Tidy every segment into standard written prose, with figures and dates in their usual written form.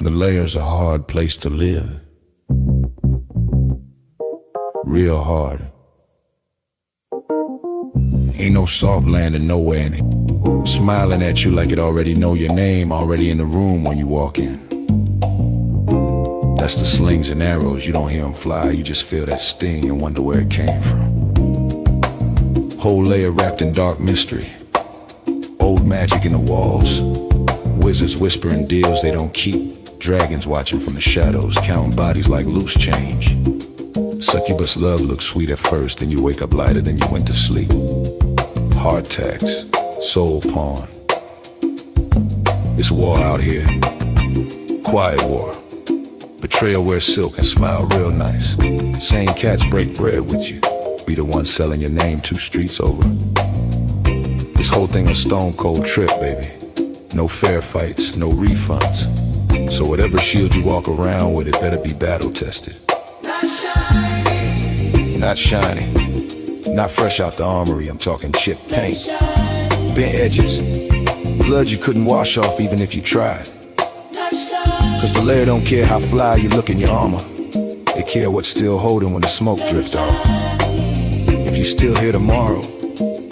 The Layer's a hard place to live. Real hard. Ain't no soft landing nowhere in here. Smiling at you like it already know your name, already in the room when you walk in. That's the slings and arrows, you don't hear them fly, you just feel that sting and wonder where it came from. Whole layer wrapped in dark mystery. Old magic in the walls. Wizards whispering deals they don't keep. Dragons watching from the shadows, counting bodies like loose change. Succubus love looks sweet at first, then you wake up lighter than you went to sleep. Heart tax, soul pawn. It's war out here. Quiet war. Betrayal wears silk and smile real nice. Same cats break bread with you. Be the one selling your name 2 streets over. This whole thing a stone cold trip, baby. No fair fights, no refunds. So whatever shield you walk around with, it better be battle tested. Not shiny. Not shiny. Not fresh out the armory, I'm talking chip paint. Bent edges. Blood you couldn't wash off even if you tried. Cause the Layer don't care how fly you look in your armor. They care what's still holding when the smoke drifts off. If you still here tomorrow,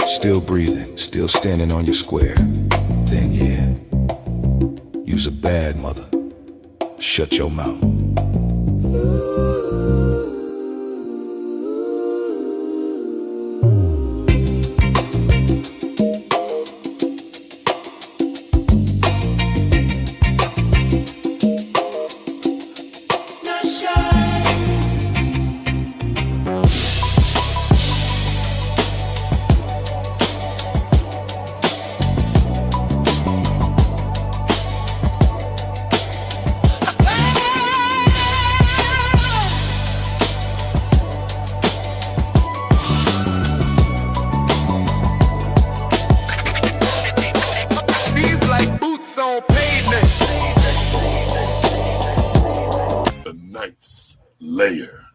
still breathing, still standing on your square, then yeah, you's a bad mother. Shut your mouth. Layer.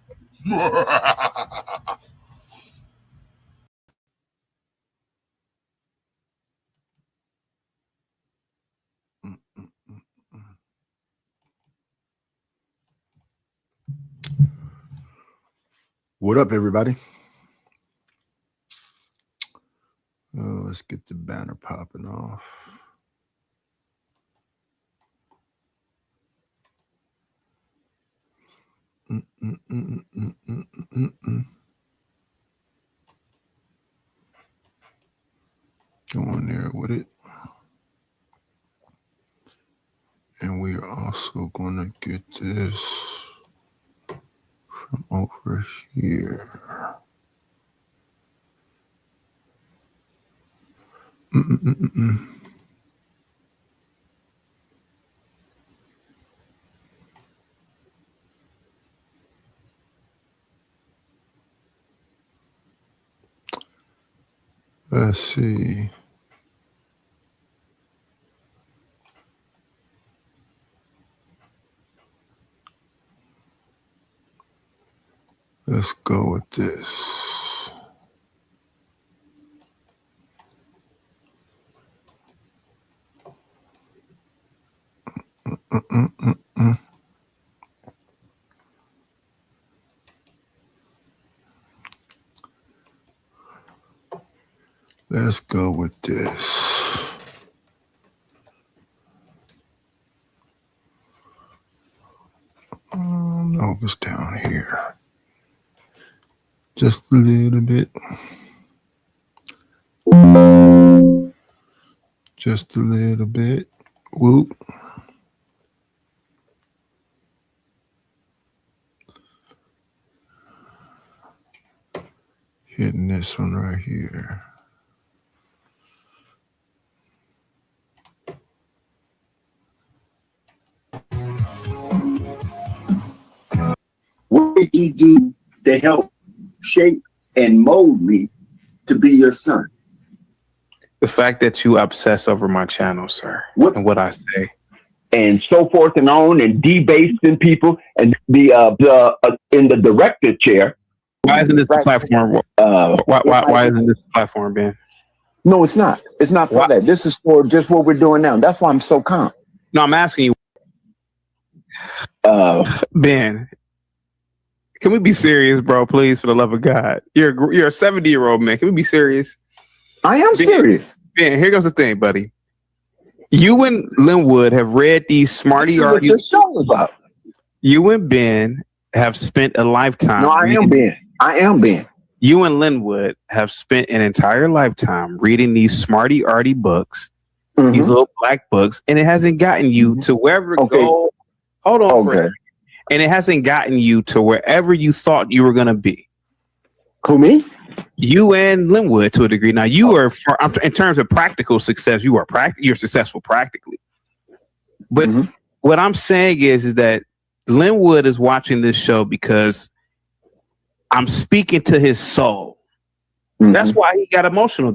What up, everybody? Let's get the banner popping off. Go on there with it. And we are also going to get this from over here. Let's see. Let's go with this. Let's go with this. No, it's down here. Just a little bit. Just a little bit. Whoop. Hitting this one right here. What did he do to help shape and mold me to be your son? The fact that you obsess over my channel, sir, and what I say, and so forth and on, and debasing people, and the in the director chair. Why isn't this the platform? Why isn't this the platform, Ben? No, it's not. It's not for that. This is for just what we're doing now. That's why I'm so calm. No, I'm asking you, Ben. Can we be serious, bro? Please, for the love of God. You're a 70-year-old man. Can we be serious? I am serious. Ben, here goes the thing, buddy. You and Linwood have read these smarty articles. What your show about? You and Ben have spent a lifetime. No, I am Ben. You and Linwood have spent an entire lifetime reading these smarty arty books, these little black books, and it hasn't gotten you to wherever go. Hold on for a second. And it hasn't gotten you to wherever you thought you were going to be. Who, me? You and Linwood to a degree. Now, you are, in terms of practical success, you're successful practically. But what I'm saying is that Linwood is watching this show because I'm speaking to his soul. That's why he got emotional.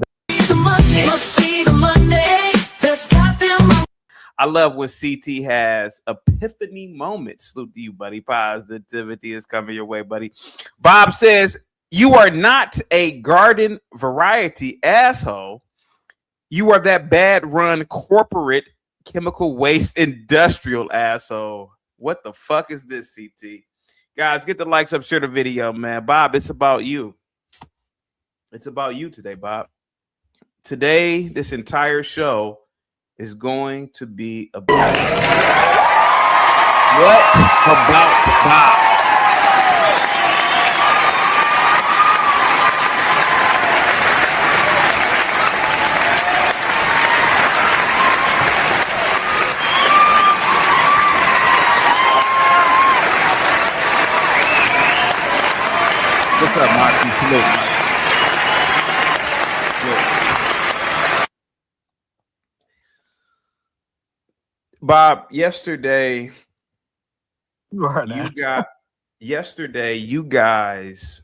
I love when CT has epiphany moments. Salute to you, buddy. Positivity is coming your way, buddy. Bob says, you are not a garden variety asshole. You are that bad run corporate chemical waste industrial asshole. What the fuck is this, CT? Guys, get the likes up, share the video, man. Bob, it's about you. It's about you today, Bob. Today, this entire show is going to be about what about Bob? What's up, Marky? Salute, Mike. Bob, yesterday you guys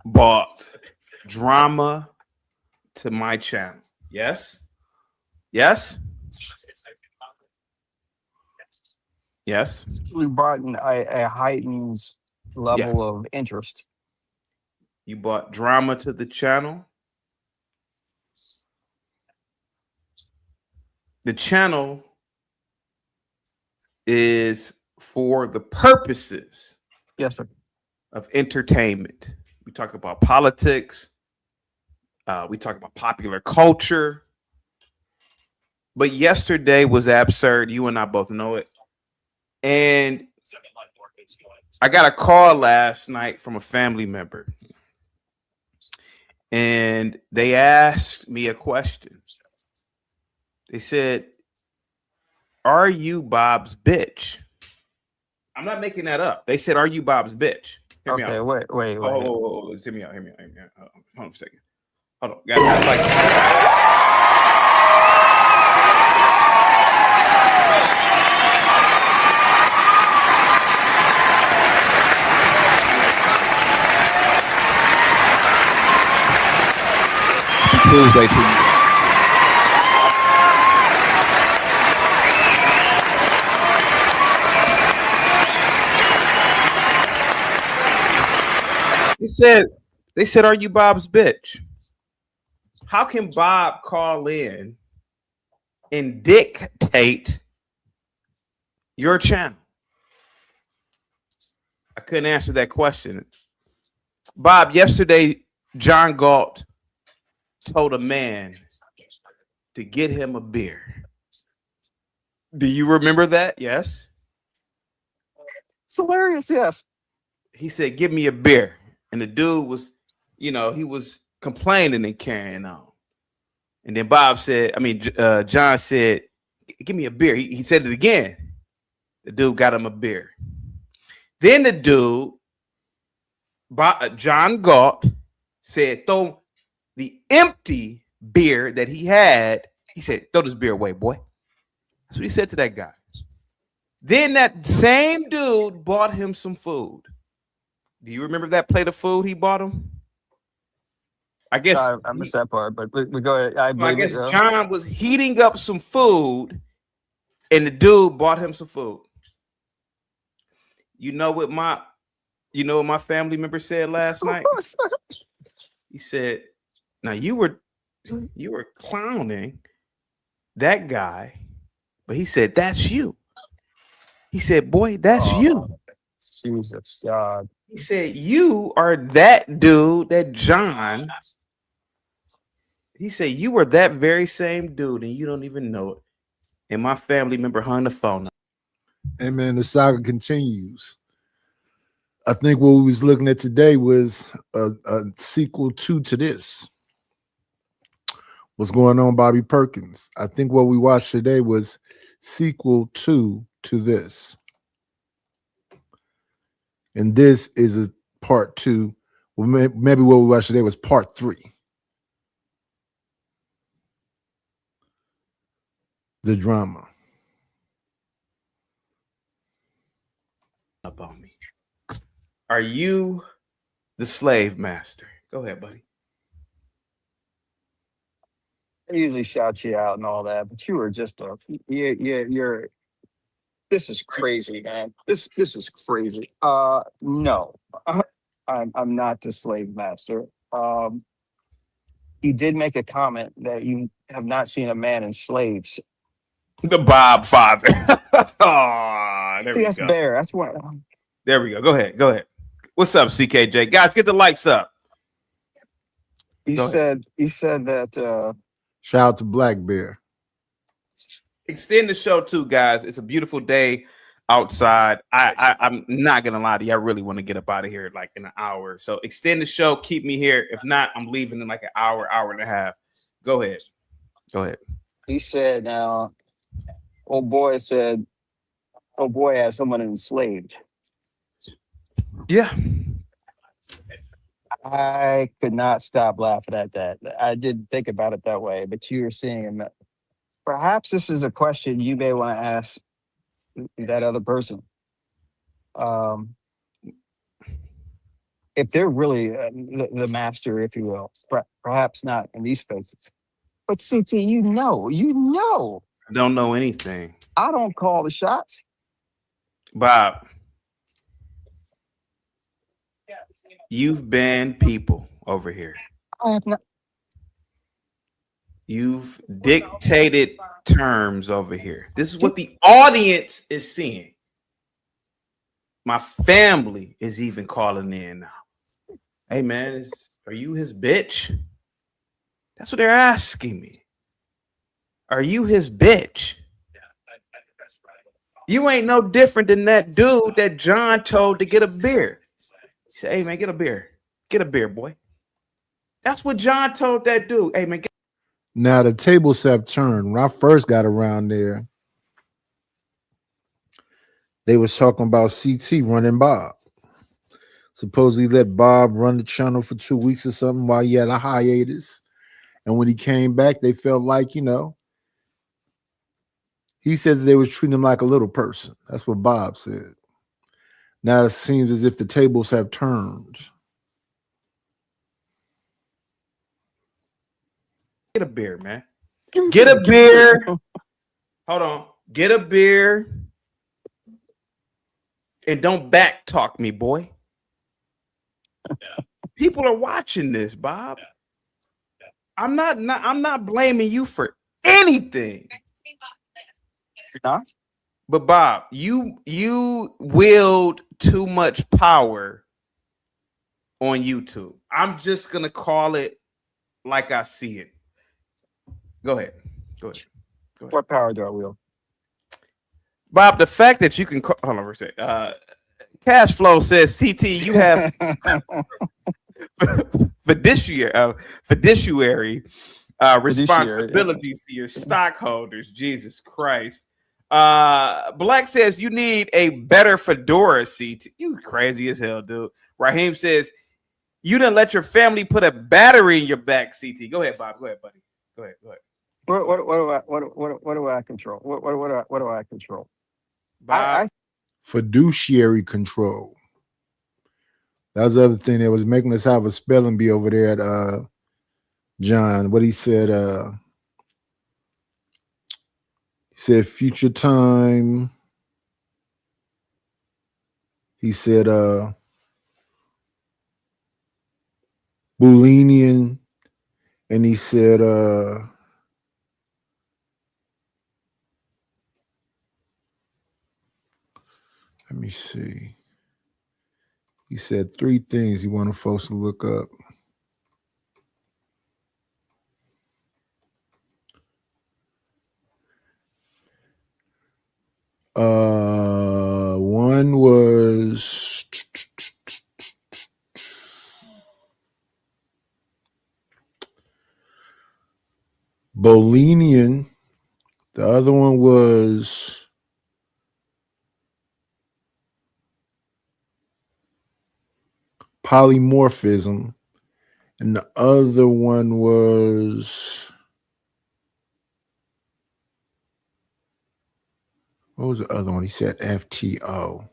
bought drama to my channel. Yes? Yes? Yes. We brought in a heightened level of interest. You brought drama to the channel. The channel is for the purposes, yes, sir, of entertainment. We talk about politics. We talk about popular culture. But yesterday was absurd. You and I both know it. And I got a call last night from a family member. And they asked me a question. They said, are you Bob's bitch? I'm not making that up. They said, are you Bob's bitch? Hear me out. Wait. Oh, hear me out. Hold on a second. Hold on. Guys, like... Tuesday to you. They said, are you Bob's bitch? How can Bob call in and dictate your channel? I couldn't answer that question. Bob, yesterday, John Galt told a man to get him a beer. Do you remember that? Yes. It's hilarious. Yes. He said, give me a beer. And the dude was, he was complaining and carrying on. And then John said, give me a beer. He said it again. The dude got him a beer. Then the dude, John Galt, said, throw the empty beer that he had. He said, throw this beer away, boy. That's what he said to that guy. Then that same dude bought him some food. Do you remember that plate of food he bought him? I guess I missed that part, but we go ahead. I guess John was heating up some food, and the dude bought him some food. You know what my family member said last night? He said, "Now you were clowning that guy, but he said that's you." He said, "Boy, that's you." Jesus God. He said, "You are that dude that John." He said, "You were that very same dude, and you don't even know it." And my family member hung the phone up. Hey man, the saga continues. I think what we was looking at today was a sequel to this. What's going on, Bobby Perkins? I think what we watched today was sequel to this. And this is a part 2. Well, maybe what we watched today was part 3. The drama. Up on me. Are you the slave master? Go ahead, buddy. I usually shout you out and all that, but you were just you're this is crazy, man. This is crazy. No, I'm not the slave master. You did make a comment that you have not seen a man enslaved. The Bob father. Oh, there we That's go. Bear. That's what. There we go. Go ahead. What's up, CKJ? Guys, get the likes up. You Go said that. Shout out to Black Bear. Extend the show too, guys. It's a beautiful day outside. I'm not gonna lie to you. I really want to get up out of here like in an hour. So extend the show. Keep me here. If not, I'm leaving in like an hour and a half. Go ahead. He said, "Now, old boy has someone enslaved." Yeah. I could not stop laughing at that. I didn't think about it that way, but you were saying that perhaps this is a question you may want to ask that other person. If they're really the master, if you will, perhaps not in these spaces. But CT, you know, I don't know anything. I don't call the shots. Bob, you've banned people over here. I have not. You've dictated terms over here. This is what the audience is seeing. My family is even calling in now. Hey, man, are you his bitch? That's what they're asking me. Are you his bitch? You ain't no different than that dude that John told to get a beer. He said, hey, man, get a beer. Get a beer, boy. That's what John told that dude. Hey, man, Now the tables have turned. When I first got around there, they was talking about CT running Bob. Supposedly let Bob run the channel for 2 weeks or something while he had a hiatus. And when he came back, they felt like, he said that they was treating him like a little person. That's what Bob said. Now it seems as if the tables have turned. get a beer, man. Get a beer. Hold on. Get a beer. And don't back talk me, boy. People are watching this, Bob. I'm not blaming you for anything. You're not? But Bob, you wield too much power on YouTube. I'm just gonna call it like I see it. Go ahead. Go ahead. What power do I wield? Bob, the fact that you can hold on for a second. Cash Flow says, CT, you have fiduciary responsibilities to your stockholders. Jesus Christ. Black says you need a better fedora, CT. You crazy as hell, dude. Raheem says you didn't let your family put a battery in your back, CT. Go ahead, Bob. Go ahead, buddy. Go ahead. What do I control? What do I control? Bob, Fiduciary control. That's the other thing that was making us have a spelling bee over there at John. What he said, future time. He said Boolinian, and he said let me see. He said 3 things he wanted folks to look up. One was Bolinian. The other one was polymorphism. And the other one was, what was the other one? He said FTO.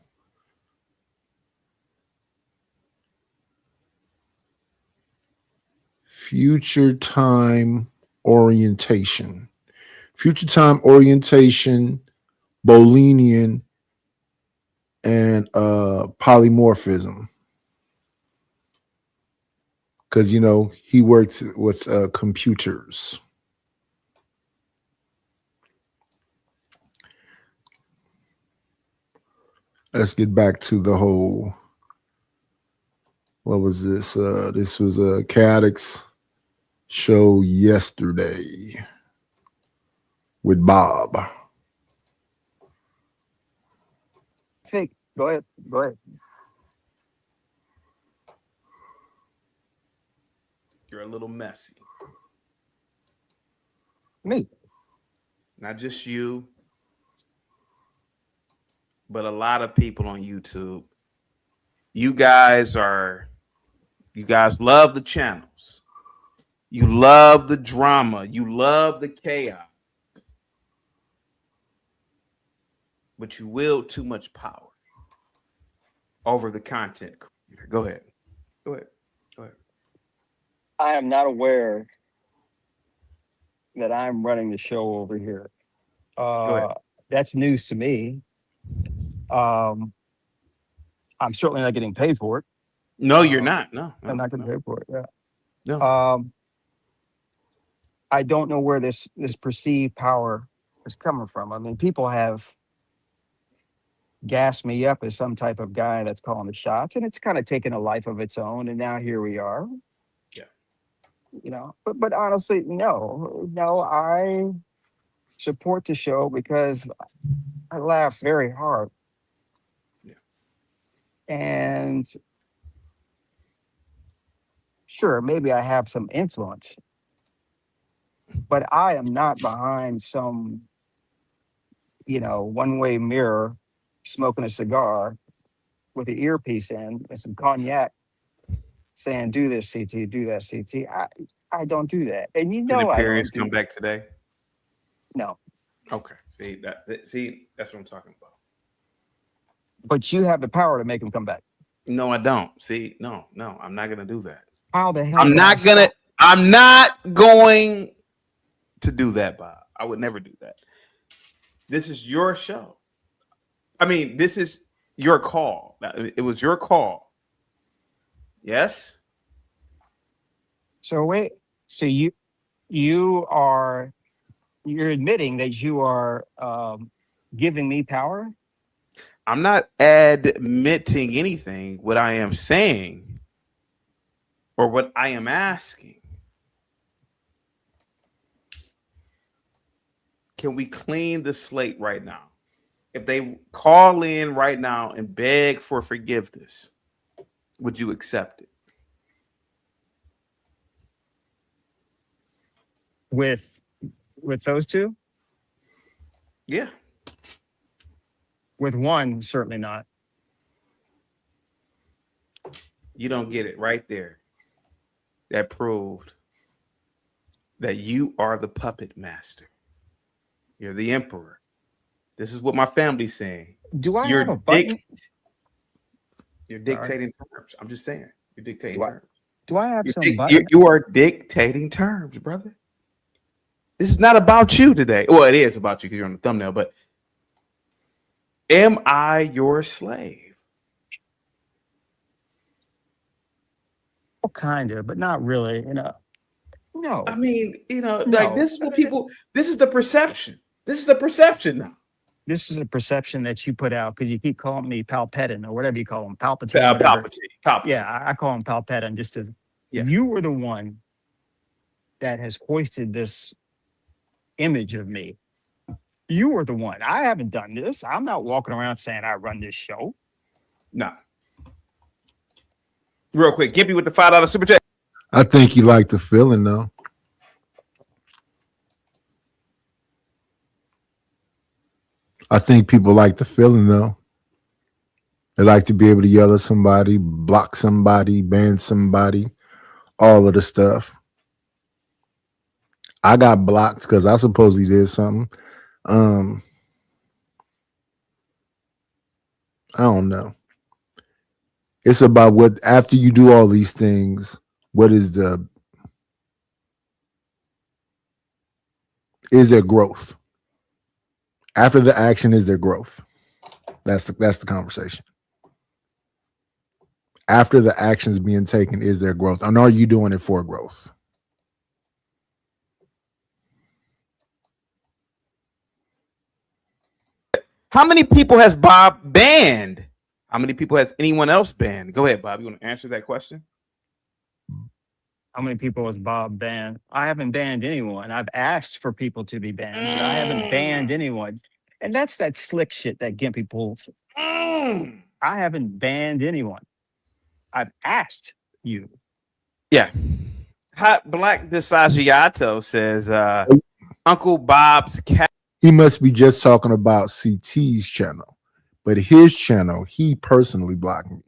Future time orientation. Future time orientation, Bolinian, and polymorphism. Because, you know, he works with computers. Let's get back to the whole, what was this? This was a Chaotix show yesterday with Bob. Go ahead. you're a little messy. Me. Not just you, but a lot of people on YouTube. You guys love the channels. You love the drama. You love the chaos. But you wield too much power over the content creator. Go ahead. I am not aware that I'm running the show over here. Go ahead. That's news to me. I'm certainly not getting paid for it. No, you're not. No, I'm not getting paid for it. Yeah. No. I don't know where this perceived power is coming from. I mean, people have gassed me up as some type of guy that's calling the shots, and it's kind of taken a life of its own. And now here we are. Yeah. You know, but honestly, no, I support the show because I laugh very hard. Yeah. And sure, maybe I have some influence, but I am not behind some, one-way mirror smoking a cigar with the earpiece in and some cognac saying, do this, CT, do that, CT. I don't do that. And Did the I periods don't come back today? No. Okay. See, that's what I'm talking about. But you have the power to make them come back. No, I don't. See, no, I'm not gonna do that. How the hell? I'm not going to do that, Bob. I would never do that. This is your show. I mean, this is your call. It was your call. Yes. So wait. So you're admitting that you are giving me power? I'm not admitting anything. What I am saying, or what I am asking, can we clean the slate right now? If they call in right now and beg for forgiveness, would you accept it? With those two? Yeah. With one, certainly not. You don't get it right there. That proved that you are the puppet master. You're the emperor. This is what my family's saying. Do I have a button? You're dictating terms. I'm just saying. You're dictating terms. Do I have some button? You are dictating terms, brother. This is not about you today. Well, it is about you because you're on the thumbnail, but am I your slave? Well, kind of, but not really. No. I mean, like No. this is what people, this is the perception. This is the perception now. This is a perception that you put out because you keep calling me Palpatine or whatever you call him, Palpatine. whatever. Palpatine. Yeah, I call him Palpatine just as you were the one that has hoisted this image of me. You were the one. I haven't done this. I'm not walking around saying I run this show. No. Real quick, Gimpy with the $5 super chat. I think you like the feeling though. I think people like the feeling though. They like to be able to yell at somebody, block somebody, ban somebody, all of the stuff. I got blocked because I supposedly did something. I don't know. It's about what, after you do all these things, is there growth? After the action, is there growth? That's the conversation. After the actions being taken, is there growth? And are you doing it for growth? How many people has Bob banned? How many people has anyone else banned? Go ahead, Bob. You want to answer that question? How many people has Bob banned? I haven't banned anyone. I've asked for people to be banned. But I haven't banned anyone. And that's that slick shit that Gimpy pulls. I haven't banned anyone. I've asked you. Yeah. Hot Black Desagiato says, Uncle Bob's cat. He must be just talking about CT's channel. But his channel, he personally blocked me.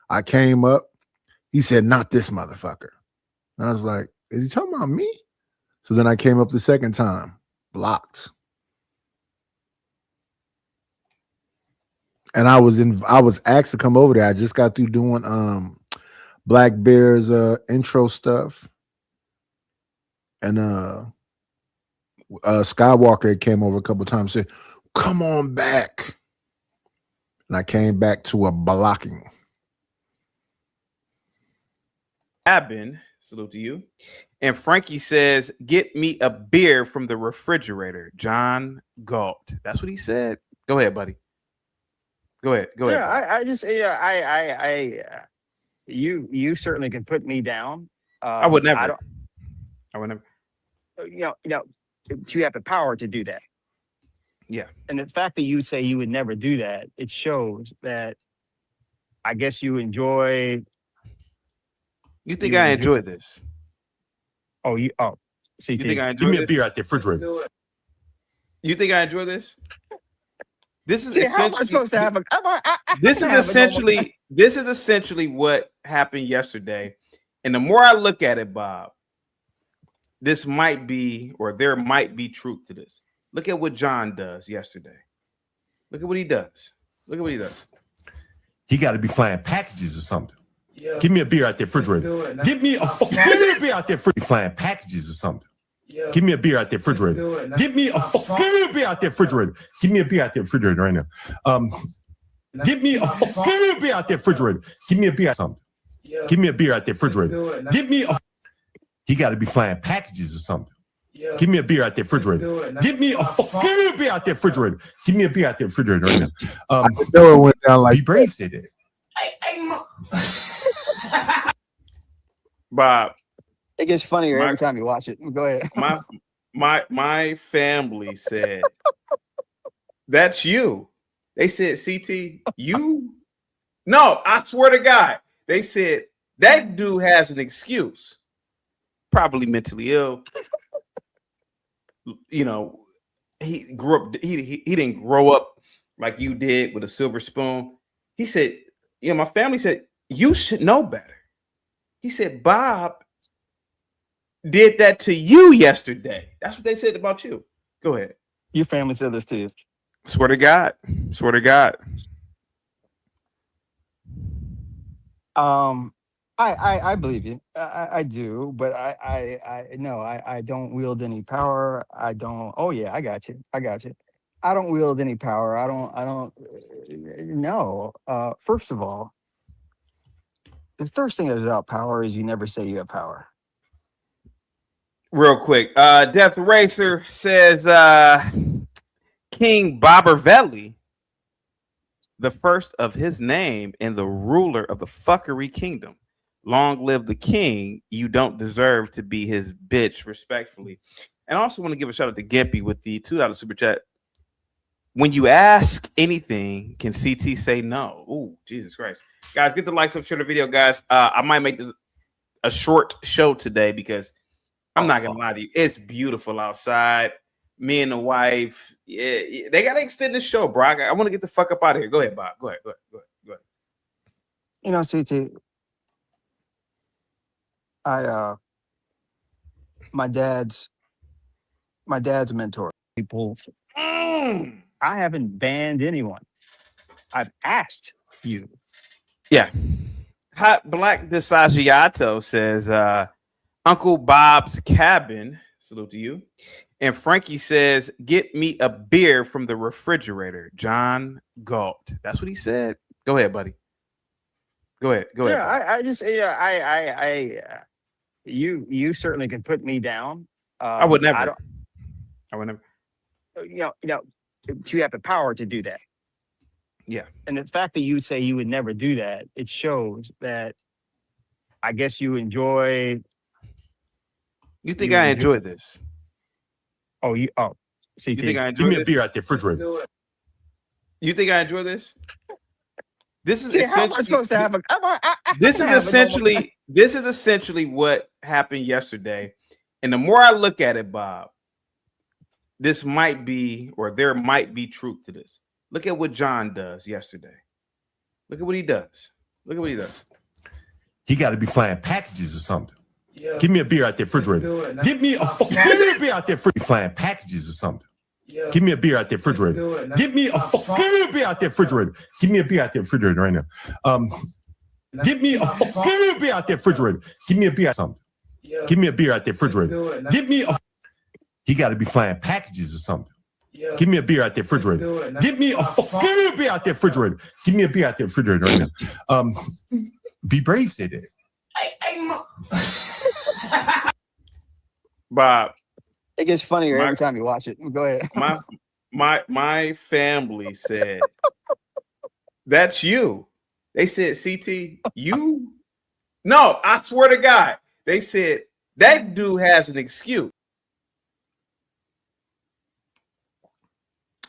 I came up. He said, not this motherfucker. And I was like, is he talking about me? So then I came up the second time, blocked. And I was asked to come over there. I just got through doing Black Bear's intro stuff. And Skywalker came over a couple of times and said, come on back. And I came back to a blocking. Abin, salute to you. And Frankie says, get me a beer from the refrigerator. John Galt. That's what he said. Go ahead, buddy. Go ahead. You certainly can put me down. I would never. I would never. You have the power to do that. Yeah. And the fact that you say you would never do that, it shows that I guess you enjoy. You think I enjoy this? CT. You think I enjoy Give me this? a beer out the refrigerator. You think I enjoy this? This is how am I supposed to have a? This is essentially what happened yesterday. And the more I look at it, Bob, this might be, or there might be truth to this. Look at what John does yesterday. Look at what he does. He got to be flying packages or something. Yeah. Give me a beer out the refrigerator. Give me a beer out the refrigerator. Flying packages or something. Yeah. Give me a beer out the refrigerator. Give me a beer out the refrigerator. Give me a beer out the refrigerator right now. Give me a beer out the refrigerator. Give me a beer out something. Give me a beer out the refrigerator. Give me a. He got to be flying packages or something. Give me a beer out there, refrigerator. Give me a beer out there, refrigerator. Give me a beer out there, refrigerator right now. I know it went down like Be brave, said that. Bob, It gets funnier My- every time you watch it. Go ahead. my family said, "That's you." They said, "CT, you." No, I swear to God, they said that dude has an excuse. Probably mentally ill. You know, he grew up. He didn't grow up like you did with a silver spoon. He said, my family said you should know better. He said Bob did that to you yesterday. That's what they said about you. Go ahead. Your family said this to you. Swear to God. Swear to God. I believe you. I do, but I don't wield any power. I don't. Oh yeah, I got you. I don't wield any power. I don't. No. First of all, the first thing about power is you never say you have power. Real quick. Death Racer says King Bobbervelli, the first of his name and the ruler of the fuckery kingdom. Long live the king. You don't deserve to be his bitch, respectfully. And I also want to give a shout out to Gimpy with the $2 super chat. When you ask anything, can CT say no? Ooh, Jesus Christ. Guys, get the likes up, share the video, guys. I might make this a short show today because I'm not going to lie to you. It's beautiful outside. Me and the wife, they got to extend the show, bro. I want to get the fuck up out of here. Go ahead, Bob. Go ahead. You know, CT. My dad's mentor. People. I haven't banned anyone. I've asked you. Yeah. Hot Black Desagiato says, Uncle Bob's cabin. Salute to you. And Frankie says, get me a beer from the refrigerator. John Galt. That's what he said. Go ahead, buddy. Go ahead. You certainly can put me down. I would never. I would never. You have the power to do that. Yeah. And the fact that you say you would never do that, it shows that I guess you enjoy. You think I enjoy this? CT. You think I enjoy Give me this? a beer out there, refrigerator. You think I enjoy this? This is how am I supposed to have a? This is essentially what happened yesterday. And the more I look at it, Bob, this might be, or there might be truth to this. Look at what John does yesterday. Look at what he does. He got to be flying packages or something. Give me a beer out there, refrigerator. Give me a beer out there, flying packages or something. Give me a beer out there, refrigerator. Give me a beer out there, refrigerator. Give me a beer out there, refrigerator right now. Give me a beer out there, refrigerator. Give me a beer out something. Give me a beer out there, refrigerator. Give me a. He got to be flying packages or something. Give me a beer out there, refrigerator. Give me a beer out there, refrigerator. Give me a beer out there, refrigerator right now. Be brave, said that. Bob, it gets funnier every time you watch it. Go ahead. My family said, that's you. They said, CT, you. No, I swear to God. They said that dude has an excuse.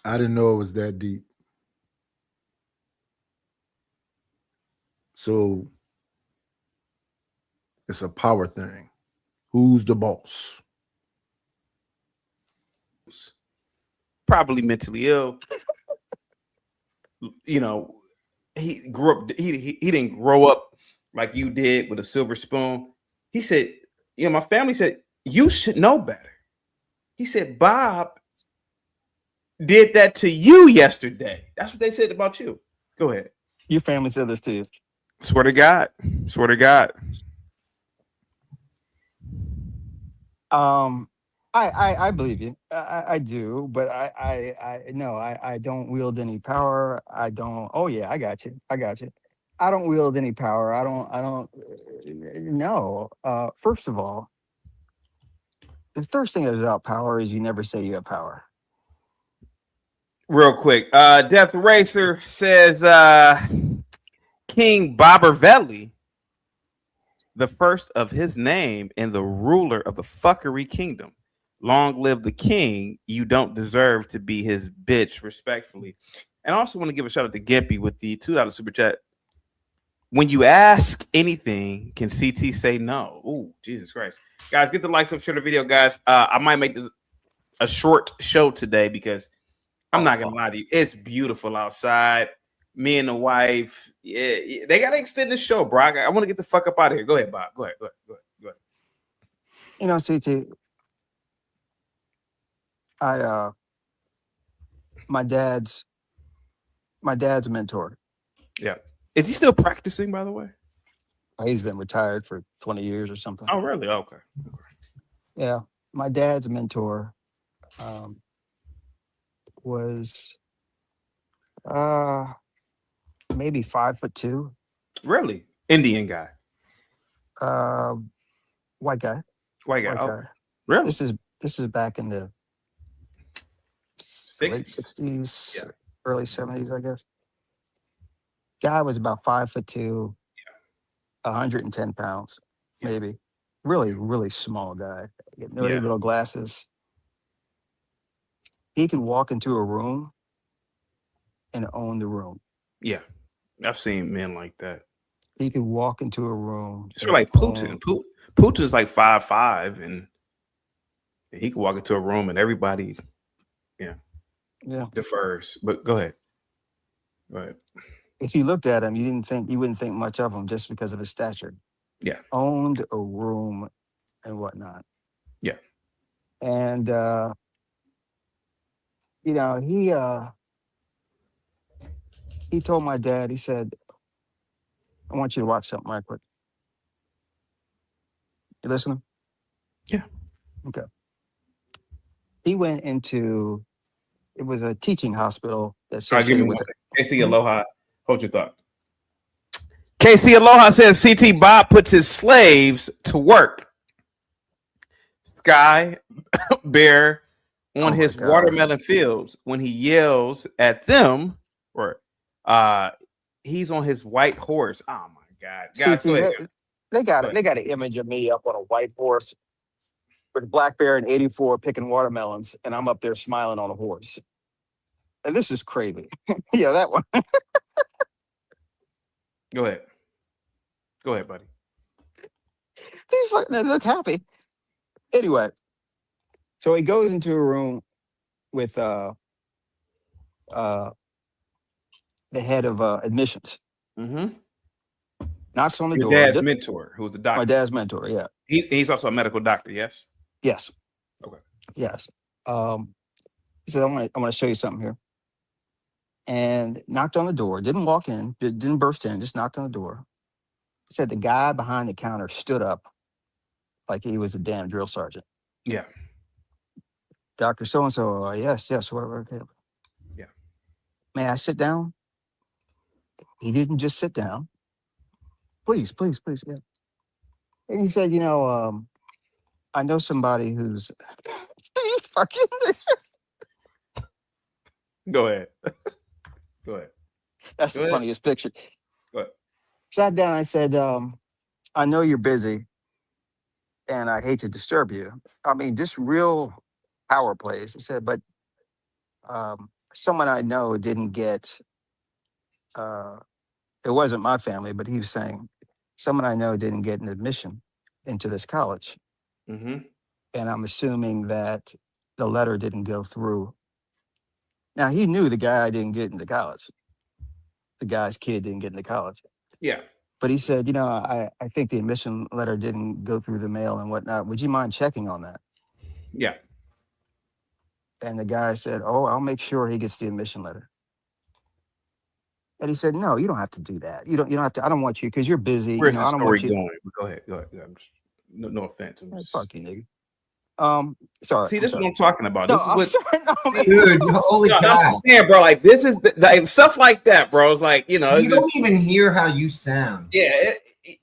I didn't know it was that deep. So it's a power thing. Who's the boss? Probably mentally ill. He grew up. He didn't grow up like you did with a silver spoon. He said, my family said you should know better. He said Bob did that to you yesterday. That's what they said about you. Go ahead. Your family said this to you. Swear to God. I believe you. I do, but I don't wield any power. I don't. Oh yeah, I got you. I don't wield any power. I don't. No. First of all, the first thing about power is you never say you have power. Real quick, Death Racer says King Barbervelli, the first of his name and the ruler of the fuckery kingdom. Long live the king. You don't deserve to be his bitch, respectfully. And I also want to give a shout out to Gimpy with the $2 super chat. When you ask anything, can CT say no? Ooh, Jesus Christ. Guys, get the likes up, share the video, guys. I might make this a short show today because I'm not gonna lie to you. It's beautiful outside. Me and the wife, yeah, they gotta extend the show, bro. I want to get the fuck up out of here. Go ahead, Bob. Go ahead. You know, CT, my dad's mentor. Yeah. Is he still practicing, by the way? He's been retired for 20 years or something. Oh, really? Okay. Yeah. My dad's mentor was maybe 5'2". Really? Indian guy. White guy. White guy. White Oh, guy. really? This is back in the late 60s, Yeah. early 70s, I guess. Guy was about 5'2", 110 pounds, maybe. Really, really small guy. Nerdy little glasses. He could walk into a room and own the room. Yeah. I've seen men like that. He could walk into a room. It's like Putin. Putin's like 5'5", and he could walk into a room and everybody, defers. But go ahead. If you looked at him, you wouldn't think much of him just because of his stature. Yeah. Owned a room and whatnot. Yeah. And he told my dad, he said, I want you to watch something right quick. You listening? Yeah. Okay. He went into, it was a teaching hospital that's I'll give you with one. KC Aloha, hold your thought. KC Aloha says CT Bob puts his slaves to work. Sky Bear on his watermelon fields. When he yells at them, or he's on his white horse. Oh my God! Guys, they got an image of me up on a white horse with Black Bear in '84 picking watermelons, and I'm up there smiling on a horse. And this is crazy. Yeah, that one. Go ahead. Go ahead, buddy. They look happy. Anyway, so he goes into a room with the head of admissions. Mm-hmm. Knocks on the Your door. dad's mentor, who was the doctor. My dad's mentor, yeah. He's also a medical doctor, yes? Yes. Okay. Yes. He said, I want to show you something here. And knocked on the door. Didn't walk in. Didn't burst in. Just knocked on the door. He said the guy behind the counter stood up like he was a damn drill sergeant. Yeah. Dr. So-and-so, yes, whatever. Okay. Yeah. May I sit down? He didn't just sit down. Please, yeah. And he said, I know somebody who's you fucking Go ahead. Go ahead. That's the funniest picture. Go ahead. Sat down, I said, I know you're busy and I hate to disturb you. I mean, just real power plays. He said, but someone I know didn't get, it wasn't my family, but he was saying, someone I know didn't get an admission into this college. Mm-hmm. And I'm assuming that the letter didn't go through. Now, he knew the guy didn't get into college. The guy's kid didn't get into college. Yeah. But he said, I think the admission letter didn't go through the mail and whatnot. Would you mind checking on that? Yeah. And the guy said, oh, I'll make sure he gets the admission letter. And he said, no, you don't have to do that. You don't have to. I don't want you because you're busy. Where's I the don't story want you. going? Go ahead. No offense. Fuck you, nigga. Sorry. See, I'm this is sorry. what I'm talking about. No, This is I'm what. sorry. No, man. Dude, holy No, I'm cow. just saying, bro. Like this is like stuff like that, bro. It's like You it's don't just, even hear how you sound. yeah,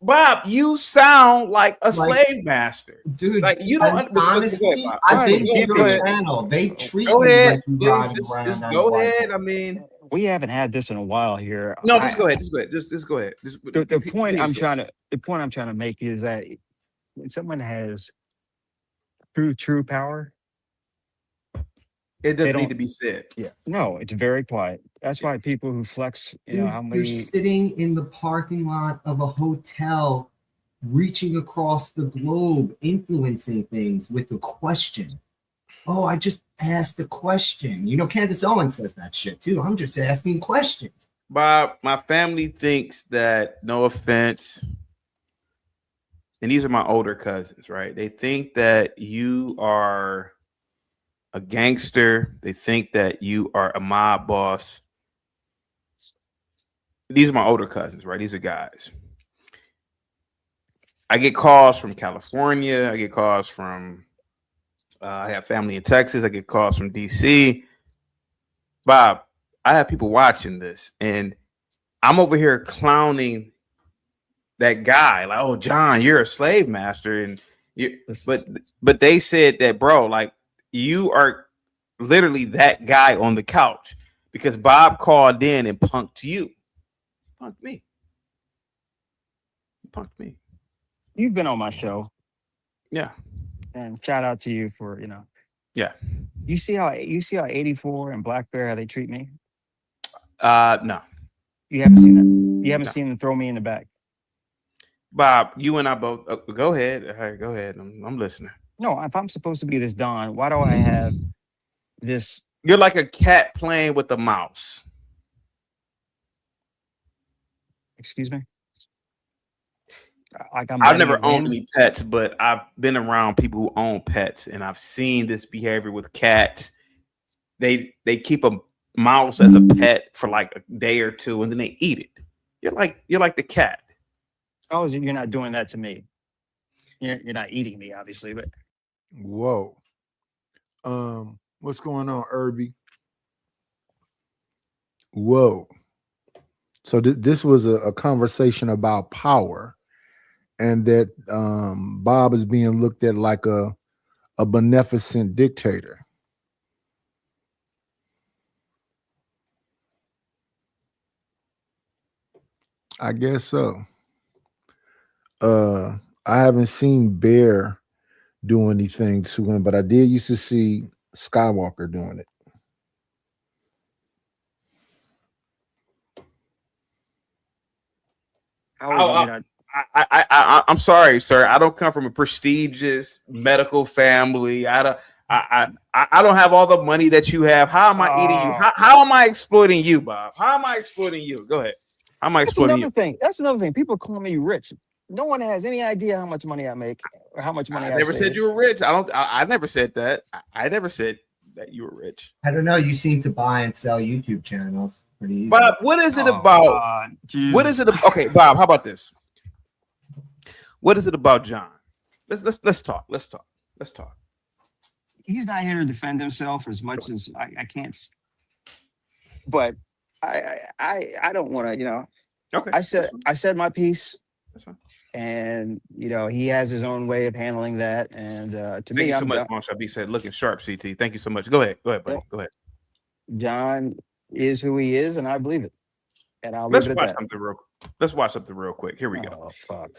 Bob, you sound like a Like- slave master. Dude, Like you don't. and honestly, Bob. I've Right, been to go your ahead. channel. They treat Go you ahead. like you Please, riding just around on go a white ahead. I horse. mean, We haven't had this in a while here. no, just go ahead. Just go ahead. Just go ahead. Just, The point I'm continue. trying to make is that when someone has true power, It doesn't don't- need to be said. no, it's very quiet. That's why people who flex, you know, Dude, how you're many sitting in the parking lot of a hotel, reaching across the globe, influencing things with a question. Oh, I just asked a question. You know, Candace Owens says that shit too. I'm just asking questions. Bob, my family thinks that, no offense, and these are my older cousins, right? They think that you are a gangster. They think that you are a mob boss. These are my older cousins, right? These are guys. I get calls from California. I get calls from, I have family in Texas. I get calls from DC. Bob, I have people watching this, and I'm over here clowning that guy. Like, oh, John, you're a slave master. And but they said that, bro, like, you are literally that guy on the couch because Bob called in and punked you. Punked me. You punked me. you've been on my show, Yeah. and shout out to you for, you know. Yeah. You see how 84 and Black Bear, how they treat me? No. You haven't seen that. You haven't No. seen them throw me in the back. Bob, you and I both go ahead. All right, go ahead. I'm listening. No, if I'm supposed to be this Don, why do I have this? You're like a cat playing with a mouse. Excuse me. Like I've letting never it owned win? any pets, but I've been around people who own pets, and I've seen this behavior with cats. They keep a mouse as a pet for like a day or two, and then they eat it. You're like the cat. Oh, you're not doing that to me. You're not eating me, obviously, but Whoa. What's going on, Irby? Whoa. So this was a conversation about power, and that Bob is being looked at like a beneficent dictator. I guess so. I haven't seen Bear do anything to him, but I did used to see Skywalker doing it. I'm sorry, sir. I don't come from a prestigious medical family. I don't have all the money that you have. How am I eating you? How am I exploiting you, Bob? How am I exploiting you? Go ahead. How am I That's exploiting another you? thing. That's another thing. People call me rich. No one has any idea how much money I make or how much money I never save. said you were rich. I never said that. I never said that you were rich. I don't know. You seem to buy and sell YouTube channels pretty easy. Bob, what is it Oh, about? God, What is it? Okay, Bob, how about this? What is it about John? Let's talk. Let's talk. He's not here to defend himself as much as I can't. But I don't want to, you know. Okay. I said my piece, That's fine. and you know he has his own way of handling that. And to Thank me, you so I'm much, Mon Shabi said, looking sharp, CT. Thank you so much. Go ahead, buddy. Go ahead. John is who he is, and I believe it. And I'll Let's leave it watch at that. something real. Let's watch something real quick. Here we go. Oh fuck!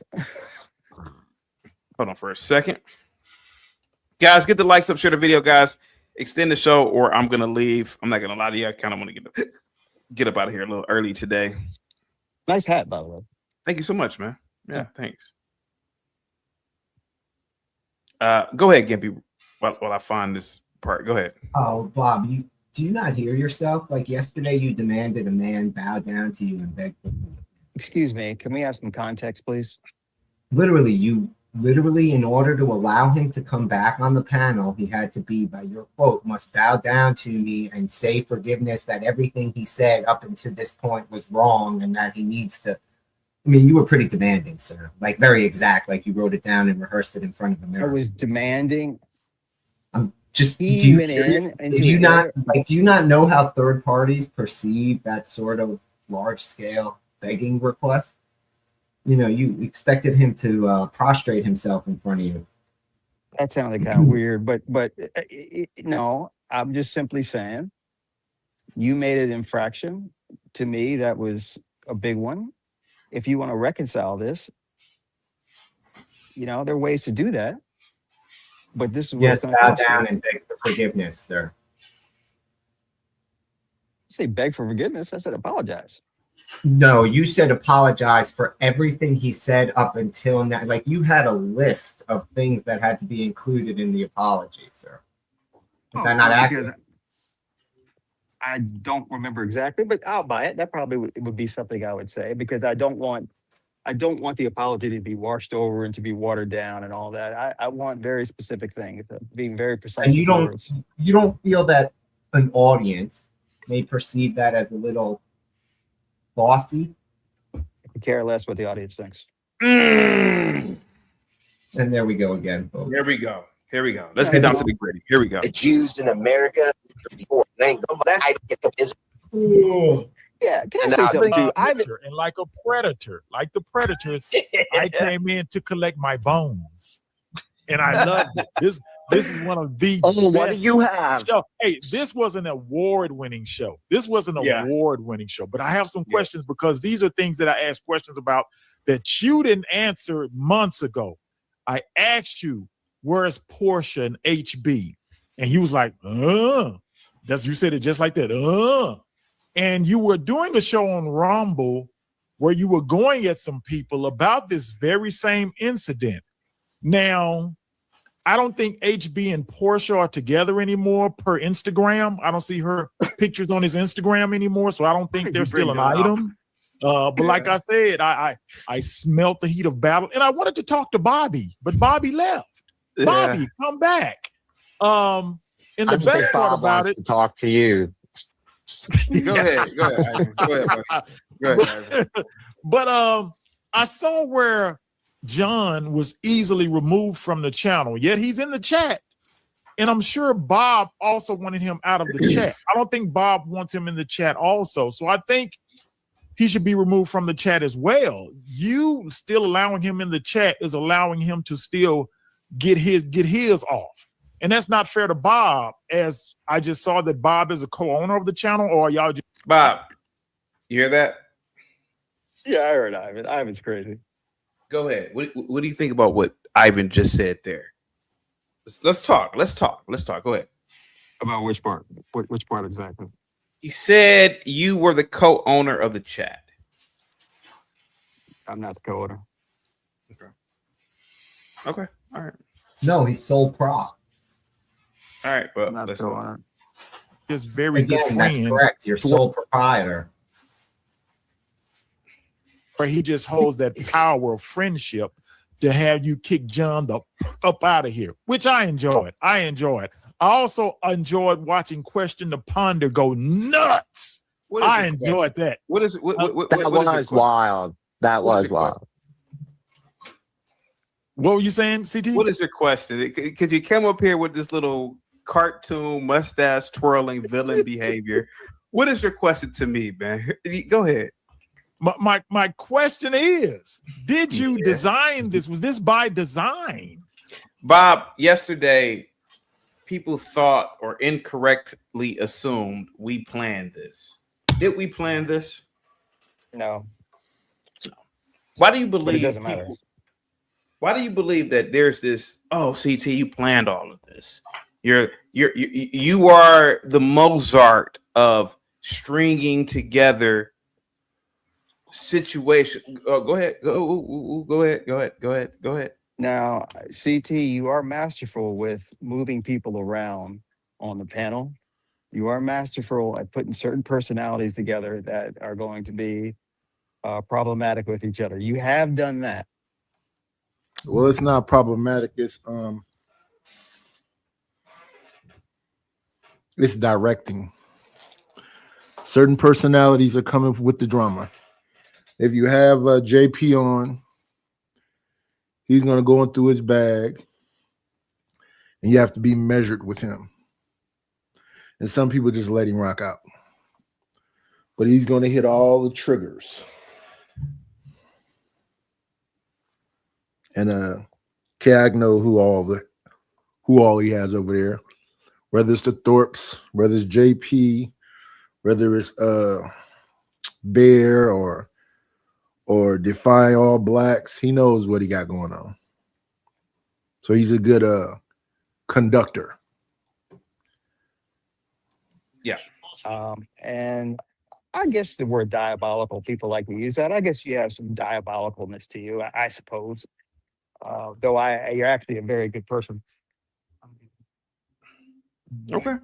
Hold on for a second, guys. Get the likes up, share the video, guys. Extend the show, or I'm gonna leave. I'm not gonna lie to you. I kind of want to get up out of here a little early today. Nice hat, by the way. Thank you so much, man. Yeah, thanks. Go ahead, Gimpy. While I find this part, go ahead. Oh, Bob, do you not hear yourself? Like yesterday, you demanded a man bow down to you and beg for food. Excuse me. Can we have some context, please? Literally, in order to allow him to come back on the panel, he had to be, by your quote, must bow down to me and say forgiveness that everything he said up until this point was wrong and that he needs to. I mean, you were pretty demanding, sir. Like very exact. Like you wrote it down and rehearsed it in front of the I mirror. was demanding. Just He went in do into you an not area- like do you not know how third parties perceive that sort of large scale begging request? You know, you expected him to prostrate himself in front of you. That sounded kind of weird, but no, I'm just simply saying you made an infraction to me. That was a big one. If you want to reconcile this, you know, there are ways to do that. But this is what Yes, it's going to bow cost down you. and beg for forgiveness, sir. Say beg for forgiveness. I said apologize. No, you said apologize for everything he said up until now. Like you had a list of things that had to be included in the apology, sir. Is that not accurate? Because I don't remember exactly, but I'll buy it. That probably would be something I would say because I don't want the apology to be washed over and to be watered down and all that. I want very specific things, being very precise. And you with words. don't feel that an audience may perceive that as a little bossy? I could care less what the audience thinks. Mm. And there we go again, folks. Here we go. Here we go. Let's get down to the gritty. Here we go. The Jews in America before. Ain't that I get the is Yeah, can I And say I something too? And like a predator, like the predators, I came in to collect my bones, and I loved it. This is one of the what do you have? show. Hey, this was an award-winning show. This was an Yeah. award-winning show. But I have some Yeah. questions because these are things that I asked questions about that you didn't answer months ago. I asked you, where's Portia and HB? And he was like, That's you said it just like that. And you were doing a show on Rumble where you were going at some people about this very same incident. Now, I don't think HB and Portia are together anymore per Instagram. I don't see her pictures on his Instagram anymore, so I don't think they're still an item. But like I said, I smelt the heat of battle, and I wanted to talk to Bobby, but Bobby left. Bobby, come back. And the best part about it, to talk to you. Go ahead. Go ahead. Ivan. Go ahead, buddy. Go ahead, Ivan. but I saw where John was easily removed from the channel, yet he's in the chat. And I'm sure Bob also wanted him out of the chat. I don't think Bob wants him in the chat also. So I think he should be removed from the chat as well. You still allowing him in the chat is allowing him to still get his off. And that's not fair to Bob, as I just saw that Bob is a co-owner of the channel, or y'all just Bob, you hear that? Yeah, I heard Ivan. Ivan's crazy. Go ahead. What do you think about what Ivan just said there? Let's talk. Let's talk. Go ahead. About which part? Which part exactly? He said you were the co-owner of the chat. I'm not the co-owner. Okay. All right. No, he's sole prop. All right. Well, I'm not the let's go. co-owner. just very good Again, that's friends. correct. You're sole proprietor. Where he just holds that power of friendship to have you kick John the up out of here, which I enjoyed. I also enjoyed watching Question to Ponder go nuts. What is I your enjoyed that. What is what That is your was question? wild. That What is was your wild. What were you saying, CT? What is your question? Because you came up here with this little cartoon mustache twirling villain behavior. What is your question to me, man? Go ahead. My question is, did you design this? Was this by design? Bob, yesterday, people thought or incorrectly assumed we planned this. Did we plan this? No, Why do you but it believe doesn't matter. Why do you believe that there's this? Oh, CT, you planned all of this. You are the Mozart of stringing together situation. Oh, go ahead. Go ahead. Now, CT, you are masterful with moving people around on the panel. You are masterful at putting certain personalities together that are going to be problematic with each other. You have done that. Well, it's not problematic. It's directing. Certain personalities are coming with the drama. If you have JP on, he's going to go through his bag. and you have to be measured with him. And some people just let him rock out. But he's going to hit all the triggers. And Cag know who all he has over there. Whether it's the Thorpes, whether it's JP, whether it's Bear or Defy All Blacks, he knows what he got going on. So he's a good conductor. Yeah. And I guess the word diabolical, people like to use that. I guess you have some diabolicalness to you, I suppose. Though you're actually a very good person. Okay.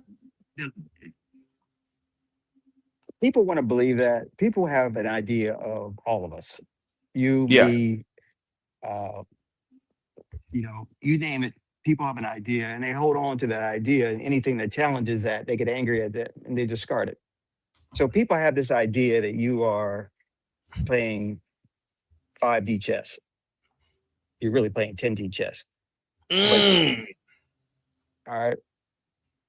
People want to believe that. People have an idea of all of us. You, Yeah. me, you name it. People have an idea, and they hold on to that idea. And anything that challenges that, they get angry at that, and they discard it. So people have this idea that you are playing 5D chess. You're really playing 10D chess. All right.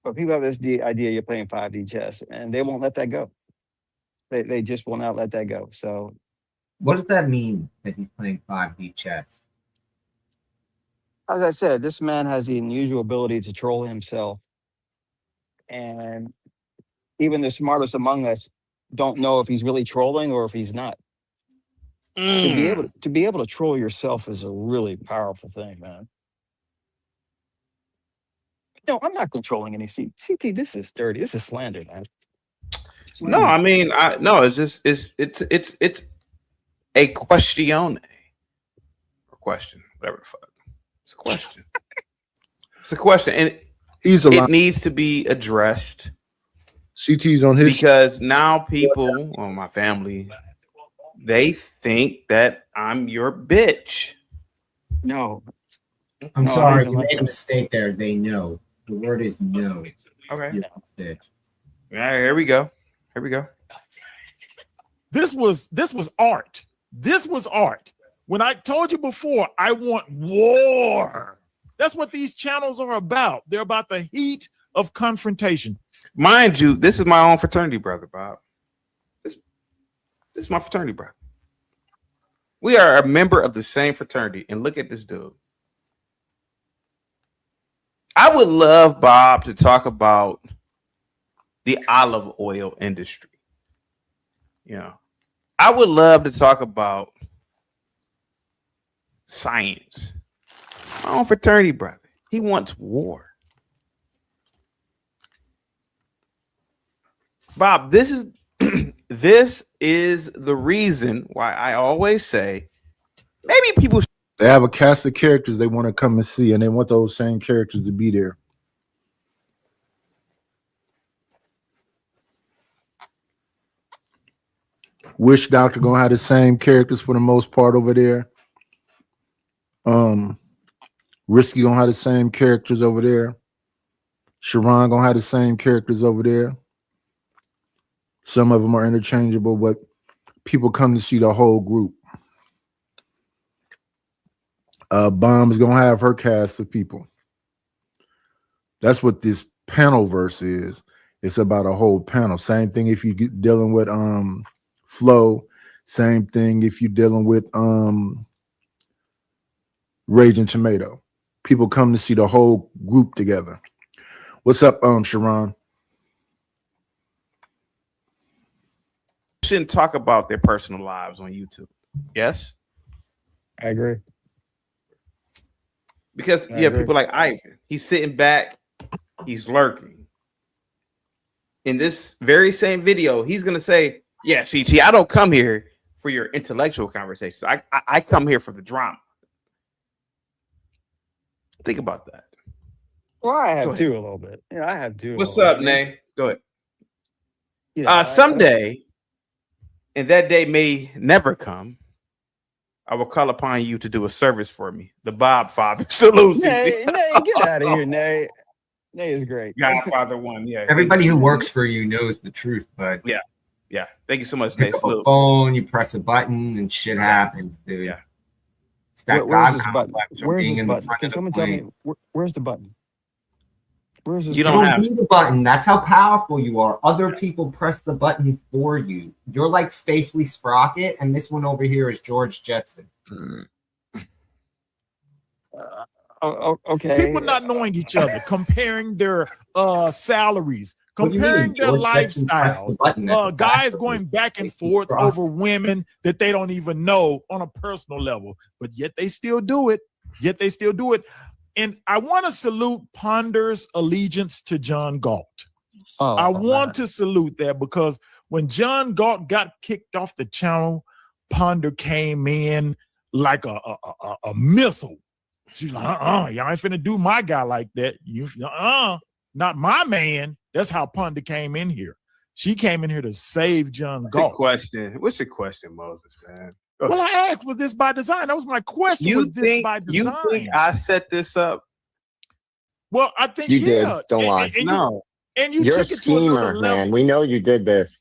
But people have this idea you're playing 5D chess, and they won't let that go. They just will not let that go. So What does that mean that he's playing 5D chess? as I said, this man has the unusual ability to troll himself. And even the smartest among us don't know if he's really trolling or if he's not. To be able to troll yourself is a really powerful thing, man. No, I'm not controlling any CT. This is dirty. This is slander, man. No, I mean, no, it's just it's a question. Or question, whatever the fuck. It's a question. It's a question. And He's a it lot. needs to be addressed CT's on his. because now people, well, my family, they think that I'm your bitch. No. I'm No, I sorry, don't you like made a that. mistake there. They know. The word is no. Okay. You bitch. Yeah, here we go. Here we go. This was art. This was art. When I told you before, I want war. That's what these channels are about. They're about the heat of confrontation. Mind you, this is my own fraternity brother, Bob. This is my fraternity brother. We are a member of the same fraternity, and look at this dude. I would love Bob to talk about the olive oil industry. You know, I would love to talk about science. My own fraternity brother. He wants war. Bob, this is this is the reason why I always say maybe people They have a cast of characters they want to come and see, and they want those same characters to be there. Wish Doctor gonna have the same characters for the most part over there. Risky gonna have the same characters over there. Sharon gonna have the same characters over there. Some of them are interchangeable, but people come to see the whole group. Bomb is gonna have her cast of people. That's what this panel verse is. It's about a whole panel. Same thing if you get dealing with Flow. Same thing if you're dealing with Raging Tomato. People come to see the whole group together. What's up, Sharon? shouldn't talk about their personal lives on YouTube. Yes? I agree. Because you have people like Ivan. He's sitting back, he's lurking. In this very same video, he's gonna say, yeah, CT, I don't come here for your intellectual conversations. I come here for the drama. Think about that. Well, I Go have ahead. too a little bit. Yeah, I have too. What's up, Nay? Go ahead. You know, Someday, and that day may never come, I will call upon you to do a service for me. The Bob Father salute. Nay, get out of here, Nay. Nay is great. Godfather one, yeah. Everybody who works for you knows the truth, but Yeah. Thank you so much, Nay. pick up a Salute. phone, you press a button, and shit happens, dude. Yeah. It's that Where's God this button? complex from Where's being this in the button? front Can of the someone tell me plane. where's the button? Where's this? You You don't don't have. need a button. That's how powerful you are. Other people press the button for you. You're like Spacely Sprocket, and this one over here is George Jetson. Okay. People not knowing each other, comparing their salaries, What do you mean? comparing their George Jetson pressed the lifestyles, button at the guys back. going back and Spacely forth Sprocket. over women that they don't even know on a personal level, but yet they still do it. And I want to salute Ponder's allegiance to John Galt. I want to salute that, because when John Galt got kicked off the channel, Ponder came in like a missile. She's like, y'all ain't finna do my guy like that. Not my man. That's how Ponder came in here. She came in here to save John What's your Galt. question? What's your question, Moses, man? Well, I asked, was this by design? That was my question. Was this by design? You think I set this up? Well, I think You yeah. did. Don't lie. No. And you You're a took it to another schemer, level. man. We know you did this.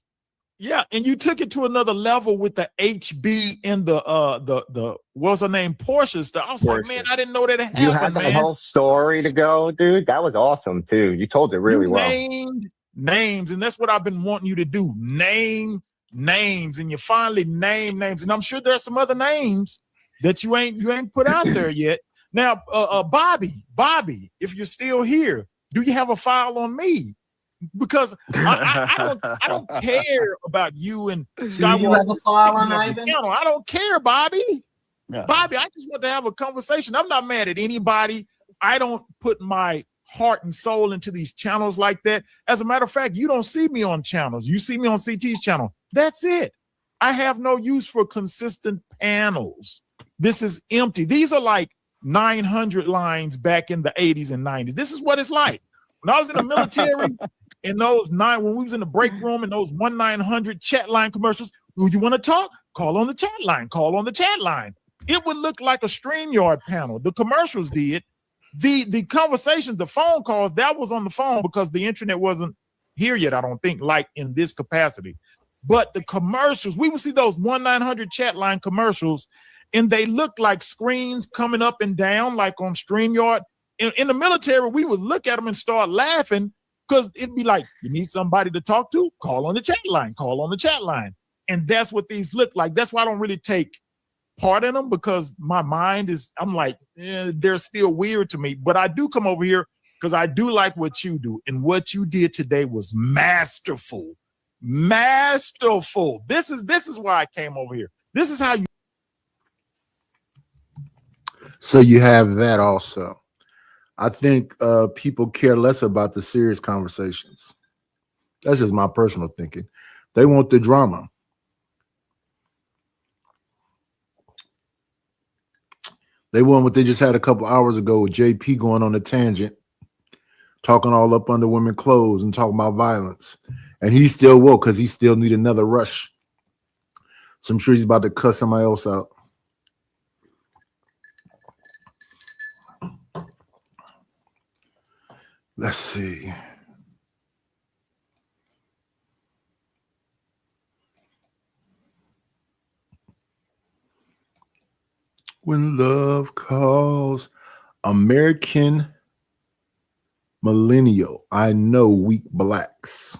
Yeah, and you took it to another level with the HB and the what's her name, Portia stuff. I was like, Portia. man, I didn't know that it happened, You had that man. whole story to go, dude. That was awesome too. You told it really You well. named names, and that's what I've been wanting you to do. Name names, and you finally name names. And I'm sure there's some other names that you ain't put out there yet. Now, Bobby, if you're still here, do you have a file on me? Because I don't care about you and Do you Skywalker. have a file on Channel. Ivan? I don't care, Bobby. Yeah. Bobby, I just want to have a conversation. I'm not mad at anybody. I don't put my heart and soul into these channels like that. As a matter of fact, you don't see me on channels. You see me on CT's channel. That's it. I have no use for consistent panels. This is empty. These are like 900 lines back in the 80s and 90s. This is what it's like. When I was in the military, in those when we was in the break room in those 1-900 chat line commercials, who you want to talk? Call on the chat line. Call on the chat line. It would look like a StreamYard panel. The commercials did. The conversations, the phone calls, that was on the phone because the internet wasn't here yet, I don't think, like in this capacity. But the commercials, we would see those 1-900 chat line commercials, and they look like screens coming up and down, like on StreamYard. In the military, we would look at them and start laughing because it'd be like, you need somebody to talk to? Call on the chat line. Call on the chat line. And that's what these look like. That's why I don't really take part in them, because my mind is, I'm like, they're still weird to me. But I do come over here because I do like what you do. And what you did today was masterful. Masterful. This is why I came over here. This is how you. So you have that also. I think people care less about the serious conversations. That's just my personal thinking. They want the drama. They want what they just had a couple hours ago with JP going on a tangent, talking all up under women's clothes and talking about violence. And he's still woke because he still need another rush. So I'm sure he's about to cuss somebody else out. Let's see. When love calls, American millennial. I know weak blacks.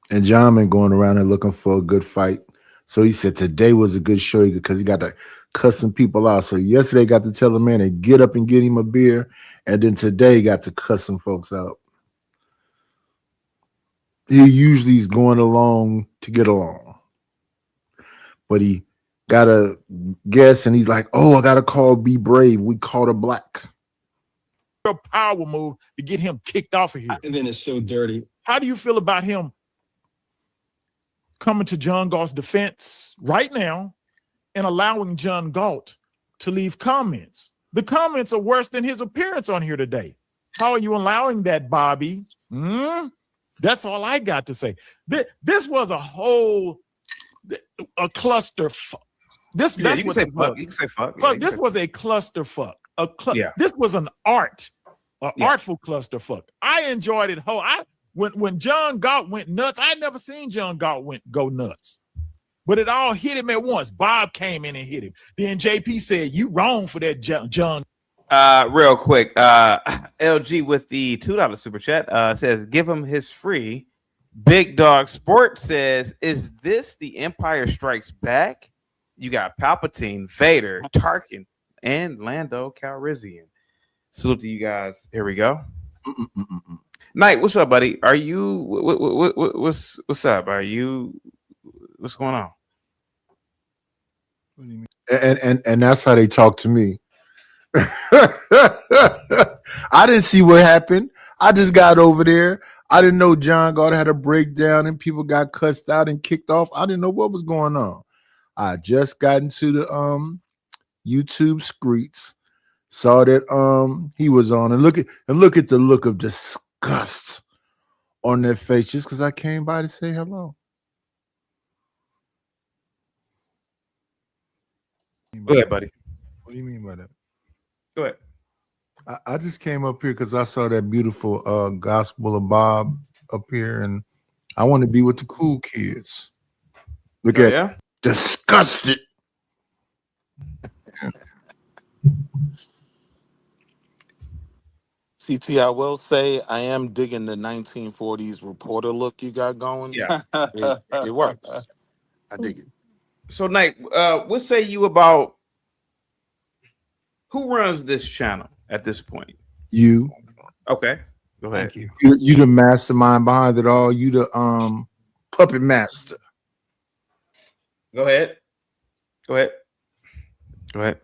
And John been going around and looking for a good fight. So he said today was a good show because he got to cuss some people out. So yesterday got to tell the man to get up and get him a beer. And then today got to cuss some folks out. He usually is going along to get along. But he got a guess and he's like, oh, I got to call Be Brave. We called her black. A power move to get him kicked off of here. And then it's so dirty. How do you feel about him coming to John Galt's defense right now and allowing John Galt to leave comments? The comments are worse than his appearance on here today. How are you allowing that, Bobby? That's all I got to say. This was a cluster. That's you what can say it was. fuck. You can say fuck. Fuck, this was a clusterfuck. Yeah. This was an artful clusterfuck. I enjoyed it. When John Galt went nuts, I never seen John Galt go nuts. But it all hit him at once. Bob came in and hit him. Then JP said, you wrong for that, John. Real quick, LG with the $2 super chat says, give him his free. Big Dog Sport says, is this the Empire Strikes Back? You got Palpatine, Vader, Tarkin, and Lando Calrissian. Salute to you guys. Here we go. Knight, what's up, buddy? Are you what's up? Are you what's going on? What do you mean? And that's how they talk to me. I didn't see what happened. I just got over there. I didn't know John God had a breakdown and people got cussed out and kicked off. I didn't know what was going on. I just got into the YouTube streets, saw that he was on, and look at the look of disgust on their face just because I came by to say hello. Go ahead, buddy. What do you mean by that? Go ahead. I just came up here because I saw that beautiful Gospel of Bob up here, and I want to be with the cool kids. Look at Yeah. disgusted. CT, I will say I am digging the 1940s reporter look you got going. Yeah. It works. I dig it. So, Knight, what say you about who runs this channel at this point? You. Okay. Go ahead. Thank you. You the mastermind behind it all. You the puppet master. Go ahead. Go ahead. Go ahead.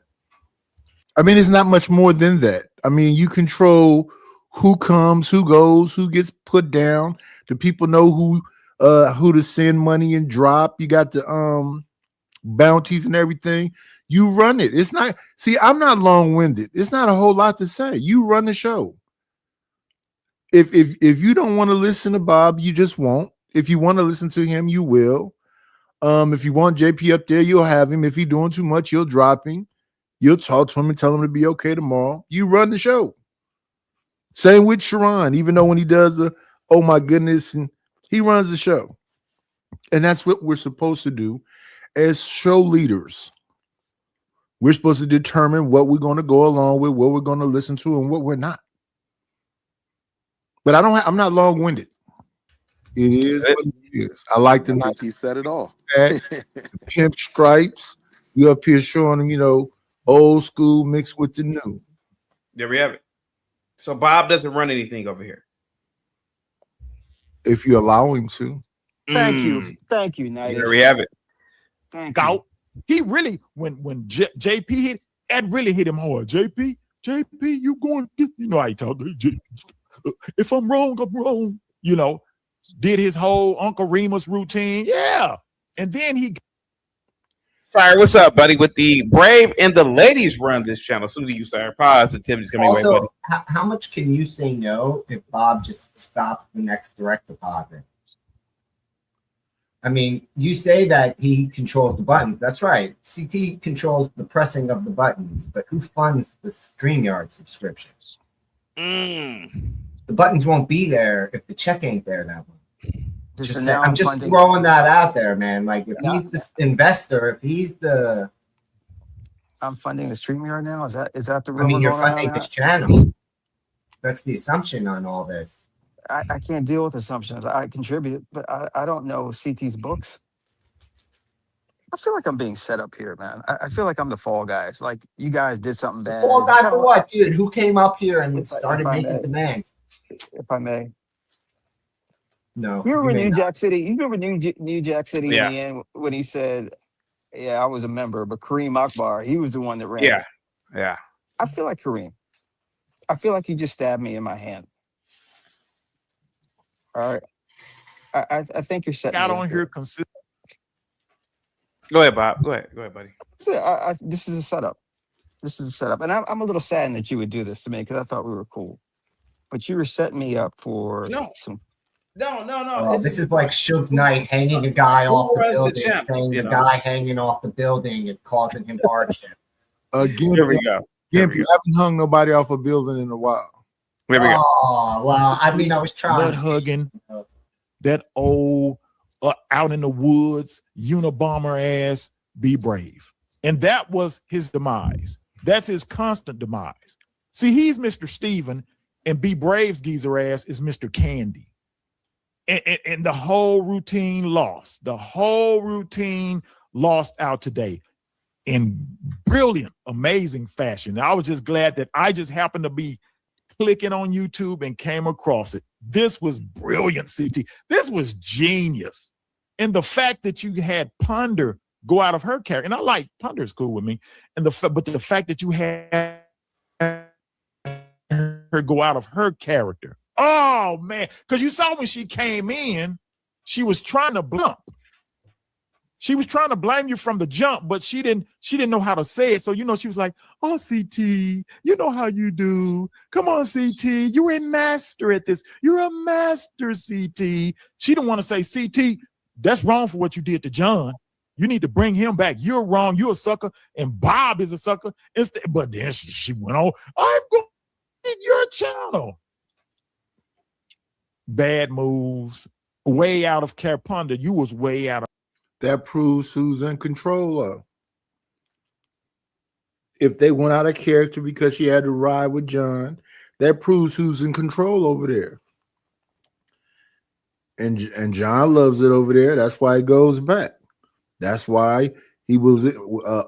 I mean, it's not much more than that. I mean, you control who comes, who goes, who gets put down. The people know who to send money and drop. You got the bounties and everything. You run it. It's not. See, I'm not long-winded. It's not a whole lot to say. You run the show. If you don't want to listen to Bob, you just won't. If you want to listen to him, you will. If you want JP up there, you'll have him. If he's doing too much, you'll drop him. You'll talk to him and tell him to be okay tomorrow. You run the show. Same with Sharon, even though when he does the oh my goodness, and he runs the show. And that's what we're supposed to do as show leaders. We're supposed to determine what we're going to go along with, what we're going to listen to, and what we're not. But I'm not long-winded. It is what it is. I like the I think he said it all. pimp stripes. You up here showing them, old school mixed with the new. There we have it. So Bob doesn't run anything over here. If you allow him to. Thank you, Knight. There we have it. Thank Gout. you. He really, when JP hit, that really hit him hard. JP, you going to get, how he talk. If I'm wrong, I'm wrong. Did his whole Uncle Remus routine. Yeah. And then he. Sire, what's up, buddy? With the Brave and the ladies run this channel. So do you, Sire. Positivity's coming away, buddy. Also, how much can you say no if Bob just stops the next direct deposit? I mean, you say that he controls the buttons. That's right. CT controls the pressing of the buttons, but who funds the StreamYard subscriptions? The buttons won't be there if the check ain't there that one. I'm just throwing that out there, man. Like, if he's the investor, if he's the... I'm funding the StreamYard now? Is that the rumor? I mean, you're going around funding now? this channel. That's the assumption on all this. I can't deal with assumptions. I contribute, but I don't know CT's books. I feel like I'm being set up here, man. I feel like I'm the fall guys. Like, you guys did something bad. Fall guy for what, dude? Who came up here and started making demands? If I may. No. You remember may New not. Jack City? You remember New Jack City Yeah. in the end when he said, yeah, I was a member, but Kareem Akbar, he was the one that ran. Yeah. Yeah. I feel like Kareem. I feel like you just stabbed me in my hand. All right. I think you're setting Got me up on here consistent. Go ahead, Bob. Go ahead, buddy. This is a setup. This is a setup. And I'm a little saddened that you would do this to me because I thought we were cool. But you were setting me up for some. No. Well, this is like Suge Knight hanging a guy Who off the runs the building, channel, saying you the know? guy hanging off the building is causing him hardship. Again, Here we go. Gimpy, I haven't hung nobody off a building in a while. Here we go. Oh, well, I mean, I was trying. Blood hugging, that old out in the woods, Unabomber ass, be brave. And that was his demise. That's his constant demise. See, he's Mr. Steven, and B Brave's geezer ass is Mr. Candy. And the whole routine lost. The whole routine lost out today in brilliant, amazing fashion. I was just glad that I just happened to be clicking on YouTube and came across it. This was brilliant, CT. This was genius. And the fact that you had Ponder go out of her character, and I like Ponder's cool with me, and but the fact that you had her go out of her character. Oh man, because you saw when she came in, she was trying to bump. She was trying to blame you from the jump, but she didn't know how to say it. So, she was like, oh, CT, you know how you do. Come on, CT, you're a master at this. You're a master, CT. She didn't want to say, CT, that's wrong for what you did to John. You need to bring him back. You're wrong. You're a sucker. And Bob is a sucker. But then she went on, I'm going to get your channel. Bad moves. Way out of care. Ponder, you was way out of. That proves who's in control of. If they went out of character because she had to ride with John, that proves who's in control over there. And John loves it over there. That's why he goes back. That's why he was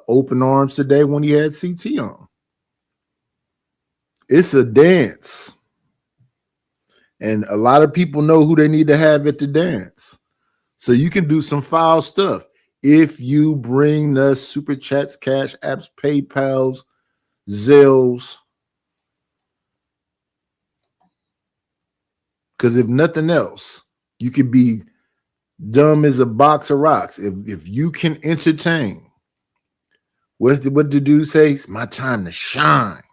open arms today when he had CT on. It's a dance. And a lot of people know who they need to have at the dance. So you can do some foul stuff if you bring the super chats, cash apps, PayPals, Zelles. Because if nothing else, you could be dumb as a box of rocks. If you can entertain, what the dude say? It's my time to shine.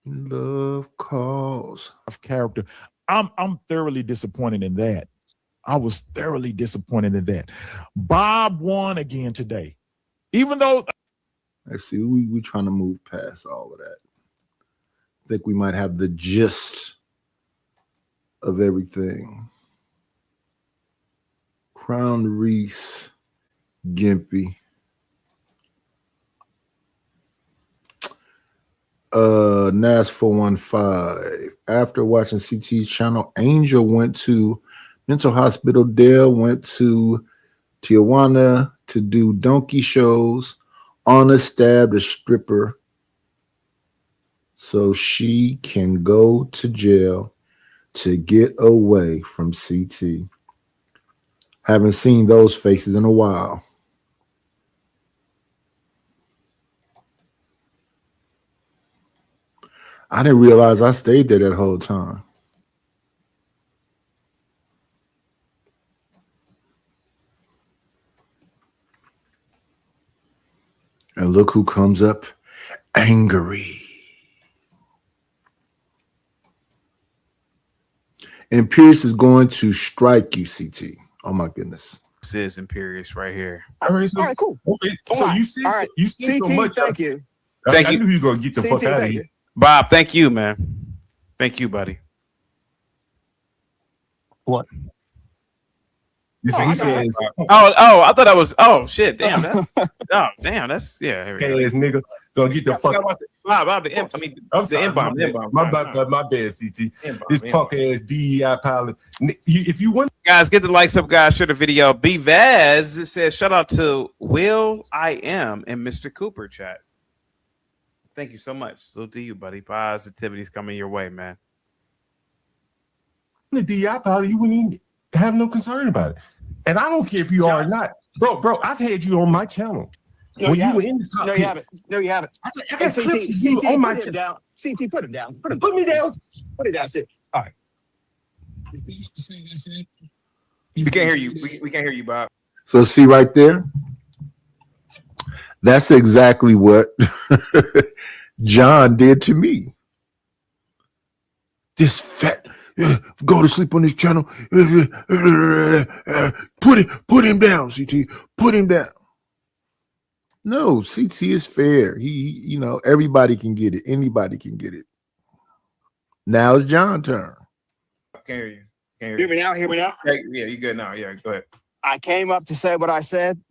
Love calls of character. I'm thoroughly disappointed in that. I was thoroughly disappointed in that. Bob won again today, even though. Let's see, we trying to move past all of that. I think we might have the gist of everything. Crown Reese, Gimpy. Nas 415. After watching CT's channel, Angel went to mental hospital. Dale went to Tijuana to do donkey shows. Anna stabbed a stripper so she can go to jail to get away from CT. Haven't seen those faces in a while. I didn't realize I stayed there that whole time. And look who comes up angry. And Pierce is going to strike you, CT. Oh my goodness. Sis Imperious right here. All right, cool. Okay. Oh, you see, you see so much. Thank you. I knew you were gonna get the fuck out of here. Bob, thank you, man. Thank you, buddy. What? I thought that was. Oh shit! Damn, that's. Oh damn, that's yeah. Ass nigga, gonna get the fuck out. The M-bomb. My bad, CT. This punk ass DEI pilot. If you want, guys, get the likes up, guys. Share the video. B Vaz, it says shout out to Will I Am and Mr. Cooper chat. Thank you so much. Salute to you, buddy. Positivity's coming your way, man. The DEI pilot, you wouldn't even have no concern about it. And I don't care if you are or not. Bro, I've had you on my channel. No, when you were in the top you haven't. No, you haven't. I got clips of you on my channel. CT, put him down. Put me down. Put it down. Sit. All right. We can't hear you. We can't hear you, Bob. So see right there? That's exactly what John did to me. This fat go to sleep on this channel. Put him down, CT. Put him down. No, CT is fair. He everybody can get it. Anybody can get it. Now it's John's turn. I can't hear you. Hear me now? Hear me now? Yeah, you good now. Yeah, go ahead. I came up to say what I said.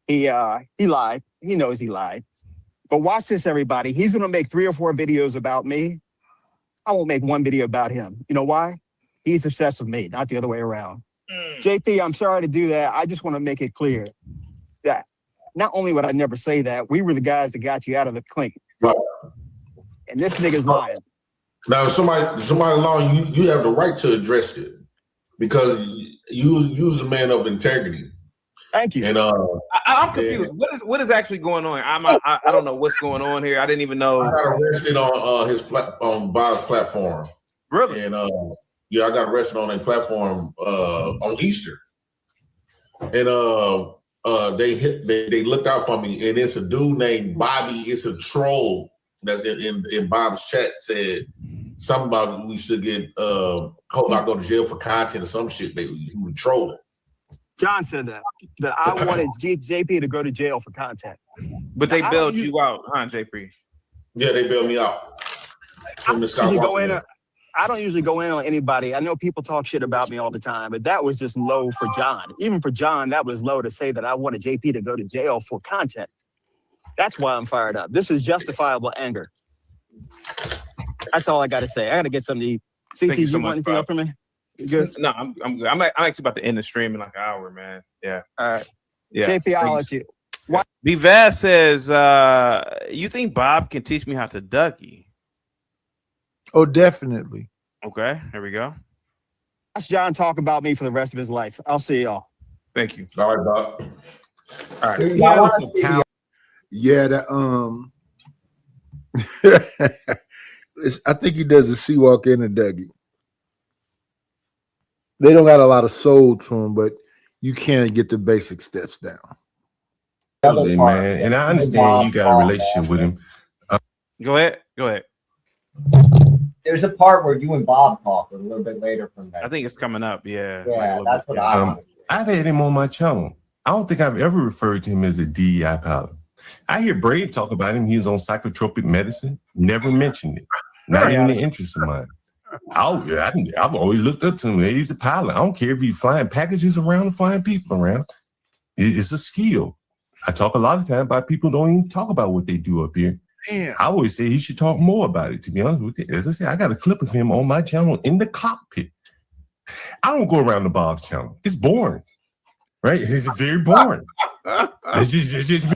He lied. He knows he lied. But watch this, everybody. He's gonna make 3 or 4 videos about me. I won't make one video about him. You know why? He's obsessed with me, not the other way around. JP, I'm sorry to do that. I just want to make it clear that not only would I never say that, we were the guys that got you out of the clink. Right. And this nigga's lying. Now, somebody law, you have the right to address it because you's a man of integrity. Thank you. And I'm confused. What is actually going on? I don't know what's going on here. I didn't even know. I got arrested on Bob's platform. Really? And yeah, I got arrested on a platform on Easter. And they looked out for me, and it's a dude named Bobby. It's a troll that's in Bob's chat said something about we should get hope I go to jail for content or some shit. He was trolling. John said that I wanted JP to go to jail for content. But they bailed you out, huh, JP? Yeah, they bailed me out. I don't usually go in on anybody. I know people talk shit about me all the time, but that was just low for John. Even for John, that was low to say that I wanted JP to go to jail for content. That's why I'm fired up. This is justifiable anger. That's all I got to say. I got to get something to eat. CT, you want anything else for me? You good? No, I'm good. I'm actually about to end the stream in like an hour, man. Yeah. All right. Yeah. JP, I'll let you. Vivaz says, you think Bob can teach me how to Dougie? Oh, definitely. Okay, here we go. Watch John talk about me for the rest of his life. I'll see y'all. Thank you. All right, Bob. All right. Yeah, that I think he does a Seawalk and a Dougie. They don't got a lot of soul to them, but you can get the basic steps down. Hey, man, and I understand you got a relationship with him. Go ahead. There's a part where you and Bob talk a little bit later from that. I think it's coming up. Yeah. Yeah, that's what I want. I've had him on my channel. I don't think I've ever referred to him as a DEI pilot. I hear Brave talk about him. He was on psychotropic medicine. Never mentioned it. Not even the interest of mine. I've always looked up to him. He's a pilot. I don't care if he's flying packages around or flying people around. It's a skill. I talk a lot of time about people who don't even talk about what they do up here. Damn. I always say he should talk more about it, to be honest with you. As I said, I got a clip of him on my channel in the cockpit. I don't go around the Bob's channel. It's boring, right? It's very boring. It's just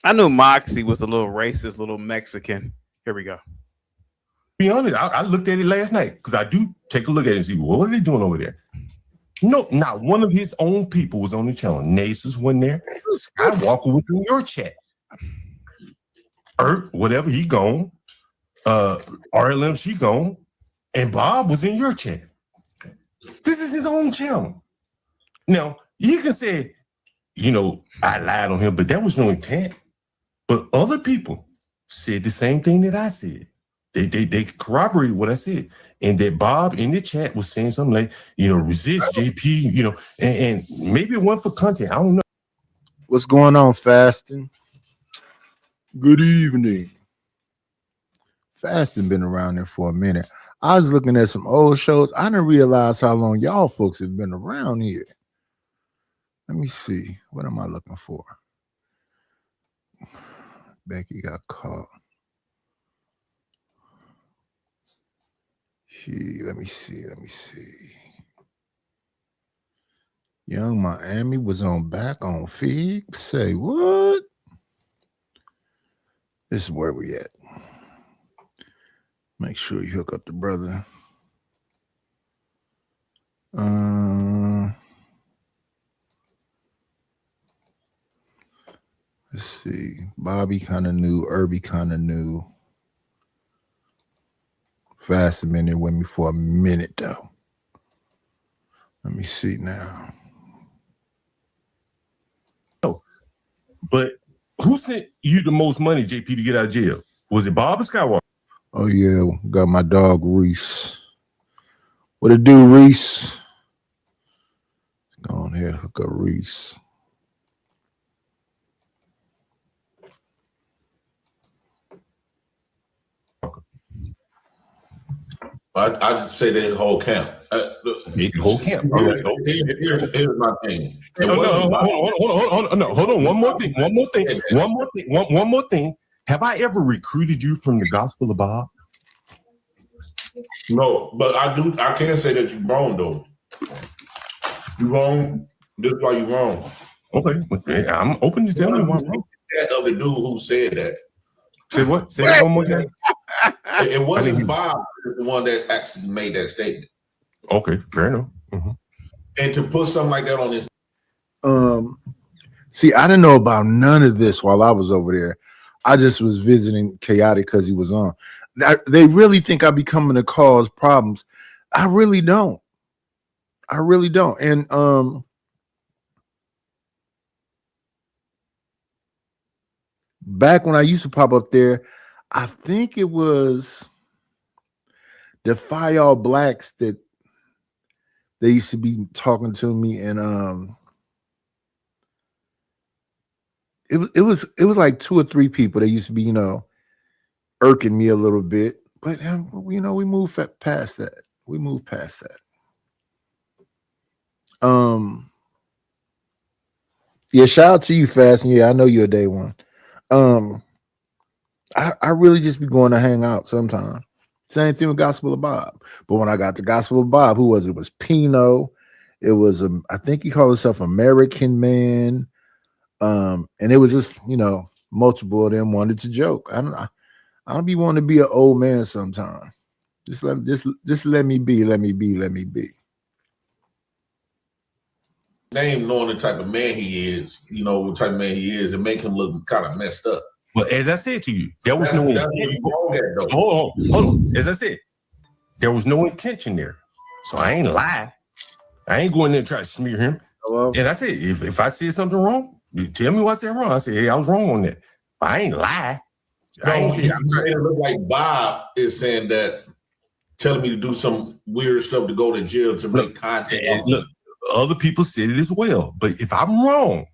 I knew Moxie was a little racist, little Mexican. Here we go. Be honest, I looked at it last night because I do take a look at it and see what are they doing over there. No, not one of his own people was on the channel. Nasus wasn't there. Skywalker was in your chat. Whatever, he gone. RLM, she gone. And Bob was in your chat. This is his own channel. Now, you can say, I lied on him, but that was no intent. But other people said the same thing that I said. They corroborated what I said. And that Bob in the chat was saying something like, resist JP, and maybe it wasn't for content. I don't know. What's going on, Fasting? Good evening. Fasting been around there for a minute. I was looking at some old shows. I didn't realize how long y'all folks have been around here. Let me see. What am I looking for? Becky got caught. Let me see. Young Miami was back on Fig. Say what? This is where we at. Make sure you hook up the brother. Let's see. Bobby kind of new. Irby kind of new. Fast a minute with me for a minute though. Let me see now. But who sent you the most money, JP, to get out of jail? Was it Bob or Skywalker? Oh yeah, got my dog Reese. What it do, Reese? Go on ahead, hook up Reese. I just say the whole camp. Okay, the whole camp. Here's my thing. Hold on. One more thing. Have I ever recruited you from the Gospel of Bob? No, but I can say that you're wrong though. You wrong. This is why you're wrong. Okay, I'm open to tell me why I'm wrong. That other dude who said that. Say what? Say that one more time. It wasn't Bob the one that actually made that statement. Okay, fair enough. Mm-hmm. And to put something like that on this. See, I didn't know about none of this while I was over there. I just was visiting Chaotic because he was on. They really think I be coming to cause problems. I really don't. And back when I used to pop up there, I think it was Defy All Blacks that they used to be talking to me, and it was like 2 or 3 people that used to be, irking me a little bit, but we moved past that. Yeah, shout out to you, Fast, and yeah, I know you're a day one. I really just be going to hang out sometimes. Same thing with Gospel of Bob. But when I got to Gospel of Bob, who was it? It was Pino. It was I think he called himself American Man. And it was just, multiple of them wanted to joke. I don't be wanting to be an old man sometimes. Just let me be. Name knowing the type of man he is, what type of man he is, and make him look kind of messed up. Well, as I said to you, there was no intent. Hold on. As I said, there was no intention there. So I ain't lie. I ain't going there to try to smear him. Hello? And I said, if I said something wrong, you tell me what I said wrong. I said, hey, I was wrong on that. But I ain't lie. It look like Bob is saying that, telling me to do some weird stuff to go to jail to make content. Look, other people said it as well. But if I'm wrong,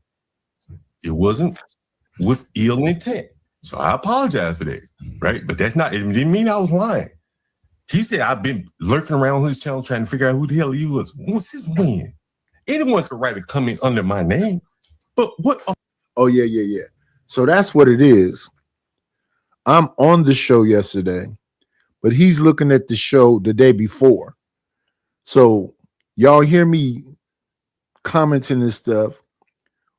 it wasn't with ill intent. So I apologize for that, right? But it didn't mean I was lying. He said I've been lurking around his channel trying to figure out who the hell he was. What's his win? Anyone could write a comment under my name. But what? Oh, yeah. So that's what it is. I'm on the show yesterday, but he's looking at the show the day before. So y'all hear me commenting and stuff.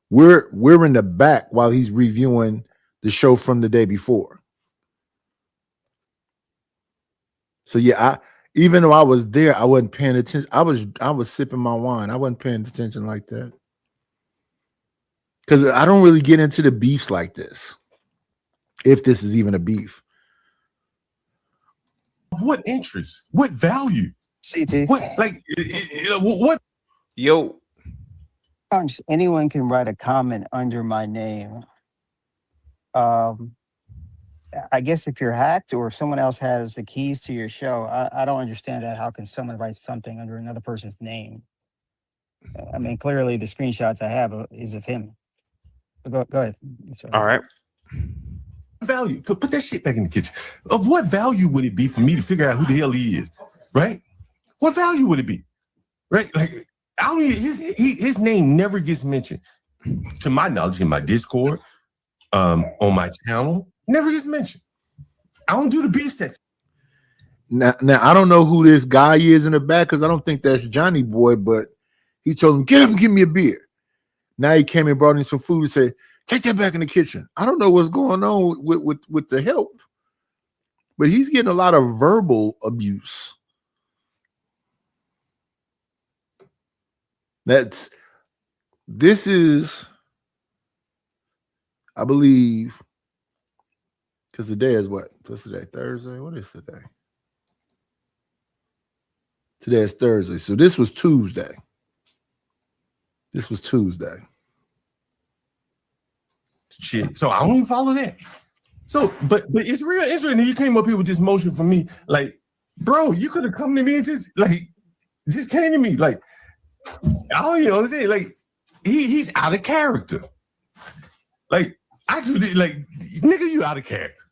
We're in the back while he's reviewing the show from the day before. So yeah, even though I was there, I wasn't paying attention. I was sipping my wine. I wasn't paying attention like that. Because I don't really get into the beefs like this. If this is even a beef. What interest? What value? CT. What? Yo. Anyone can write a comment under my name. I guess if you're hacked or if someone else has the keys to your show, I don't understand that. How can someone write something under another person's name? I mean, clearly the screenshots I have is of him. Go ahead. All right. Value. Put that shit back in the kitchen. Of what value would it be for me to figure out who the hell he is? Right? What value would it be? Right? Like, I don't his name never gets mentioned. To my knowledge, in my Discord, on my channel, never gets mentioned. I don't do the beef section. Now I don't know who this guy is in the back because I don't think that's Johnny Boy, but he told him, get up and give me a beer. Now he came and brought him some food and said, take that back in the kitchen. I don't know what's going on with the help, but he's getting a lot of verbal abuse. This is, I believe, because today is what? What's today? Thursday? What is today? Today is Thursday. So this was Tuesday. Shit. So I don't even follow that. So, but it's real interesting. He came up here with this motion for me. Like, bro, you could have come to me and just came to me. Like, I don't even understand. Like, he's out of character. Like, I do this, like, nigga, you out of character.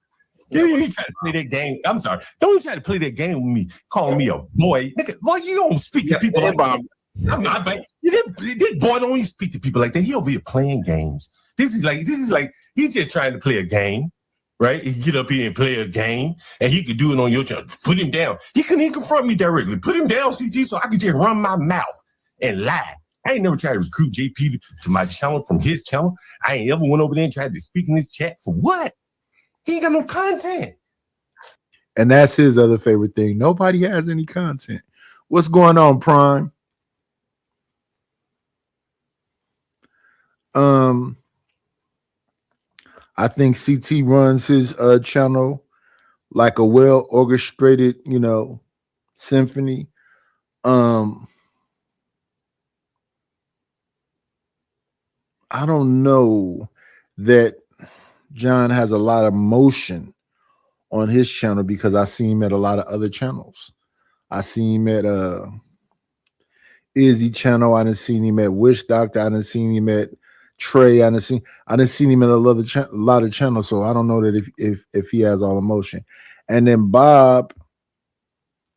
You try to play that game. I'm sorry. Don't you try to play that game with me, calling me a boy. Nigga, boy, you don't speak to people like that. I'm not, but this boy don't even speak to people like that. He over here playing games. This is like he's just trying to play a game, right? He get up here and play a game, and he could do it on your channel. Put him down. He couldn't even confront me directly. Put him down, CG, so I could just run my mouth and lie. I ain't never tried to recruit JP to my channel from his channel. I ain't ever went over there and tried to speak in his chat for what? He ain't got no content. And that's his other favorite thing. Nobody has any content. What's going on, Prime? I think CT runs his channel like a well orchestrated, symphony. I don't know that John has a lot of motion on his channel because I see him at a lot of other channels. I see him at Izzy channel. I done seen him at Wish Doctor. I done seen him at Trey. I done seen him at a lot of channels. So I don't know that if he has all the motion. And then Bob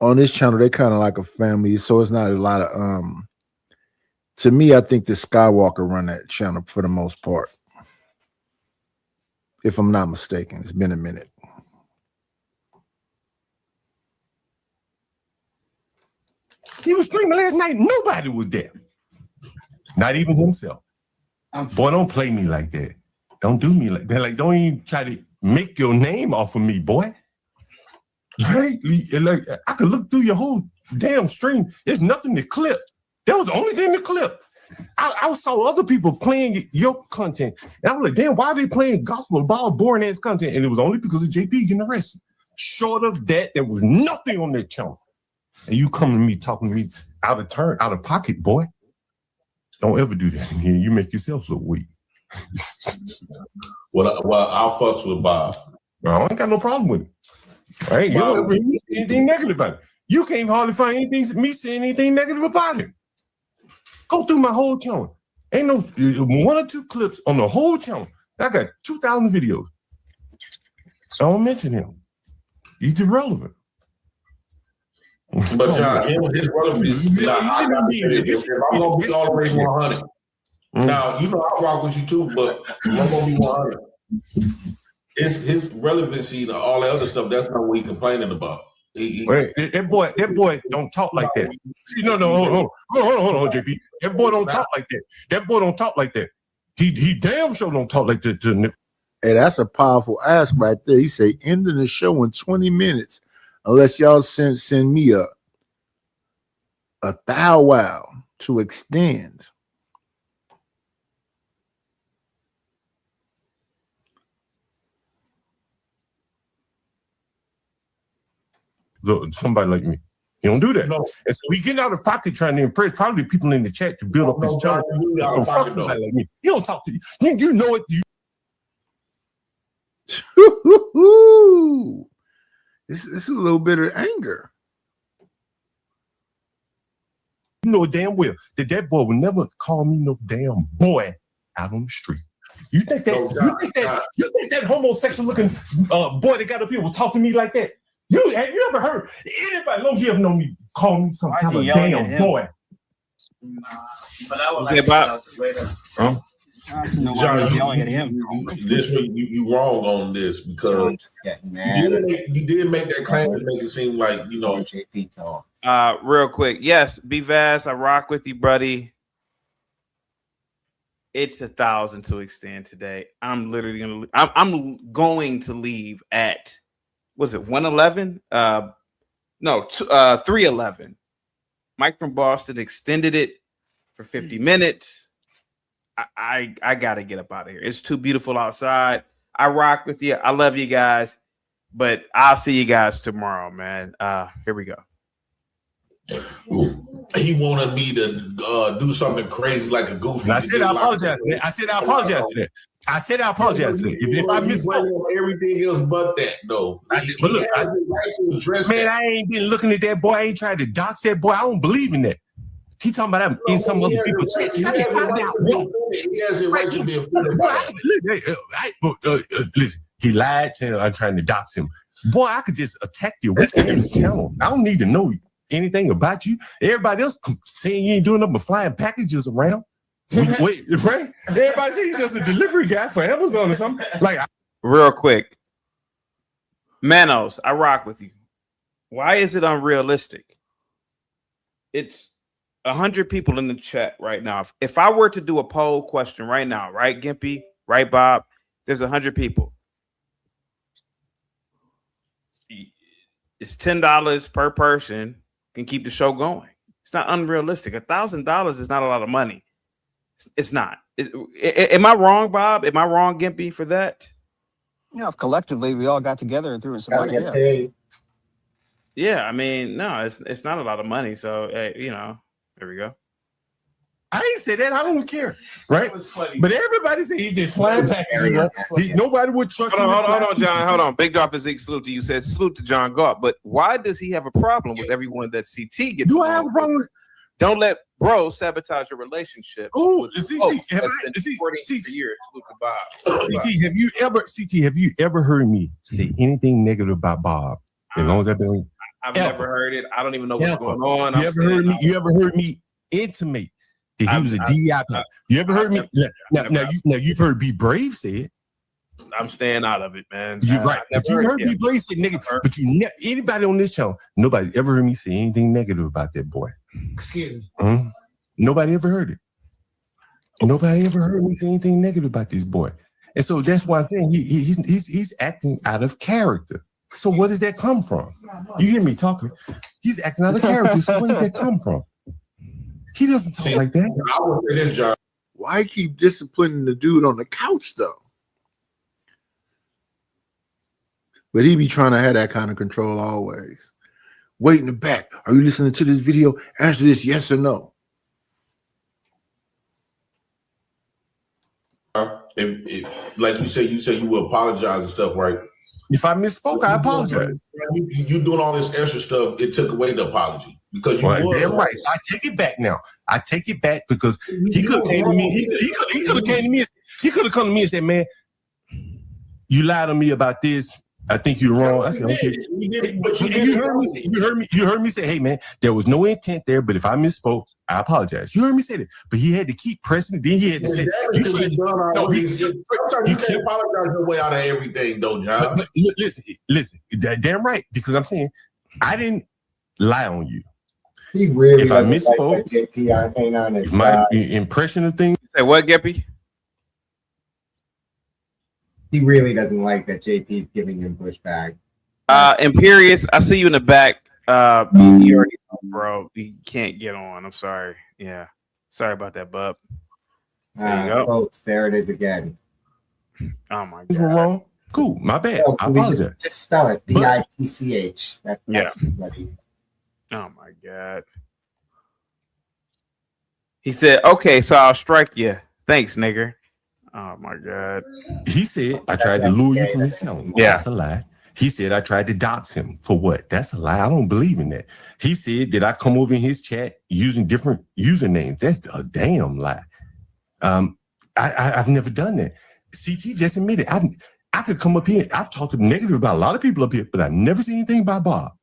on his channel, they kind of like a family. So it's not a lot of to me, I think the Skywalker run that channel for the most part. If I'm not mistaken, it's been a minute. He was streaming last night. Nobody was there. Not even himself. Boy, don't play me like that. Don't do me like that. Like, don't even try to make your name off of me, boy. Right? Like, I could look through your whole damn stream. There's nothing to clip. That was the only thing to clip. I saw other people playing your content. And I was like, damn, why are they playing gospel about boring ass content? And it was only because of JP getting arrested. Short of that, there was nothing on that channel. And you come to me talking to me out of pocket, boy. Don't ever do that again. You make yourself look weak. Well, I'll fucks with Bob. I ain't got no problem with it. Right? You don't ever hear me say anything negative about it. You can't hardly find me saying anything negative about it. Go through my whole channel. Ain't no 1 or 2 clips on the whole channel. I got 2,000 videos. I don't mention him. He's irrelevant. But John, his relevance. I'm gonna be always 100. Now, you know I rock with you too, but I'm gonna be 100. His relevancy to all that other stuff, that's not what he's complaining about. That boy don't talk like that. See, no, hold on, JP. That boy don't talk like that. That boy don't talk like that. He damn sure don't talk like that to Nick. Hey, that's a powerful ask right there. He say ending the show in 20 minutes unless y'all send me a thou wow to extend. Somebody like me. He don't do that. No. And so he getting out of pocket trying to impress probably people in the chat to build up his channel. So fuck somebody like me. He don't talk to you. You know it. This is a little bit of anger. You know damn well that boy would never call me no damn boy out on the street. You think that homosexual looking boy that got up here was talking to me like that? Have you ever heard anybody, long as you ever known me, call me some kind of damn boy? But I would like to later. John, you wrong on this because you did make that claim to make it seem like, you know. Real quick. Yes, B-Vaz, I rock with you, buddy. It's 1,000 to extend today. I'm literally I'm going to leave at, was it 111? No, 311. Mike from Boston extended it for 50 minutes. I got to get up out of here. It's too beautiful outside. I rock with you. I love you guys, but I'll see you guys tomorrow, man. Here we go. He wanted me to do something crazy like a goofy. I said I apologize for that. I said I apologize for that. If I misspoke, everything else but that, though. I said, but look, I ain't been looking at that boy. I ain't trying to dox that boy. I don't believe in that. He talking about that in some other people. He has a right to be offended by that. Listen, He lied to I'm trying to dox him. Boy, I could just attack your weekend channel. I don't need to know anything about you. Everybody else saying you ain't doing nothing but flying packages around. Wait, right? Everybody says he's just a delivery guy for Amazon or something. Like, real quick, Manos, I rock with you. Why is it unrealistic? It's 100 people in the chat right now. If I were to do a poll question right now, right, Gimpy, right, Bob, there's 100 people. It's $10 per person, can keep the show going. It's not unrealistic. $1,000 is not a lot of money. It's not. Am I wrong, Bob? Am I wrong, Gimpy, for that? Yeah, if collectively we all got together and threw in some money. Get paid. Yeah, I mean, no, it's not a lot of money. So, you know, there we go. I ain't say that. I don't care, right? But everybody say he just flying packages. Nobody would trust him. Hold on, John. Hold on. Big Dog Physique, salute to you. Said salute to John Galt. But why does he have a problem with everyone that CT gets? Do I have a problem with? Don't let bro sabotage your relationship. Oh, CT, have you ever heard me say anything negative about Bob? As long as I've been, I've never heard it. I don't even know what's going on. You ever heard me intimate that he was a DI? You ever heard me? Now you've heard Be Brave say it. I'm staying out of it, man. You're right. But you heard Be Brave say negative. But anybody on this channel, nobody ever heard me say anything negative about that boy. Excuse me. Nobody ever heard it. Nobody ever heard me say anything negative about this boy. And so that's why I'm saying he's acting out of character. So where does that come from? You hear me talking? He's acting out of character. So where does that come from? He doesn't talk like that. Why keep disciplining the dude on the couch though? But he be trying to have that kind of control always. Wait in the back. Are you listening to this video? Answer this yes or no. If like you say you will apologize and stuff, right? If I misspoke, I apologize. You doing all this extra stuff, it took away the apology because you was damn right. So I take it back now. I take it back because he could have came to me. He could have came to me. He could have come to me and said, "Man, you lied to me about this. I think you're wrong." I said, "Okay." But you heard me say, "Hey, man, there was no intent there, but if I misspoke, I apologize." You heard me say that, but he had to keep pressing it. Then he had to say, "You can't apologize your way out of everything, though, John." But listen, damn right, because I'm saying I didn't lie on you. He really if I misspoke, like JP ain't on his my side. impression of things. Say what, Gippy? He really doesn't like that JP's giving him pushback. Imperious, I see you in the back. You already know, bro. You can't get on. I'm sorry. Yeah. Sorry about that, bub. There you go. Folks, there it is again. Oh my God. Wrong. Cool. My bad. So, I apologize. Just spell it. BITCH. That's bloody. Oh my God. He said, "Okay, so I'll strike you. Thanks, nigger." Oh my God. He said, "I tried to lure you from his channel." Yeah. That's a lie. He said, "I tried to dox him." For what? That's a lie. I don't believe in that. He said, "Did I come over in his chat using different usernames?" That's a damn lie. I've never done that. CT just admitted I could come up here. I've talked negative about a lot of people up here, but I've never seen anything about Bob.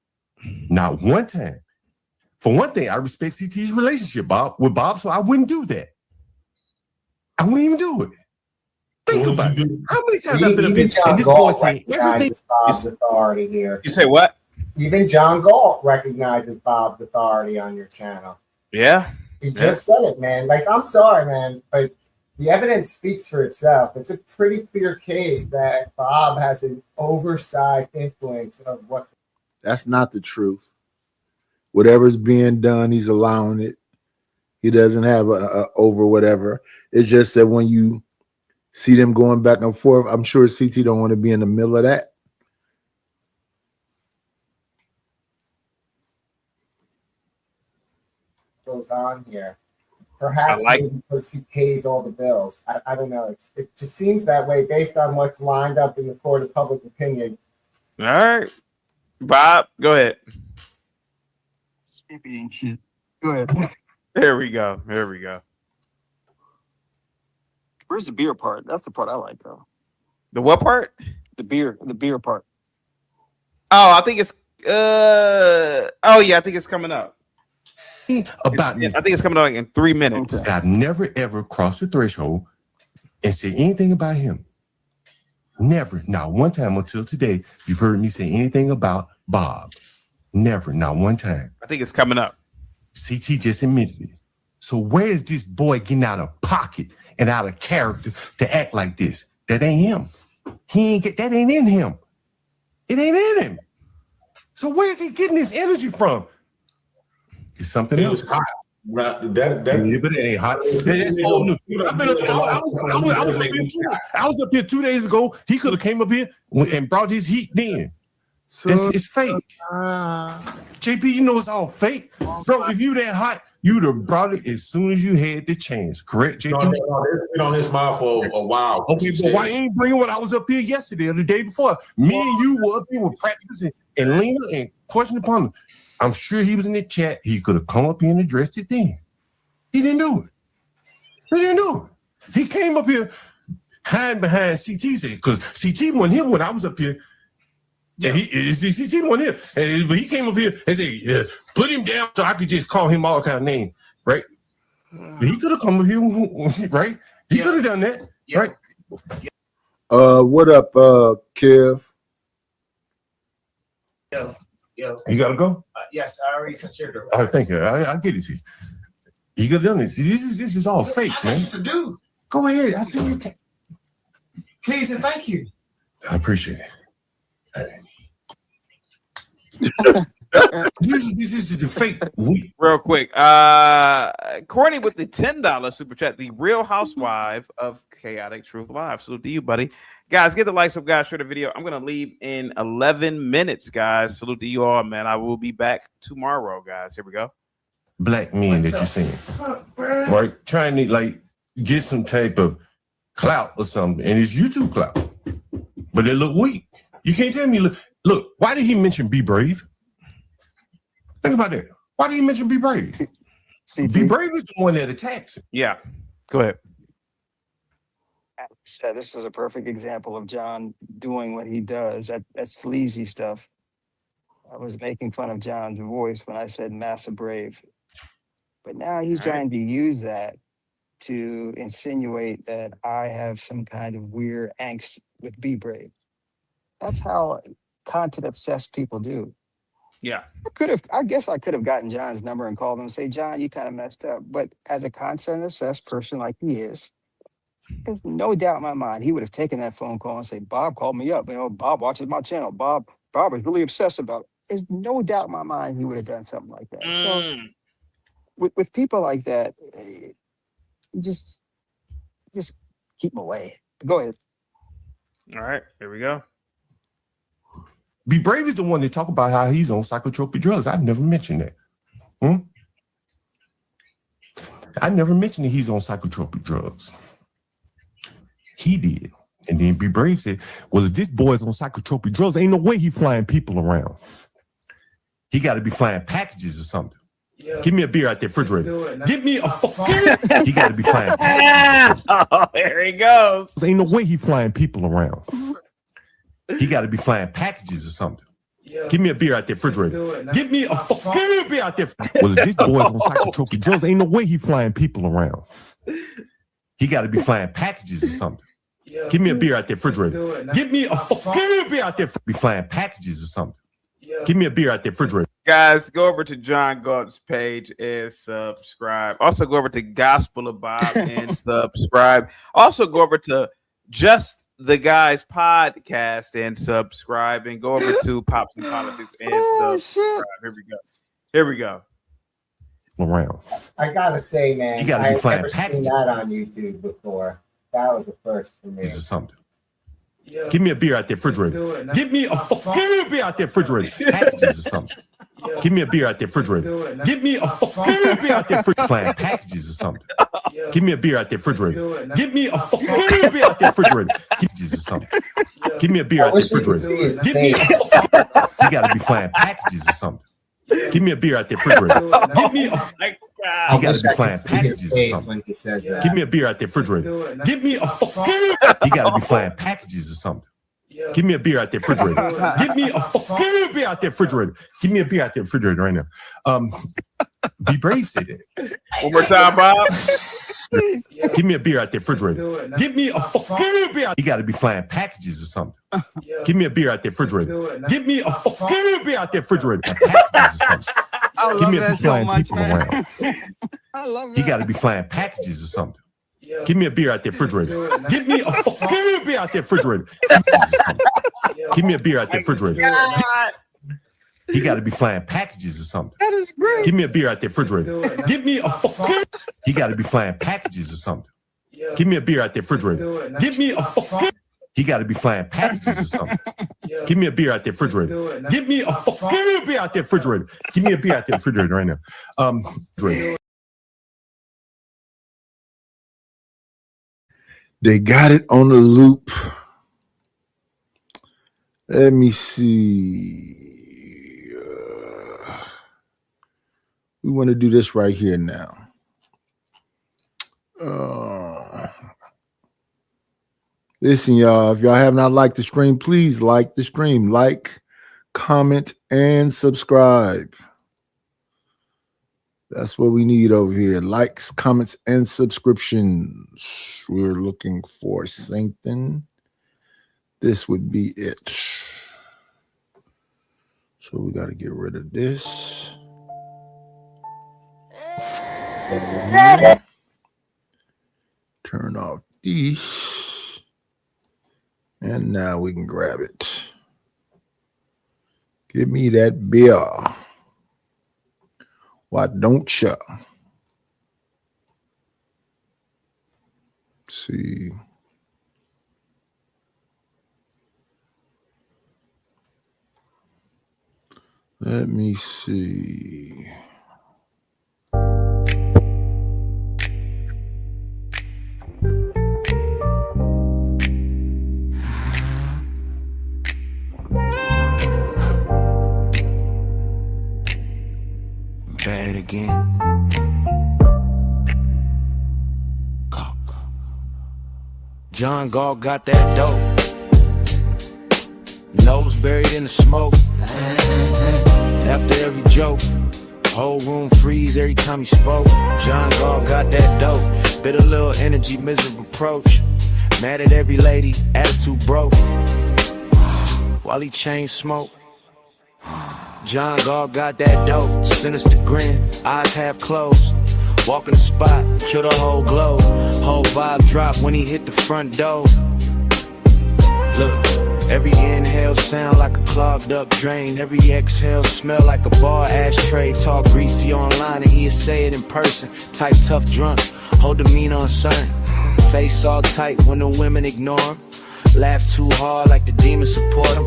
Not one time. For one thing, I respect CT's relationship with Bob, so I wouldn't do that. I wouldn't even do it. Think about it. How many times I've been up here and this boy saying everything? Bob's authority here. You say what? Even John Galt recognizes Bob's authority on your channel. Yeah. He just said it, man. Like, I'm sorry, man, but the evidence speaks for itself. It's a pretty clear case that Bob has an oversized influence of what. That's not the truth. Whatever's being done, he's allowing it. He doesn't have a over whatever. It's just that when you see them going back and forth, I'm sure CT don't want to be in the middle of that. Goes on here. Perhaps maybe because he pays all the bills. I don't know. It just seems that way based on what's lined up in the court of public opinion. All right. Bob, go ahead. Shit. Go ahead. There we go. Here we go. Where's the beer part? That's the part I like, though. The what part? The beer part. Oh, I think it's I think it's coming up. About me. I think it's coming up in 3 minutes. I've never ever crossed the threshold and said anything about him. Never, not one time until today, you've heard me say anything about Bob. Never, not one time. I think it's coming up. CT just admitted it. So where is this boy getting out of pocket and out of character to act like this? That ain't him. That ain't in him. It ain't in him. So where's he getting this energy from? It's something It else. was hot. But But it ain't hot. That's old news. I was up here 2 days ago. He could have came up here and brought his heat then. It's fake. JP, you know it's all fake. Bro, if you that hot, you'd have brought it as soon as you had the chance. Correct, JP? No, it's been on his mind for a while. Okay, but why ain't bringing what I was up here yesterday or the day before? Me and you were up here with practicing and Lena and question upon him. I'm sure he was in the chat. He could have come up here and addressed it then. He didn't do it. He came up here hiding behind CT because CT wasn't here when I was up here. Yeah, CT wasn't here. But he came up here and said, put him down so I could just call him all kind of names, right? He could have come up here, right? He could have done that, right? What up, Kev? Yo. You gotta go? Yes, I already sent your door. All right, thank you. I get it to you. You could have done this. This is all fake, I got man. shit to do. Go ahead. I see you can. Please and thank you. I appreciate it. This is the fake week. Real quick. Courtney with the $10 super chat, the Real Housewife of Chaotic Truth Live. Salute to you, buddy. Guys, get the likes up, guys. Share the video. I'm gonna leave in 11 minutes, guys. Salute to you all, man. I will be back tomorrow, guys. Here we go. Black men that you're seeing, right? Trying to like get some type of clout or something, and it's YouTube clout, but they look weak. You can't tell me. Look. Why did he mention Be Brave? Think about that. Why did he mention Be Brave? Be Brave is the one that attacks him. Yeah. Go ahead. This is a perfect example of John doing what he does. That's sleazy stuff. I was making fun of John's voice when I said Massa Brave. But now he's trying to use that to insinuate that I have some kind of weird angst with Be Brave. That's how content obsessed people do. Yeah. I guess I could have gotten John's number and called him and say, John, you kind of messed up. But as a content obsessed person like he is, there's no doubt in my mind he would have taken that phone call and say, Bob called me up. You know, Bob watches my channel. Bob is really obsessed about it. There's no doubt in my mind he would have done something like that. So with people like that, just keep them away. Go ahead. All right, here we go. Be Brave is the one that talk about how he's on psychotropic drugs. I've never mentioned that. I never mentioned that he's on psychotropic drugs. He did. And then Be Brave said, well, if this boy's on psychotropic drugs, ain't no way he flying people around. He got to be flying packages or something. Give me a beer out there, refrigerator. Give me a fucking. He got to be flying packages. Oh, there he goes. Ain't no way he flying people around. He got to be flying packages or something. Give me a beer out there, refrigerator. Give me a fucking beer out there. Well, if this boy's on psychotropic drugs, ain't no way he flying people around. He got to be flying packages or something. Give me a beer out there, refrigerator. Give me a fucking beer out there. Be flying packages or something. Give me a beer out there, refrigerator. Guys, go over to John Galt's page and subscribe. Also, go over to Gospel of Bob and subscribe. Also, go over to Just the Guys podcast and subscribe. And go over to Pops and Politics and subscribe. Here we go. Around. I gotta say, man, You gotta be I've flying never seen packages. that on YouTube before. That was a first for me. This is something. Give me a beer out there, refrigerator. Give me a fucking beer out there, refrigerator. Packages or something. Give me a beer out there, refrigerator. Give me a fucking beer out there, flying packages or something. Give me a beer out there, refrigerator. Give me a fucking beer out there, refrigerator. Packages or something. Give me a beer out there, refrigerator. Give me a You gotta be flying packages or something. Give me a beer out there, refrigerator. Give me a You gotta be flying packages or something. When he says that. Give me a beer out there, refrigerator. Give me a fucking You gotta be flying packages or something. Give me a beer out there, refrigerator. Give me a beer out there, refrigerator. Give me a beer out there, refrigerator right now. Be brave, say that. One more time, Bob. Give me a beer out there, refrigerator. Give me a beer. You got to be flying packages or something. Give me a beer out there, refrigerator. Give me a beer out there, refrigerator. Packages or something. I Give love me a that beer so flying much, people man. around. I love You that. got to be flying packages or something. Give me a beer out there, refrigerator. Give me a beer out there, refrigerator. Give me a beer out there, refrigerator. You got to be flying packages or something. That is great. Give me a beer out there, refrigerator. Give me You got to be flying packages or something. Give me a beer out there, refrigerator. Give me You got to be flying packages or something. Give me a beer out there, refrigerator. Give me a beer out there, refrigerator. Give me a beer out there, refrigerator right now. Refrigerator. They got it on the loop. Let me see. We want to do this right here now. Listen, y'all, if y'all have not liked the stream, please like the stream. Like, comment, and subscribe. That's what we need over here. Likes, comments, and subscriptions. We're looking for something. This would be it. So we got to get rid of this. Turn off these. And now we can grab it. Give me that beer. Why don't ya? See. Let me see. Try it again. Go. John Gall got that dope. Nose buried in the smoke. After every joke, whole room freeze every time he spoke. John Gall got that dope. Bit a little energy, miserable approach. Mad at every lady, attitude broke. While he chain smoke. John Gall got that dope, sinister grin, eyes half closed. Walk in the spot, kill the whole globe. Whole vibe drop when he hit the front door. Look, every inhale sound like a clogged up drain. Every exhale smell like a bar ashtray. Talk greasy online and he'll say it in person. Type tough drunk, hold demeanor uncertain. Face all tight when the women ignore him. Laugh too hard like the demons support him.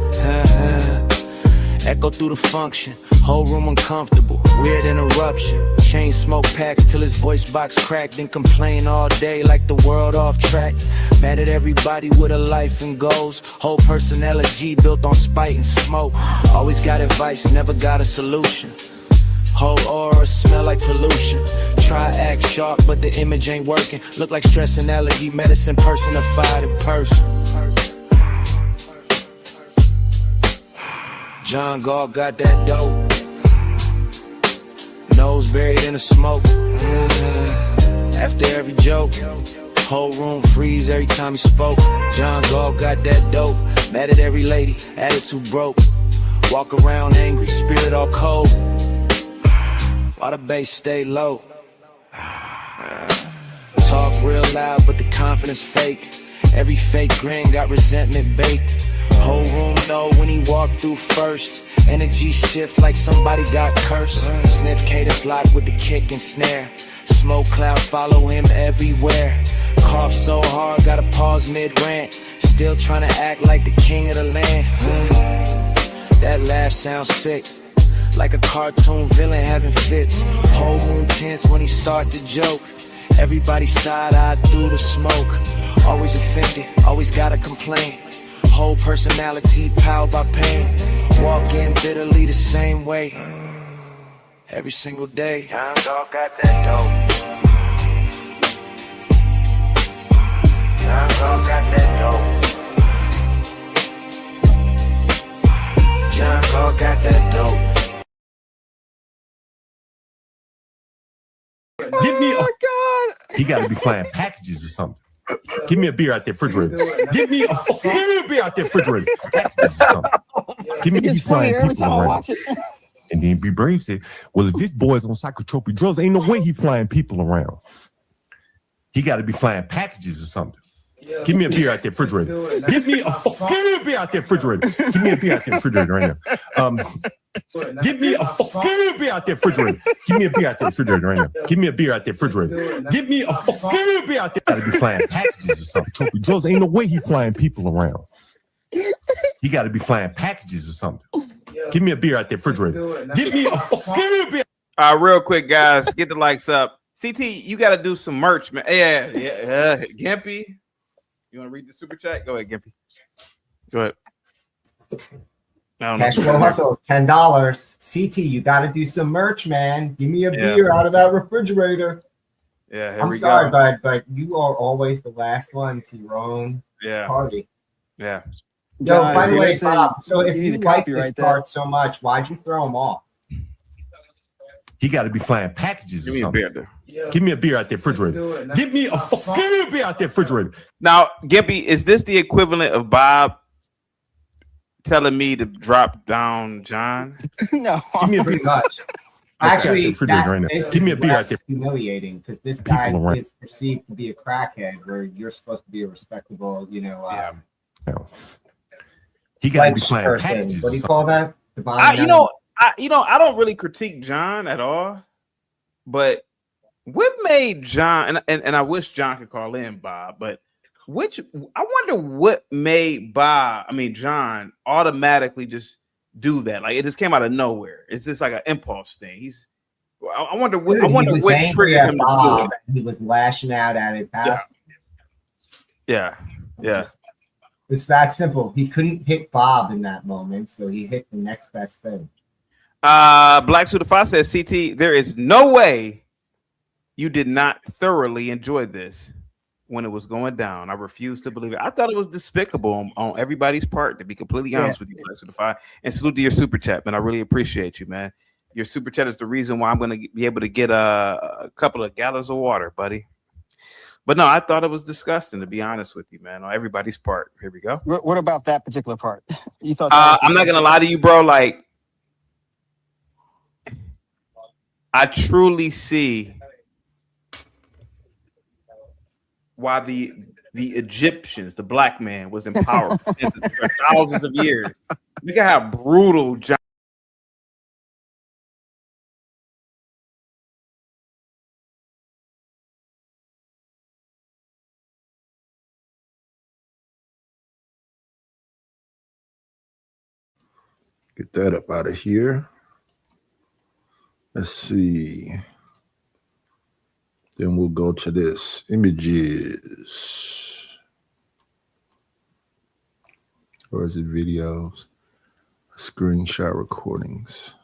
Echo through the function, whole room uncomfortable, weird interruption. Chain smoke packs till his voice box cracked. And complain all day like the world off track. Mad at everybody with a life and goals. Whole personality built on spite and smoke. Always got advice, never got a solution. Whole aura smell like pollution. Try act sharp but the image ain't working. Look like stress and allergy medicine personified in person. John Gall got that dope. Nose buried in the smoke. After every joke, whole room freeze every time he spoke. John Gall got that dope. Mad at every lady, attitude broke. Walk around angry, spirit all cold. While the bass stay low. Talk real loud, but the confidence fake. Every fake grin got resentment baked. Whole room know when he walked through first. Energy shift like somebody got cursed. Sniff cadence lock with the kick and snare. Smoke cloud follow him everywhere. Cough so hard, gotta pause mid-rant. Still trying to act like the king of the land. That laugh sounds sick, like a cartoon villain having fits. Whole room tense when he start to joke. Everybody side-eyed through the smoke. Always offended, always gotta complain. Whole personality powered by pain. Walk in bitterly the same way. Every single day. John Gall got that dope. John Gall got that dope. John Paul got that dope. Give me He got to be flying packages or something. Give me a beer out there, refrigerator. Give me a beer out there, refrigerator. Packages or something. Give me It's funny flying every people time I around. watch it. And then Be Brave said, well, if this boy's on psychotropic drugs, ain't no way he flying people around. He got to be flying packages or something. Give me a beer out there, refrigerator. Give me a beer out there, refrigerator. Give me a beer out there, refrigerator right now. Give me a beer out there, refrigerator. Give me a beer out there, refrigerator right now. Give me a beer out there, refrigerator. Give me a beer out there. Got to be flying packages or something. Tropic drugs, ain't no way he flying people around. He got to be flying packages or something. Give me a beer out there, refrigerator. Give me a beer. Real quick, guys, get the likes up. CT, you got to do some merch, man. Yeah. Gimpy, you want to read the super chat? Go ahead, Gimpy. Go ahead. I don't know. Cash Flow Hustle is $10. CT, you got to do some merch, man. Give me a beer out of that refrigerator. Yeah, I'm sorry, bud, but you are always the last one to your own party. Yeah. Yo, John, by the way, seriously, Bob, so if you you need to like this copyright that. part so much, why'd you throw them off? He got to be flying packages or Give me a something. beer there. Give me a beer out there, refrigerator. Give me a beer out there, refrigerator. Now, Gimpy, is this the equivalent of Bob telling me to drop down John? No. Give me a Pretty beer. much. Okay, Actually, refrigerator right now. this Give me is a beer out less there. humiliating because this guy People around. is perceived to be a crackhead, where you're supposed to be a respectable, He got to be liked flying person. packages What or do you something. call that? Divine I don't really critique John at all, but what made John and I wish John could call in, Bob, but I wonder what made John automatically just do that. Like, it just came out of nowhere. It's just like an impulse thing. I wonder what angry triggered at him to do Bob, it. and he was lashing out at his house. Yeah. It's that simple. He couldn't hit Bob in that moment, so he hit the next best thing. Black Sudafa says, CT, there is no way you did not thoroughly enjoy this when it was going down. I refuse to believe it. I thought it was despicable on everybody's part, to be completely honest with you, Black Sudafa. And salute to your super chat, man. I really appreciate you, man. Your super chat is the reason why I'm going to be able to get a couple of gallons of water, buddy. But no, I thought it was disgusting, to be honest with you, man, on everybody's part. Here we go. What about that particular part? You thought? I'm not gonna lie to you, bro. Like, I truly see why the Egyptians, the black man, was in power for thousands of years. Look at how brutal John. Get that up out of here. Let's see. Then we'll go to this images. Or is it videos? Screenshot recordings.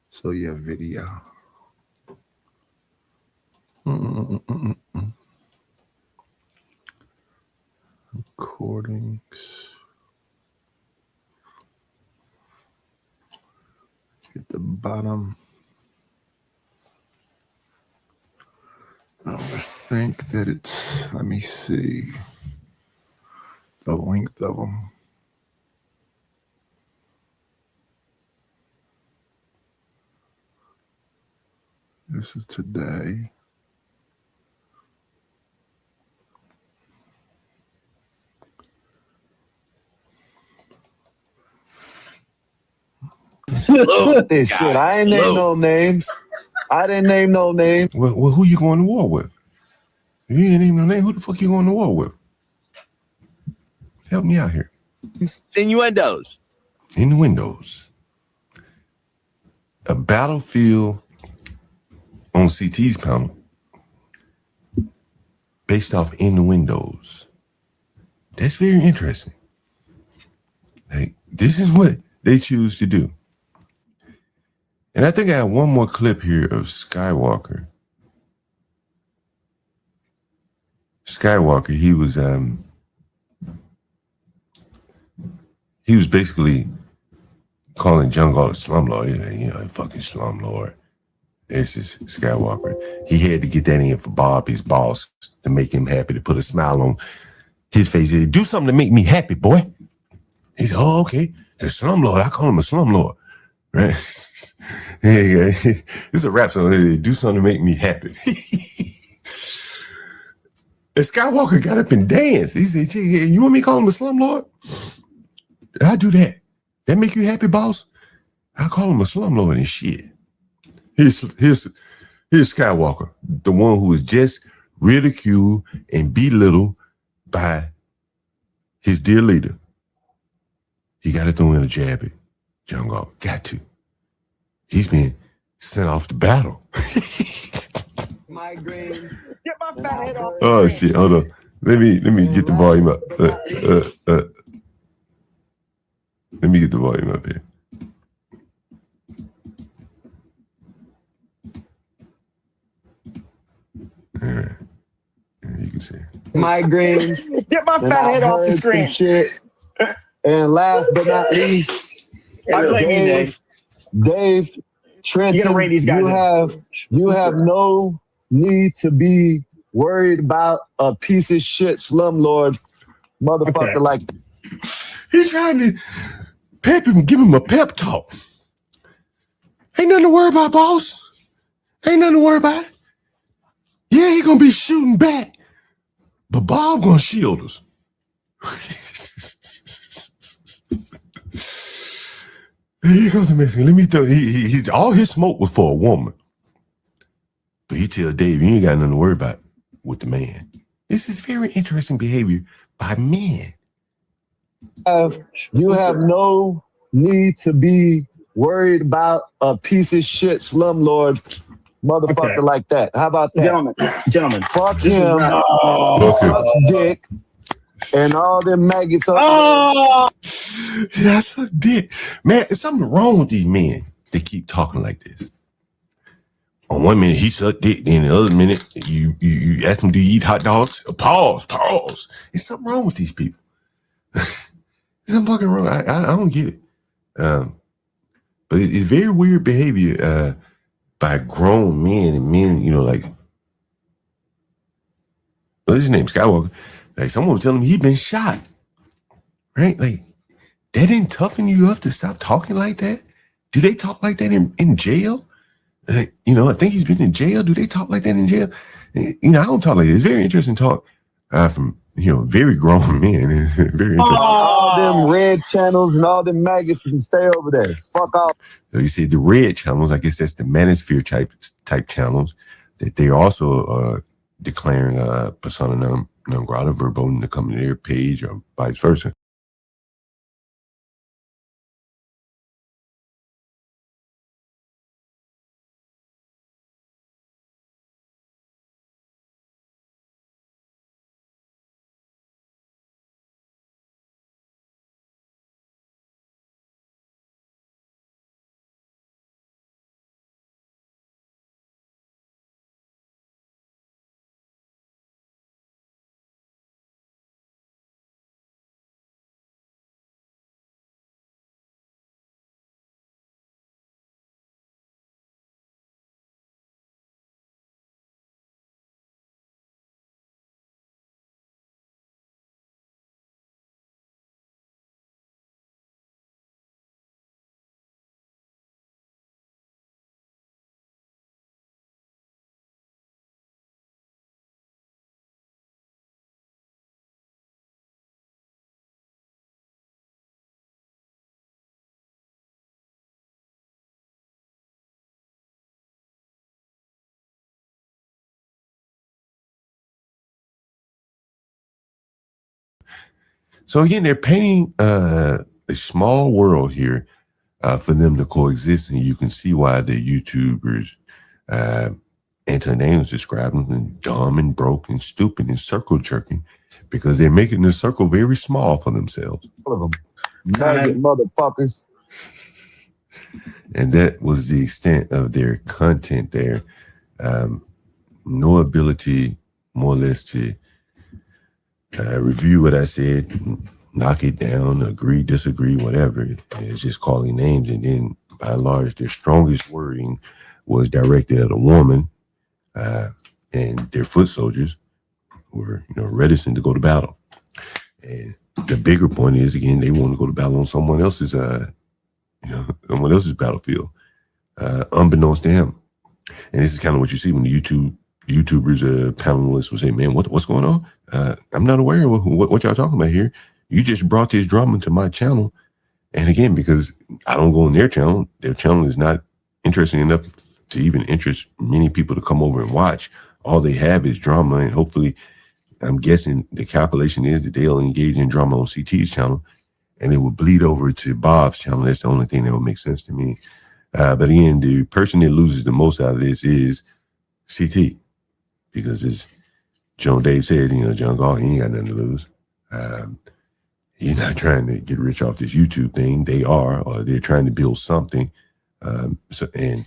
So yeah, video. Recordings. At the bottom. I think that it's, let me see, the length of them. This is today. This shit. I ain't name no names. I didn't name no names. Well, who you going to war with? If you didn't name no name, who the fuck you going to war with? Help me out here. Innuendos. Innuendos. A battlefield on CT's panel based off innuendos. That's very interesting. Like, this is what they choose to do. And I think I have one more clip here of Skywalker. Skywalker, he was basically calling Jungle a slumlord. You know, fucking slumlord. It's just Skywalker. He had to get that in for Bob, his boss, to make him happy, to put a smile on his face. He said, do something to make me happy, boy. He said, oh, okay. A slumlord. I call him a slumlord. Right? It's a rap song. Do something to make me happy. And Skywalker got up and danced. He said, you want me to call him a slumlord? I do that. That make you happy, boss? I call him a slumlord and shit. Here's Skywalker, the one who was just ridiculed and belittled by his dear leader. He got to throw in a jab at Jungle. Got to. He's been sent off to battle. Migraines. Get my fat head off. Oh shit! Hold on. Let me get the volume up. Let me get the volume up here. All right. You can see. Migraines. Get my fat head off the screen. Shit. And last but not least, I blame you, Dave. Dave Trenton, You gotta rein these guys you have no need to be worried about a piece of shit slumlord motherfucker like. He's trying to pep him, give him a pep talk. Ain't nothing to worry about, boss. Ain't nothing to worry about. Yeah, he gonna be shooting back, but Bob gonna shield us. Here comes the Mexican. Let me tell you, he all his smoke was for a woman. But he tell Dave, you ain't got nothing to worry about with the man. This is very interesting behavior by men. You have no need to be worried about a piece of shit slumlord motherfucker like that. How about that? Gentlemen, fuck this him. Sucks dick. And all them maggots. Yeah, I suck dick. Man, there's something wrong with these men. They keep talking like this. On one minute, he sucked dick. Then the other minute, you ask him, do you eat hot dogs? Pause. There's something wrong with these people. There's something fucking wrong. I don't get it. But it's very weird behavior by grown men and men, you know, like, what's his name? Skywalker. Like, someone was telling me he'd been shot. Right? Like, that didn't toughen you up to stop talking like that? Do they talk like that in jail? Like, you know, I think he's been in jail. Do they talk like that in jail? You know, I don't talk like that. It's very interesting talk from, you know, very grown men. Very interesting. All them red channels and all them maggots can stay over there. Fuck off. So you see the red channels, I guess that's the manosphere type channels that they also declaring persona non grata verboten to come to their page or vice versa. So again, they're painting a small world here for them to coexist, and you can see why the YouTubers, Anthony Daniels described them as dumb and broke and stupid and circle jerking, because they're making the circle very small for themselves. All of them. Maggot motherfuckers. And that was the extent of their content there. No ability, more or less, to review what I said, knock it down, agree, disagree, whatever. It's just calling names. And then by and large, their strongest wording was directed at a woman, and their foot soldiers were, reticent to go to battle. And the bigger point is, again, they want to go to battle on someone else's, someone else's battlefield, unbeknownst to him. And this is kind of what you see when the YouTubers, panelists will say, "Man, what's going on? I'm not aware of what y'all talking about here. You just brought this drama to my channel." And again, because I don't go on their channel is not interesting enough to even interest many people to come over and watch. All they have is drama, and hopefully, I'm guessing the calculation is that they'll engage in drama on CT's channel, and it will bleed over to Bob's channel. That's the only thing that would make sense to me. But again, the person that loses the most out of this is CT, because as John Dave said, John Gall, he ain't got nothing to lose. He's not trying to get rich off this YouTube thing. They are, or they're trying to build something. So again,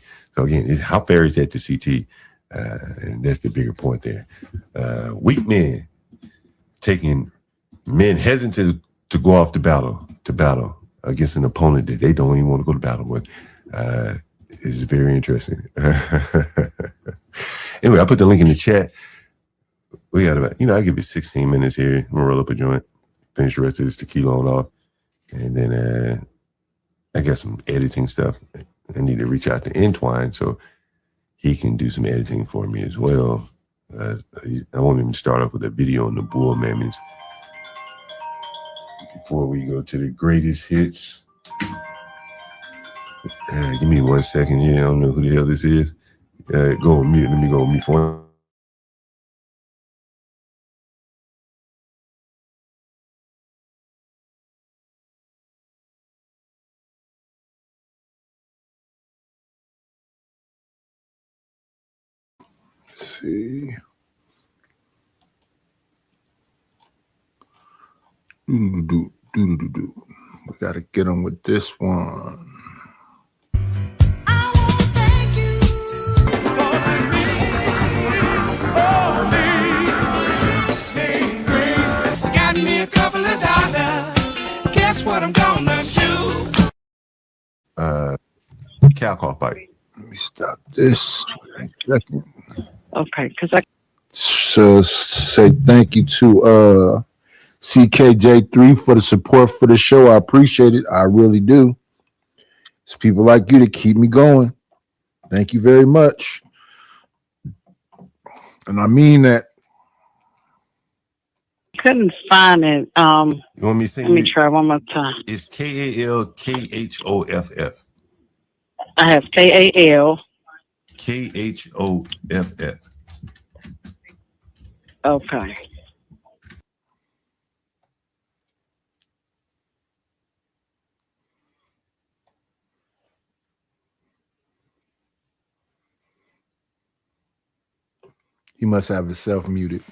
how fair is that to CT? And that's the bigger point there. Weak men taking men hesitant to go off to battle against an opponent that they don't even want to go to battle with. Is very interesting. Anyway, I put the link in the chat. We got about, I give it 16 minutes here. I'm gonna roll up a joint, finish the rest of this tequila on off, and then I got some editing stuff. I need to reach out to Entwine so he can do some editing for me as well. I want him to start off with a video on the Bull Mammoths before we go to the greatest hits. Give me 1 second here. I don't know who the hell this is. Go on mute. Let me go on mute for him. Let's see. We gotta get him with this one. Got me a couple of dollars. Guess what I'm gonna do? Cow cough bite. Let me stop this. Okay, because I So say thank you to CKJ3 for the support for the show. I appreciate it. I really do. It's people like you that keep me going. Thank you very much. And I mean that. couldn't find it. You want me to sing? Let me try one more time. It's KALKHOFF. I have KAL. KHOFF. Okay. He must have himself muted.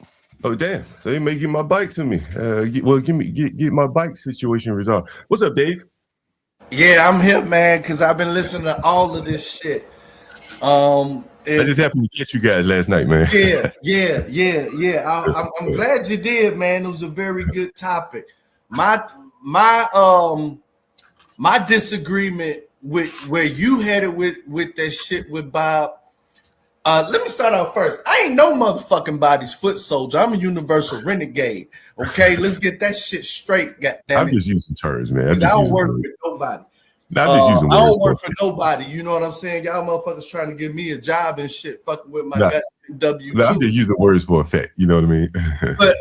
Oh damn! So he may give my bike to me. Get my bike situation resolved. What's up, Dave? Yeah, I'm here, man, because I've been listening to all of this shit. I just happened to catch you guys last night, man. Yeah. I'm glad you did, man. It was a very good topic. My disagreement with where you headed with that shit with Bob. Let me start out first. I ain't no motherfucking body's foot soldier. I'm a universal renegade. Okay, let's get that shit straight. Goddamn I'm it. just using terms, man. I don't work with nobody. I'm just using I don't words, work bro. for nobody. You know what I'm saying? Y'all motherfuckers trying to give me a job and shit, fucking with my Nah. goddamn W2. I'm just using words for effect. You know what I mean? But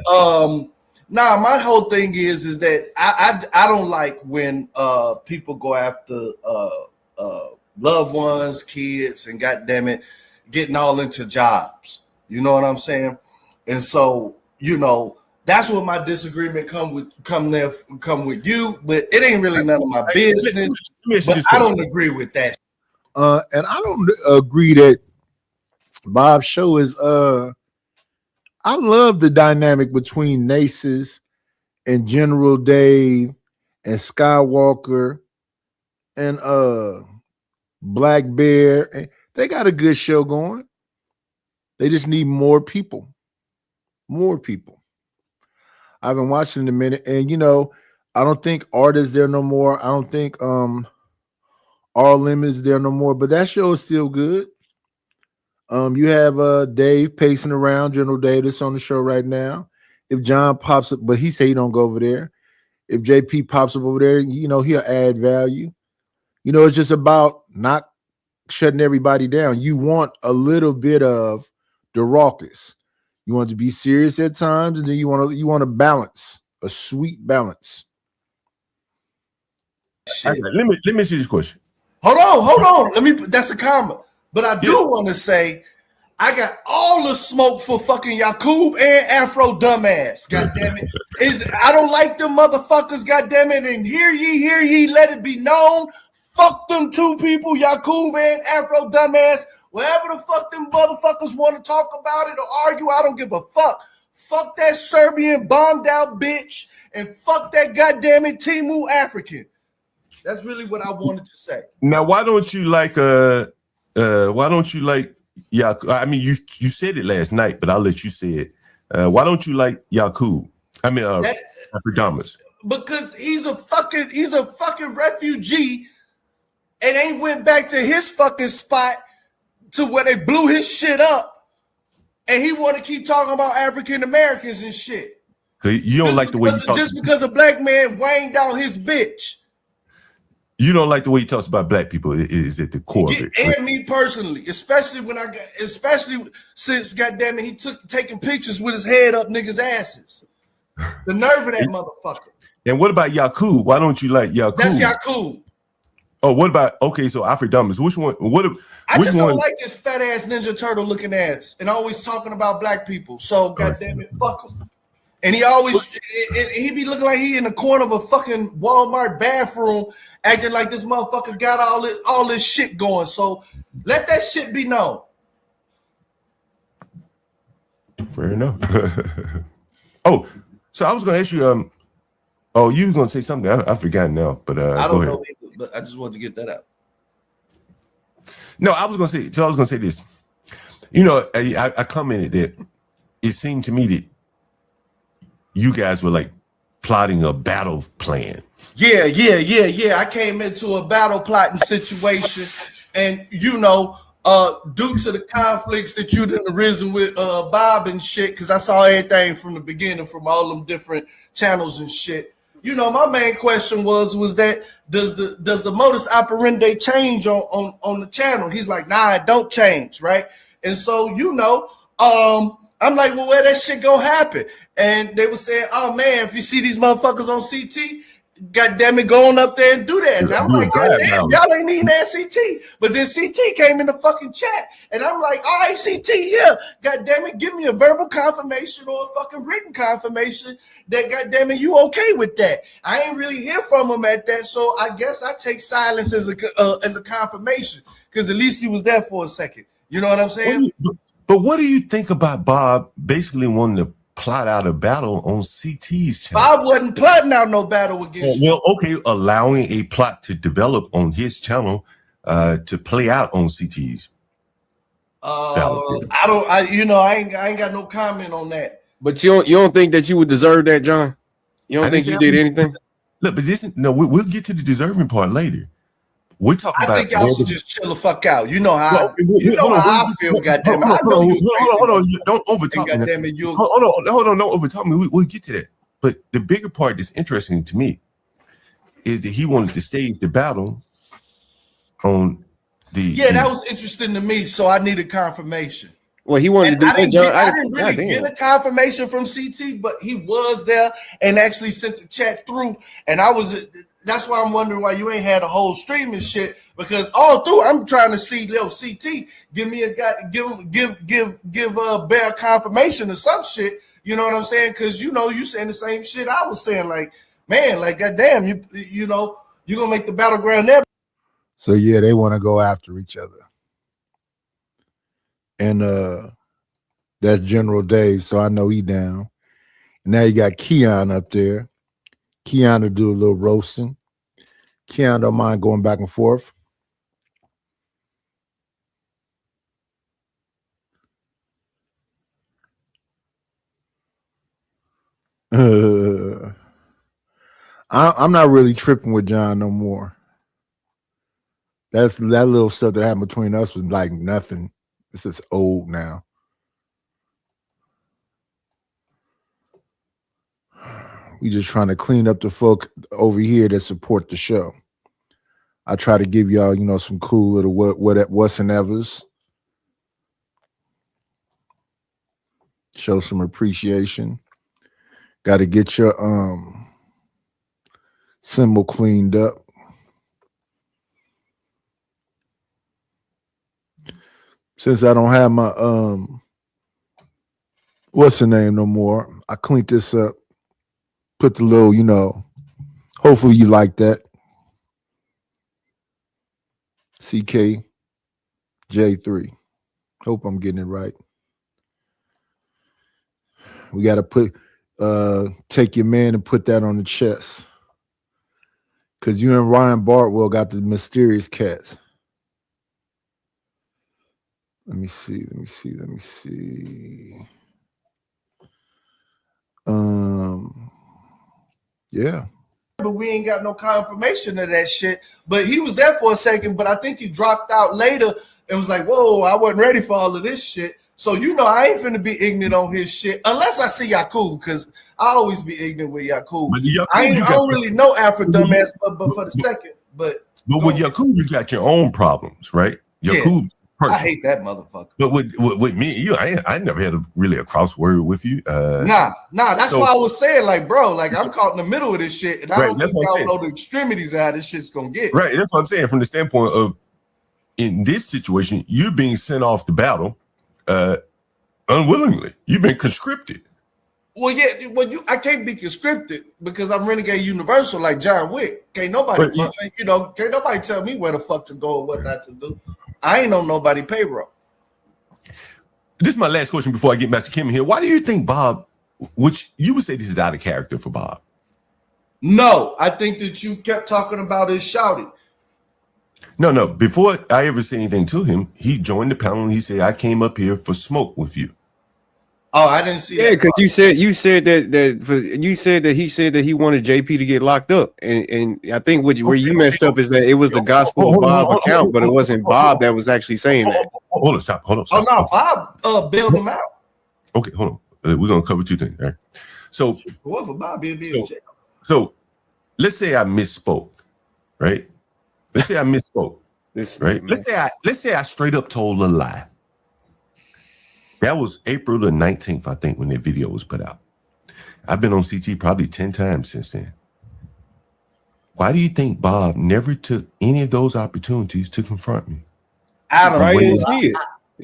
my whole thing is that I don't like when people go after loved ones, kids, and goddamn it, getting all into jobs. You know what I'm saying? And so, you know, that's what my disagreement come with you, but it ain't really none of my business. But I don't agree with that. And I don't agree that Bob's show is I love the dynamic between Naces and General Dave and Skywalker and Black Bear. They got a good show going. They just need more people. More people. I've been watching in a minute, and you know, I don't think Art is there no more. I don't think RLM is there no more, but that show is still good. You have Dave pacing around, General Dave that's on the show right now. If John pops up, but he say he don't go over there. If JP pops up over there, you know, he'll add value. You know, it's just about not shutting everybody down. You want a little bit of the raucous. You want to be serious at times, and then you want to balance, a sweet balance. Let me ask you this question. Hold on. That's a comment. But I do want to say, I got all the smoke for fucking Yakub and Afro dumbass. God damn it. I don't like them motherfuckers, god damn it. And hear ye, let it be known. Fuck them two people, Yakub and Afro dumbass. Whatever the fuck them motherfuckers want to talk about it or argue, I don't give a fuck. Fuck that Serbian bombed out bitch and fuck that goddamn it Timu African. That's really what I wanted to say. Now, why don't you like Yakub? I mean, you said it last night, but I'll let you say it. Why don't you like Yakub? I mean, Afrodamus. Because he's a fucking refugee and ain't went back to his fucking spot to where they blew his shit up, and he want to keep talking about African Americans and shit. So you don't like the way he talks. Just because a black man wanged out his bitch. You don't like the way he talks about black people. Is at the core of it. And me personally, especially since goddamn it, he taking pictures with his head up niggas' asses. The nerve of that motherfucker. And what about Yakub? Why don't you like Yakub? That's Yakub. Oh, what about so Afrodamus? Which one? I just don't like this fat ass Ninja Turtle looking ass, and always talking about black people. So goddamn it, fuck him. And he always he be looking like he in the corner of a fucking Walmart bathroom, acting like this motherfucker got all this shit going. So let that shit be known. Fair enough. Oh, so I was gonna ask you. You was gonna say something. I forgot now, but I go don't ahead. know either, but I just wanted to get that out. No, I was gonna say this. You know, I commented that it seemed to me that you guys were like plotting a battle plan. Yeah. I came into a battle plotting situation, and you know, due to the conflicts that you done arisen with Bob and shit, because I saw everything from the beginning from all them different channels and shit. You know, my main question was that does the modus operandi change on the channel? He's like, nah, it don't change, right? And so, you know, I'm like, well, where that shit gonna happen? And they were saying, oh man, if you see these motherfuckers on CT, god damn it, go on up there and do that. And I'm like, god damn, y'all ain't even at CT. But then CT came in the fucking chat, and I'm like, all right, CT, yeah, god damn it, give me a verbal confirmation or a fucking written confirmation that god damn it, you okay with that. I ain't really hear from him at that, so I guess I take silence as a confirmation, because at least he was there for a second. You know what I'm saying? But what do you think about Bob basically wanting to plot out a battle on CT's channel? Bob wasn't plotting out no battle against you. Well, okay, allowing a plot to develop on his channel to play out on CT's. I ain't got no comment on that. But you don't think that you would deserve that, John? You don't think you did anything? Look, but we'll get to the deserving part later. We're talking about. I think y'all should just chill the fuck out. You know how I feel. Goddamn it! Hold on! Don't overtalk me. Goddamn it! Hold on! Don't overtalk me. We'll get to that. But the bigger part that's interesting to me is that he wanted to stage the battle on the. Yeah, that was interesting to me. So I needed confirmation. Well, he wanted to do that, John. I didn't really get a confirmation from CT, but he was there and actually sent the chat through, and I was. That's why I'm wondering why you ain't had a whole stream and shit, because all through I'm trying to see little CT give me a guy give a bare confirmation or some shit. You know what I'm saying? Because you know you saying the same shit I was saying. Like, man, like goddamn, you know you're gonna make the battleground there. So yeah, they want to go after each other, and that's General Dave. So I know he down. And now you got Keon up there. Keon to do a little roasting. Keon don't mind going back and forth. I'm not really tripping with John no more. That little stuff that happened between us was like nothing. This is old now. We just trying to clean up the folk over here that support the show. I try to give y'all, you know, some cool little what's and evers. Show some appreciation. Got to get your symbol cleaned up. Since I don't have my what's the name no more, I cleaned this up. Put the little, you know, hopefully you like that. CKJ3. Hope I'm getting it right. We got to take your man and put that on the chest. Because you and Ryan Bartwell got the mysterious cats. Let me see. Yeah. But we ain't got no confirmation of that shit. But he was there for a second, but I think he dropped out later and was like, whoa, I wasn't ready for all of this shit. So, you know, I ain't finna be ignorant on his shit unless I see Yakub, because I always be ignorant with Yakub. I don't really know Afro dumbass, but for the second. But with Yakub, you got your own problems, right? Yakub. I hate that motherfucker. But with me, I never had really a crossword with you. Nah. That's why I was saying, like, bro, like I'm caught in the middle of this shit, and I don't think y'all know the extremities of how this shit's gonna get. Right. That's what I'm saying. From the standpoint of, in this situation, you're being sent off to battle unwillingly. You've been conscripted. Well, yeah. I can't be conscripted because I'm Renegade Universal like John Wick. Can't nobody tell me where the fuck to go or what not to do. I ain't on nobody payroll. This is my last question before I get Master Kim here. Why do you think Bob, which you would say this is out of character for Bob? No, I think that you kept talking about his shouting. No. Before I ever say anything to him, he joined the panel and he said, I came up here for smoke with you. Oh, I didn't see that. Yeah, because you said that he said that he wanted JP to get locked up, and I think where you messed up is that it was the Gospel of Bob account, but it wasn't Bob that was actually saying that. Hold on, stop. Oh no, Bob bailed him out. Okay, hold on. We're gonna cover two things. Right? So whoever Bob be in jail. So let's say I misspoke, right? Let's say I misspoke. Right? Let's say I straight up told a lie. That was April the 19th, I think, when that video was put out. I've been on CT probably 10 times since then. Why do you think Bob never took any of those opportunities to confront me? I don't know.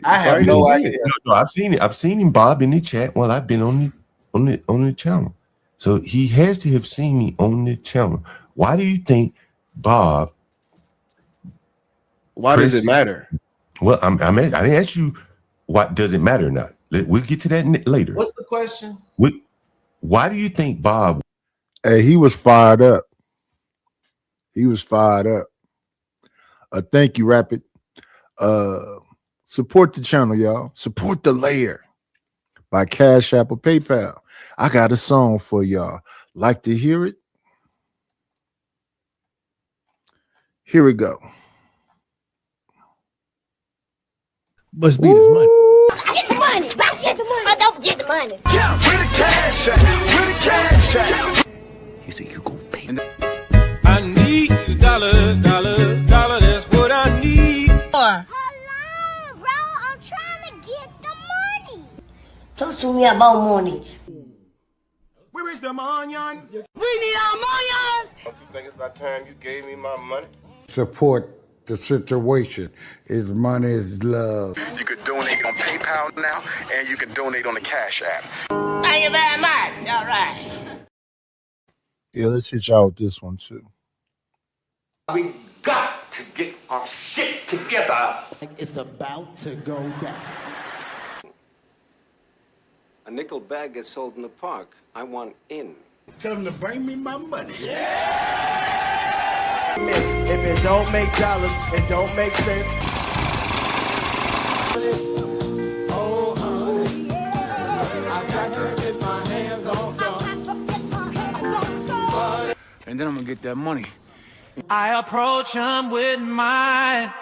I have no idea. No, I've seen it. I've seen him, Bob, in the chat while I've been on the channel. So he has to have seen me on the channel. Why do you think Bob? Why does it matter? Well, I didn't ask you. What does it matter or not? We'll get to that later. What's the question? Why do you think Bob? Hey, he was fired up. Thank you, Rapid. Support the channel, y'all. Support the Lair by Cash App or PayPal. I got a song for y'all. Like to hear it? Here we go. Must be this money. Get the money. Get the money. Don't forget the money. Where the cash at? Where the cash at? He said you gonna pay. I need a dollar. That's what I need. Hello, bro. I'm trying to get the money. Talk to me about money. Where is the money? We need our money. Don't you think it's about time you gave me my money? Support the situation. Is money is love. You could donate on PayPal now, and you can donate on the Cash App. Thank you very much. All right. Yeah, let's hit y'all with this one too. We got to get our shit together. It's about to go down. A nickel bag gets sold in the park. I want in. Tell them to bring me my money. If it don't make dollars, it don't make sense. Oh, honey, I got to get my hands on some. And and then I'm gonna get that money. I approach him with my.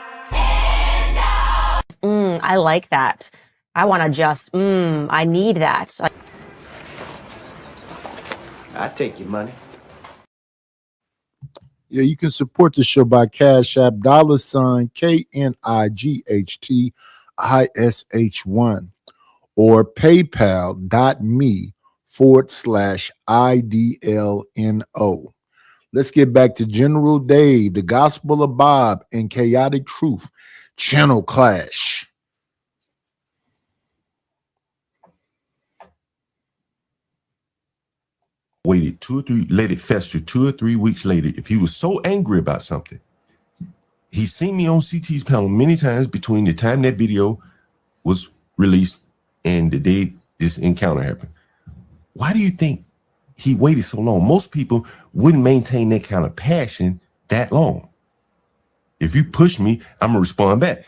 I like that. I want to just, I need that. I take your money. Yeah, you can support the show by Cash App $KNIGHTISH1 or PayPal.me/IDLNO. Let's get back to General Dave, the Gospel of Bob, and Chaotic Truth Channel Clash. Waited 2 or 3, let it fester 2 or 3 weeks later. If he was so angry about something, he's seen me on CT's panel many times between the time that video was released and the day this encounter happened. Why do you think he waited so long? Most people wouldn't maintain that kind of passion that long. If you push me, I'm gonna respond back.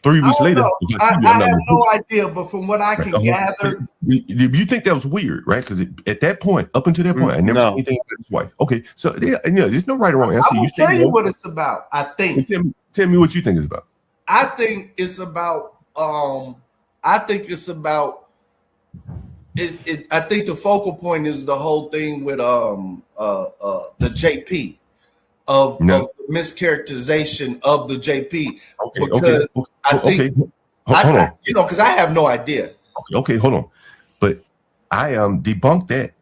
3 weeks later, I have no idea, but from what I can gather, you think that was weird, right? Because at that point, up until that point, I never said anything about his wife. Okay, so there's no right or wrong answer. I'm gonna tell you what it's about. I think. Tell me what you think it's about. I think it's about. I think it's about. I think the focal point is the whole thing with the JP of the mischaracterization of the JP. Because I think hold on. because I have no idea. Okay, hold on. But I debunked that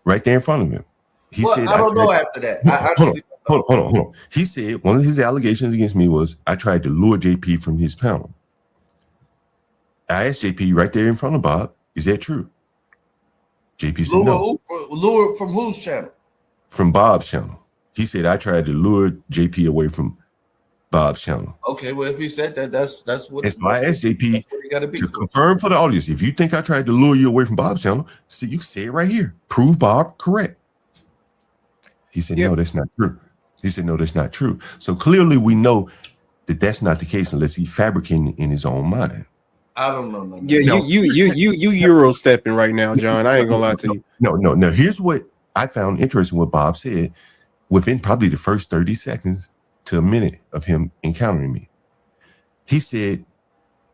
right there in front of him. He said I don't know after that. Hold on. He said one of his allegations against me was I tried to lure JP from his panel. I asked JP right there in front of Bob, is that true? JP said no. Lure from whose channel? From Bob's channel. He said I tried to lure JP away from Bob's channel. Okay, well, if he said that, that's what. And so I asked JP to confirm for the audience. If you think I tried to lure you away from Bob's channel, see, you can say it right here. Prove Bob correct. He said, no, that's not true. He said, no, that's not true. So clearly we know that that's not the case unless he's fabricating in his own mind. I don't know. No. Yeah, you Euro stepping right now, John. I ain't gonna lie to you. No. Here's what I found interesting. What Bob said within probably the first 30 seconds to a minute of him encountering me. He said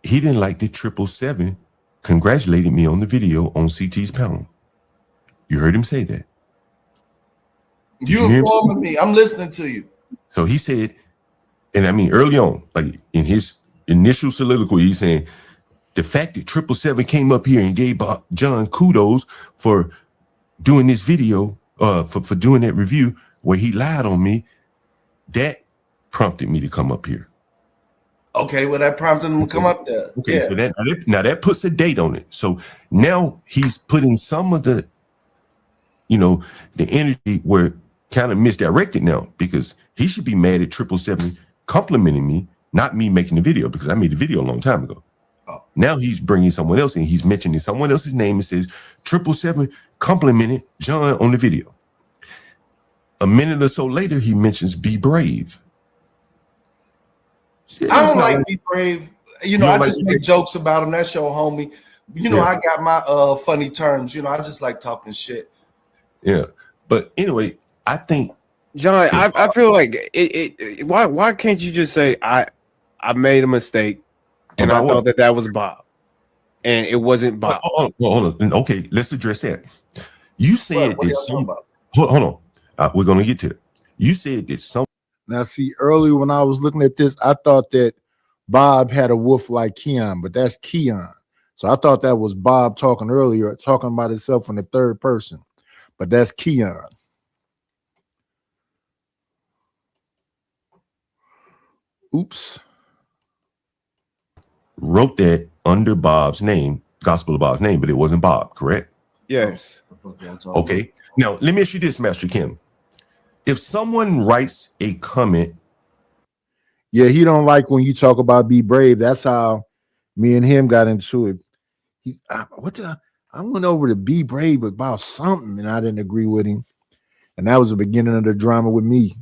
he didn't like the 777 congratulated me on the video on CT's panel. You heard him say that. You're informing me. I'm listening to you. So he said, and I mean early on, like in his initial soliloquy, he's saying the fact that 777 came up here and gave John kudos for doing this video, for doing that review where he lied on me, that prompted me to come up here. Okay, well, that prompted him to come up there. Okay, so that puts a date on it. So now he's putting some of the, the energy where kind of misdirected now, because he should be mad at 777 complimenting me, not me making the video, because I made the video a long time ago. Oh. Now he's bringing someone else in. He's mentioning someone else's name and says 777 complimented John on the video. A minute or so later, he mentions Be Brave. I don't like Be Brave. I just make jokes about him. That's your homie. I got my funny terms. I just like talking shit. Yeah. But anyway, I think John, I feel like why can't you just say I made a mistake and I thought that was Bob and it wasn't Bob. Hold on. Okay, let's address that. You said that hold on. We're gonna get to it. You said that some. Now, see, earlier when I was looking at this, I thought that Bob had a wolf like Keon, but that's Keon. So I thought that was Bob talking earlier, talking about himself in the third person, but that's Keon. Oops. Wrote that under Bob's name, Gospel of Bob's name, but it wasn't Bob, correct? Yes. Okay. Now, let me ask you this, Master Kim. If someone writes a comment, yeah, he don't like when you talk about Be Brave. That's how me and him got into it. I went over to Be Brave about something, and I didn't agree with him, and that was the beginning of the drama with me.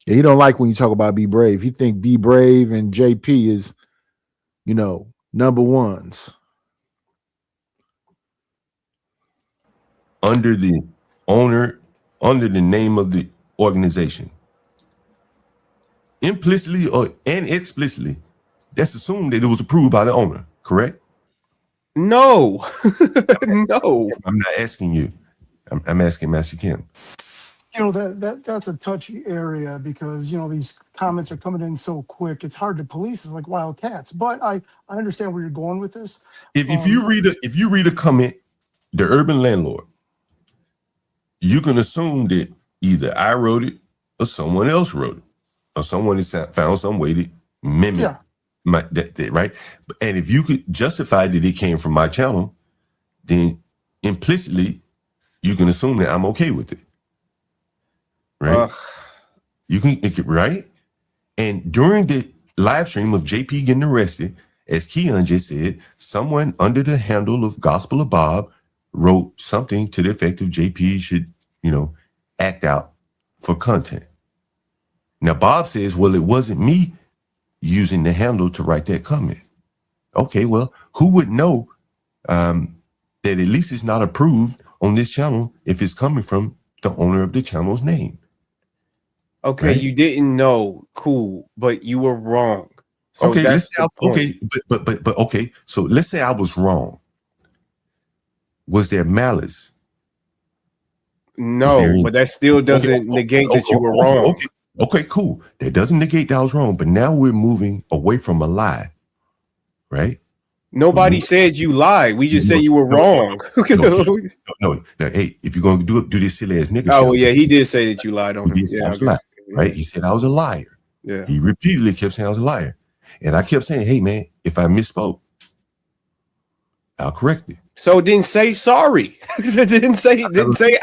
Yeah, he don't like when you talk about Be Brave. He think Be Brave and JP is, number ones. Under the owner under the name of the organization. Implicitly and explicitly, that's assumed that it was approved by the owner, correct? No. No. I'm not asking you. I'm asking Master Kim. That's a touchy area because these comments are coming in so quick. It's hard to police. It's like wild cats. But I understand where you're going with this. If you read a comment, the urban landlord, you can assume that either I wrote it or someone else wrote it, or someone has found some way to mimic that, right? And if you could justify that it came from my channel, then implicitly you can assume that I'm okay with it, right? You can, right? And during the live stream of JP getting arrested, as Keon just said, someone under the handle of Gospel of Bob wrote something to the effect of JP should, act out for content. Now, Bob says, well, it wasn't me using the handle to write that comment. Okay, well, who would know that at least it's not approved on this channel if it's coming from the owner of the channel's name? Okay, right? You didn't know, cool, but you were wrong. So okay, that's but okay. So let's say I was wrong. Was there malice? No, but that still doesn't negate that you were wrong. Okay, cool. That doesn't negate that I was wrong, but now we're moving away from a lie, right? Nobody said you lied. We just said you were wrong. No. Now, hey, if you're going to do this silly ass nigga, oh yeah, he did say that you lied on him. He said I was a liar, right? He said I was a liar. Yeah. He repeatedly kept saying I was a liar, and I kept saying, "Hey, man, if I misspoke, I'll correct it." So then say sorry. didn't say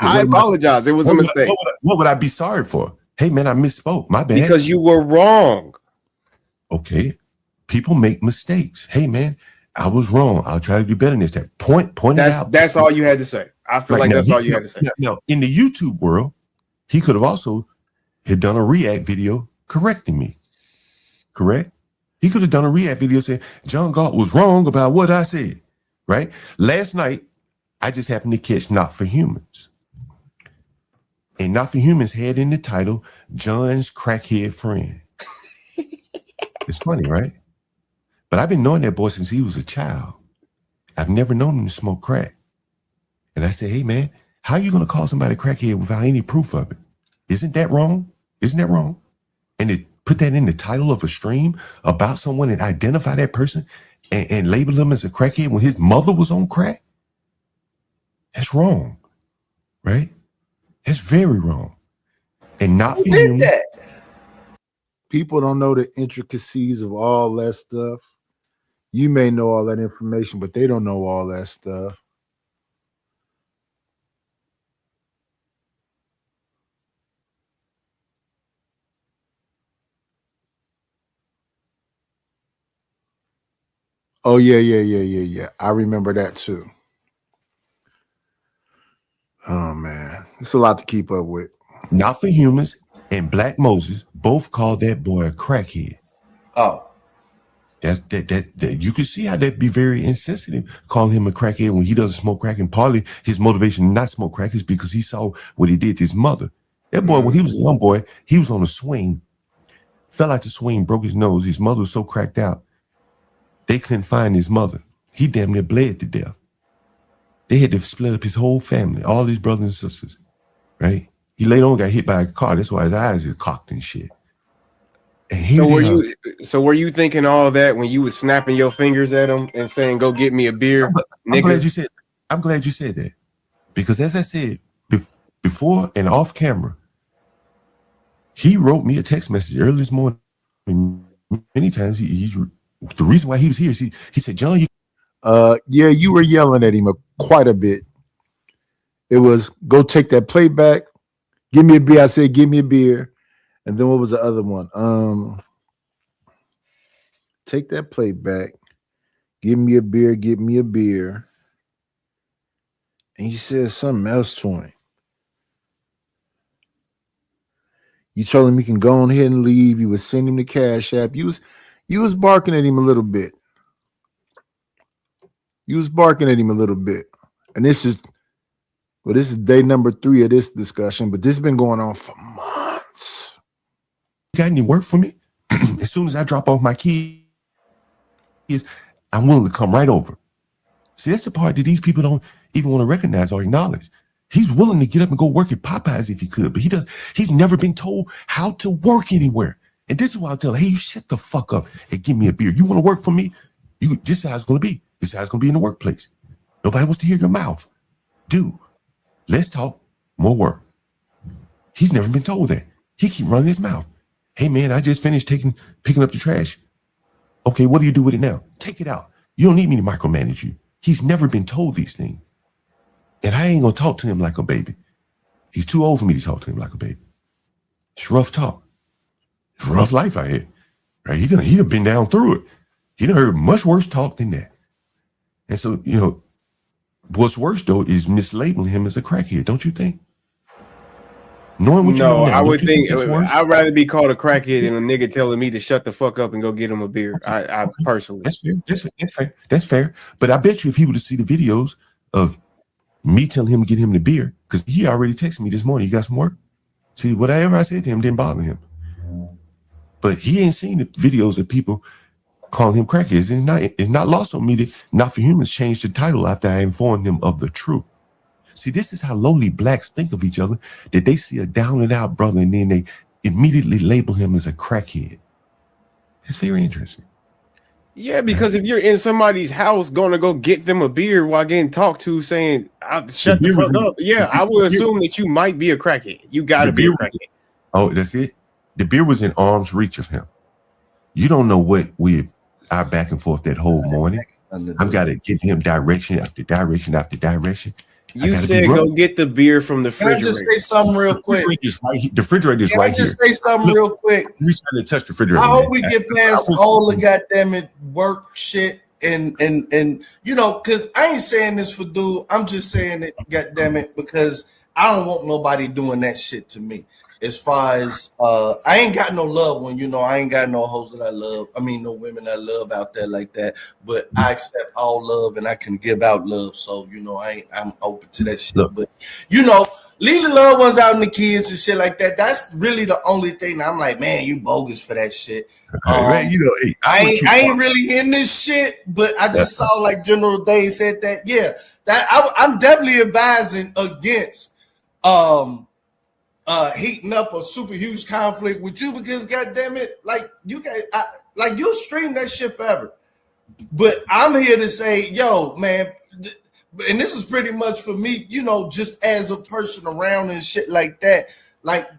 I apologize. It was a mistake. What would I be sorry for? Hey, man, I misspoke. My bad. Because you were wrong. Okay. People make mistakes. Hey, man, I was wrong. I'll try to do better next time. Point it out. That's all you had to say. I feel like that's all you had to say. Now, in the YouTube world, he could have also had done a react video correcting me. Correct? He could have done a react video saying John Galt was wrong about what I said. Right? Last night, I just happened to catch Not for Humans. And Not for Humans had in the title, John's crackhead friend. It's funny, right? But I've been knowing that boy since he was a child. I've never known him to smoke crack. And I said, hey, man, how are you going to call somebody crackhead without any proof of it? Isn't that wrong? Isn't that wrong? And to put that in the title of a stream about someone and identify that person and label him as a crackhead when his mother was on crack? That's wrong, right? That's very wrong. And not for you. People don't know the intricacies of all that stuff. You may know all that information, but they don't know all that stuff. Oh, yeah. I remember that too. Oh, man. It's a lot to keep up with. Not for Humans and Black Moses both call that boy a crackhead. Oh. That you can see how that'd be very insensitive, calling him a crackhead when he doesn't smoke crack. And partly his motivation to not smoke crack is because he saw what he did to his mother. That boy, when he was a young boy, he was on a swing, fell out the swing, broke his nose. His mother was so cracked out, they couldn't find his mother. He damn near bled to death. They had to split up his whole family, all his brothers and sisters, right? He later on got hit by a car. That's why his eyes is cocked and shit. And So were you thinking all that when you was snapping your fingers at him and saying, "Go get me a beer"? I'm glad you said that, because as I said before and off camera, he wrote me a text message early this morning. Many times the reason why he was here is he said, John, you were yelling at him quite a bit. It was, go take that plate back, give me a beer. I said, give me a beer. And then what was the other one? Take that plate back, give me a beer, get me a beer. And you said something else to him. You told him he can go on ahead and leave. You was sending him the Cash App. You was barking at him a little bit. And this is Well, this is day number 3 of this discussion, but this has been going on for months. Got any work for me? As soon as I drop off my kids, I'm willing to come right over. See, that's the part that these people don't even want to recognize or acknowledge. He's willing to get up and go work at Popeyes if he could, but he's never been told how to work anywhere. And this is why I tell him, hey, you shut the fuck up and give me a beer. You want to work for me? This is how it's going to be. This is how it's going to be in the workplace. Nobody wants to hear your mouth. Dude, let's talk more work. He's never been told that. He keep running his mouth. Hey, man, I just finished picking up the trash. Okay, what do you do with it now? Take it out. You don't need me to micromanage you. He's never been told these things. And I ain't going to talk to him like a baby. He's too old for me to talk to him like a baby. It's rough talk. It's rough life out here. Right? He done been down through it. He done heard much worse talk than that. And so, what's worse, though, is mislabeling him as a crackhead, don't you think? Knowing what you know now, I would think it's worse? I'd rather be called a crackhead than a nigga telling me to shut the fuck up and go get him a beer. I personally. That's fair. But I bet you if he would have seen the videos of me telling him to get him the beer, because he already texted me this morning, you got some work? See, whatever I said to him didn't bother him. But he ain't seen the videos of people calling him crackheads. It's not lost on me that Not for Humans changed the title after I informed him of the truth. See, this is how lowly blacks think of each other, that they see a down and out brother and then they immediately label him as a crackhead. It's very interesting. Yeah, because if you're in somebody's house going to go get them a beer while getting talked to saying, shut the fuck up. Yeah, I would assume that you might be a crackhead. You got to be a crackhead. Oh, that's it? The beer was in arm's reach of him. You don't know what our back and forth that whole morning. I've got to give him direction after direction after direction. You said go get the beer from the refrigerator. Can I just say something real quick? The refrigerator's right here. Can I just say something real quick? We trying to touch the refrigerator. I hope we get past all the goddamn work shit and because I ain't saying this for dude. I'm just saying it, goddamn it, because I don't want nobody doing that shit to me. As far as I ain't got no loved one, I ain't got no hoes that I love. I mean, no women I love out there like that. But I accept all love and I can give out love. So I'm open to that shit. Look. But leave the loved ones out and the kids and shit like that. That's really the only thing that I'm like, man, you bogus for that shit. Man, I ain't really in this shit, but I just saw like General Day said that. Yeah, that I'm definitely advising against heating up a super huge conflict with you because goddamn it, like you'll stream that shit forever. But I'm here to say, yo, man, and this is pretty much for me, just as a person around and shit like that. Like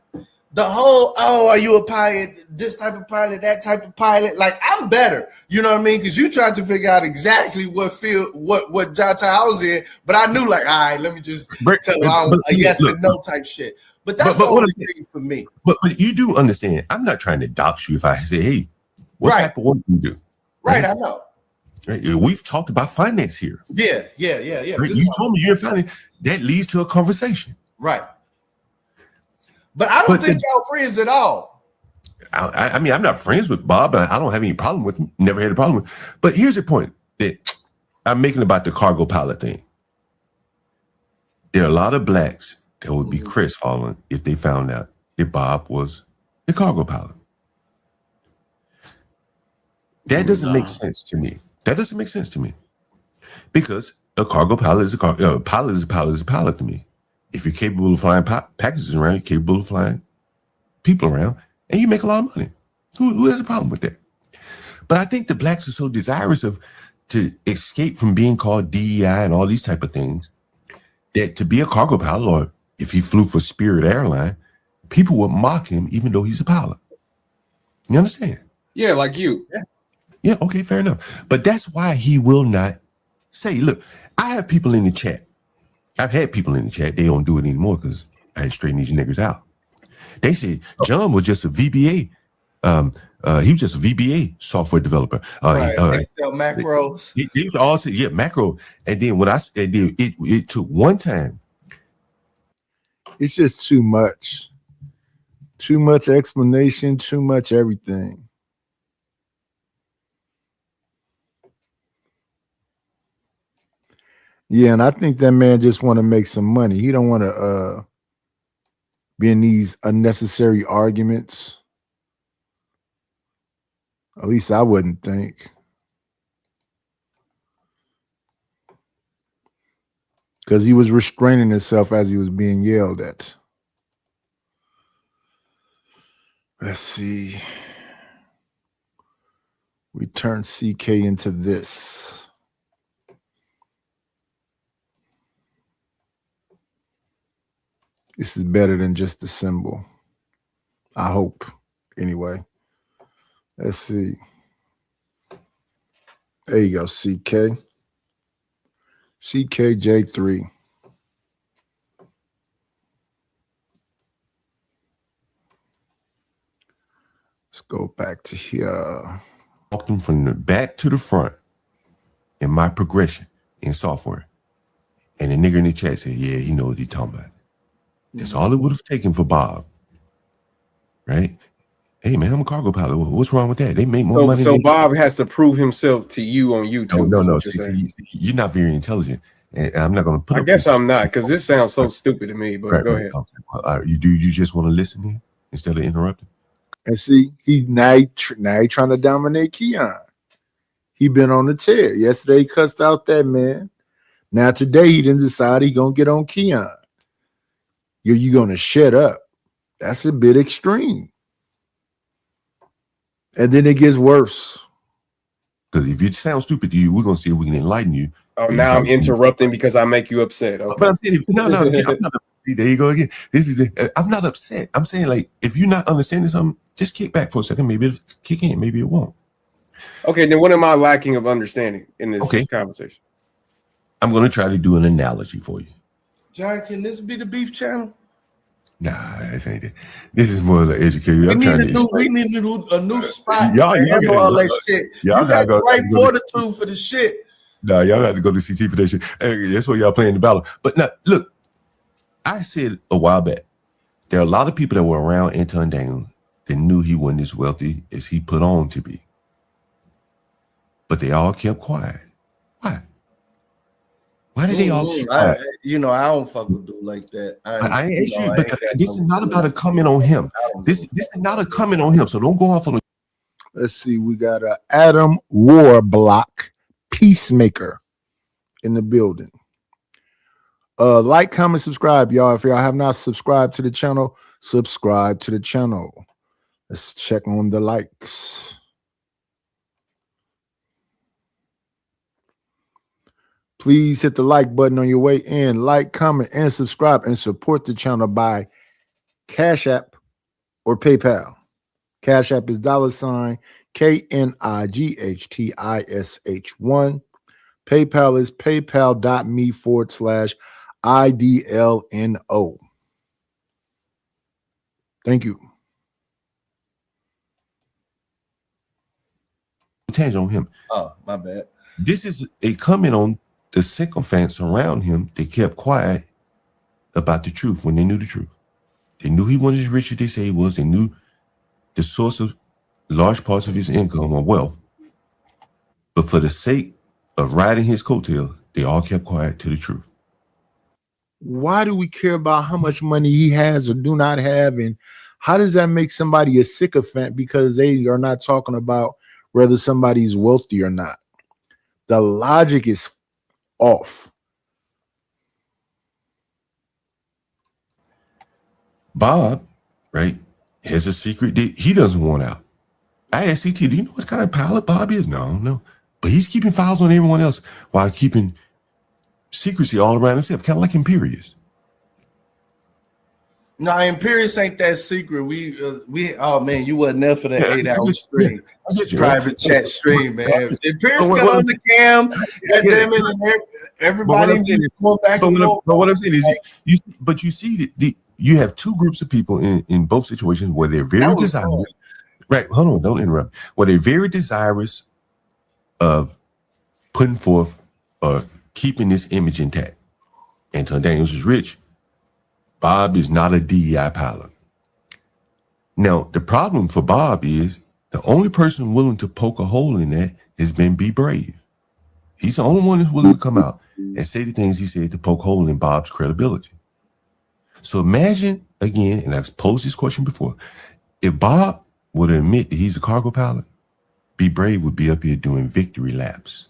the whole, are you a pilot? This type of pilot, that type of pilot. Like I'm better, you know what I mean? Because you tried to figure out exactly what field, what job I was in, but I knew like, all right, let me just tell them I'm a yes and no type shit. But that's the only thing for me. But you do understand, I'm not trying to dox you if I say, hey, what type of work do you do? Right, I know. Right? We've talked about finance here. Yeah. Right? You told me you're in finance. That leads to a conversation. Right. But I don't think y'all friends at all. I mean, I'm not friends with Bob, and I don't have any problem with him. Never had a problem with him. But here's the point that I'm making about the cargo pilot thing. There are a lot of blacks that would be crestfallen if they found out that Bob was the cargo pilot. That doesn't make sense to me. Because a cargo pilot is a pilot is a pilot is a pilot to me. If you're capable of flying packages around, you're capable of flying people around, and you make a lot of money. Who has a problem with that? But I think the blacks are so desirous to escape from being called DEI and all these type of things that to be a cargo pilot, or if he flew for Spirit Airline, people would mock him even though he's a pilot. You understand? Yeah, like you. Yeah, okay, fair enough. But that's why he will not say, look, I have people in the chat. I've had people in the chat. They don't do it anymore because I had straightened these niggas out. They said John was just a VBA. He was just a VBA software developer. Excel macros. He all said, yeah, macro. And then when I said it took one time. It's just too much. Too much explanation, too much everything. Yeah, and I think that man just want to make some money. He don't want to be in these unnecessary arguments. At least I wouldn't think. Because he was restraining himself as he was being yelled at. Let's see. We turn CK into this. This is better than just the symbol. I hope. Anyway. Let's see. There you go, CK. CKJ3. Let's go back to here. Walked him from the back to the front in my progression in software. And the nigga in the chat said, yeah, he knows what he's talking about. That's all it would have taken for Bob. Right? Hey, man, I'm a cargo pilot. What's wrong with that? They make more money. So Bob has to prove himself to you on YouTube. No. See, you're not very intelligent. And I'm not going to put I guess I'm not, because this sounds so stupid to me, but go ahead. You just want to listen here instead of interrupting? And see, now he trying to dominate Keon. He been on the tear. Yesterday he cussed out that man. Now today he didn't decide he gonna get on Keon. You gonna shut up. That's a bit extreme. And then it gets worse. Because if you sound stupid to you, we're gonna see if we can enlighten you. Oh, now I'm interrupting because I make you upset. Okay. But I'm saying, I'm not, see, there you go again. This is it. I'm not upset. I'm saying, like, if you're not understanding something, just kick back for a second. Maybe it'll kick in. Maybe it won't. Okay, then what am I lacking of understanding in this conversation? I'm going to try to do an analogy for you. John, can this be the beef channel? Nah, this ain't it. This is more of the education. We need to do a new spot. Y'all all that shit. Y'all you got gotta the go- right fortitude for the shit. Nah, y'all got to go to CT for that shit. Hey, that's where y'all playing the battle. But now, look, I said a while back, there are a lot of people that were around Anton Daniel that knew he wasn't as wealthy as he put on to be. But they all kept quiet. Why? Why did they all keep quiet? I don't fuck with dude like that. I ain't sure, but this is not about a comment on him. This is not a comment on him, so don't go off on. Let's see. We got a Adam Warblock Peacemaker in the building. Like, comment, subscribe, y'all. If y'all have not subscribed to the channel, subscribe to the channel. Let's check on the likes. Please hit the like button on your way in. Like, comment, and subscribe, and support the channel by Cash App or PayPal. Cash App is $KNIGHTISH1. PayPal is paypal.me/IDLNO. Thank you. Tangent on him. Oh, my bad. This is a comment on the sycophants around him. They kept quiet about the truth when they knew the truth. They knew he wasn't as rich as they say he was. They knew the source of large parts of his income or wealth. But for the sake of riding his coattail, they all kept quiet to the truth. Why do we care about how much money he has or do not have? And how does that make somebody a sycophant because they are not talking about whether somebody's wealthy or not? The logic is off. Bob, right, has a secret that he doesn't want out. I asked CT, do you know what kind of pilot Bob is? No, no. But he's keeping files on everyone else while keeping secrecy all around himself, kind of like Imperious. No, Imperious ain't that secret. We oh man, you wasn't there for that 8-hour stream. Private chat stream, man. Imperious got on the cam, goddamn it, and everybody going back and forth. But what I'm saying is you see that you have two groups of people in both situations where they're very desirous. Right, hold on, don't interrupt. Where they're very desirous of putting forth or keeping this image intact. Anton Daniels is rich. Bob is not a DEI pilot. Now, the problem for Bob is the only person willing to poke a hole in that has been Be Brave. He's the only one that's willing to come out and say the things he said to poke hole in Bob's credibility. So imagine again, and I've posed this question before, if Bob would admit that he's a cargo pilot, Be Brave would be up here doing victory laps,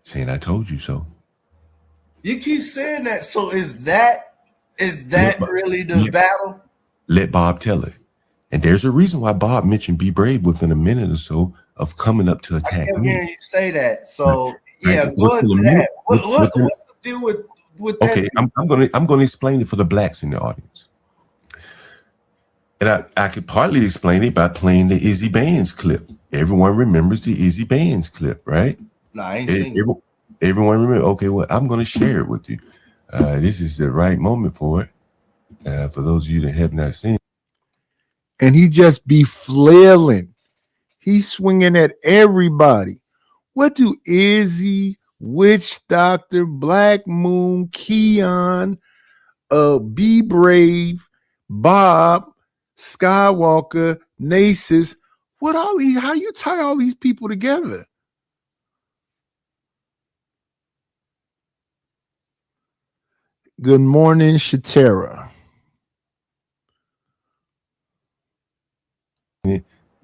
saying, I told you so. You keep saying that. So is that really the battle? Let Bob tell it. And there's a reason why Bob mentioned Be Brave within a minute or so of coming up to attack I kept me. hearing you say that. So yeah, Right. go into Within a that. minute- What's within- the deal with that? Okay, I'm gonna explain it for the blacks in the audience. And I could partly explain it by playing the Izzy Bands clip. Everyone remembers the Izzy Bands clip, right? Nah, I ain't seen it. Everyone remember? Okay, well, I'm gonna share it with you. This is the right moment for it. For those of you that have not seen it. And he just be flailing. He's swinging at everybody. What do Izzy, Witch Doctor, Black Moon, Keon, Be Brave, Bob, Skywalker, Nasus, what all these, how you tie all these people together? Good morning, Shatera.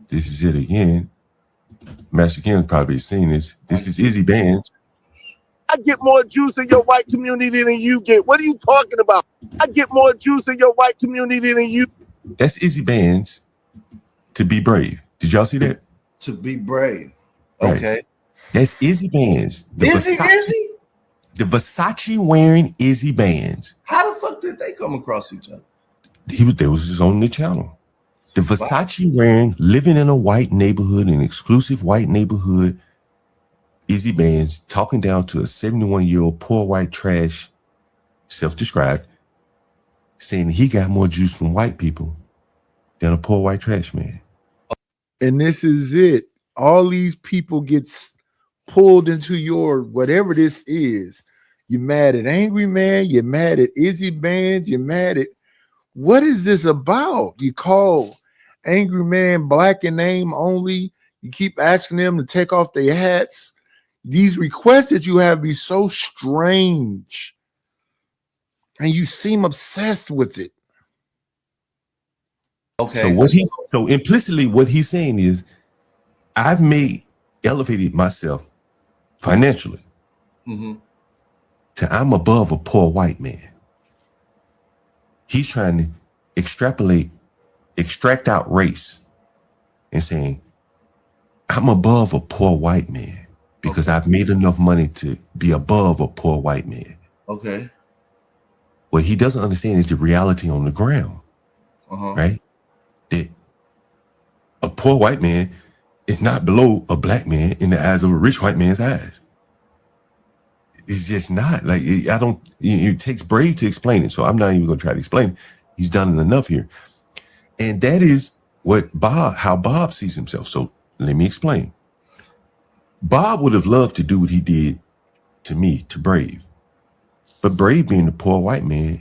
This is it again. Master Kim's probably seen this. This is Izzy Bands. I get more juice in your white community than you get. What are you talking about? I get more juice in your white community than you. That's Izzy Bands to Be Brave. Did y'all see that? To Be Brave. Right. Okay. That's Izzy Bands. Izzy? The Versace wearing Izzy Bands. How the fuck did they come across each other? There was just on the channel. The Versace wearing, living in a white neighborhood, an exclusive white neighborhood, Izzy Bands talking down to a 71-year-old poor white trash, self-described, saying he got more juice from white people than a poor white trash man. And this is it. All these people get pulled into your whatever this is. You're mad at Angry Man. You're mad at Izzy Bands. You're mad at, what is this about? You call Angry Man black in name only. You keep asking them to take off their hats. These requests that you have be so strange. And you seem obsessed with it. Okay. So implicitly what he's saying is, I've elevated myself financially to I'm above a poor white man. He's trying to extract out race and saying, I'm above a poor white man because I've made enough money to be above a poor white man. Okay. What he doesn't understand is the reality on the ground, right? That a poor white man is not below a black man in the eyes of a rich white man's eyes. It's just not. Like, it takes Brave to explain it, so I'm not even going to try to explain it. He's done it enough here. And that is how Bob sees himself. So let me explain. Bob would have loved to do what he did to me, to Brave. But Brave, being the poor white man,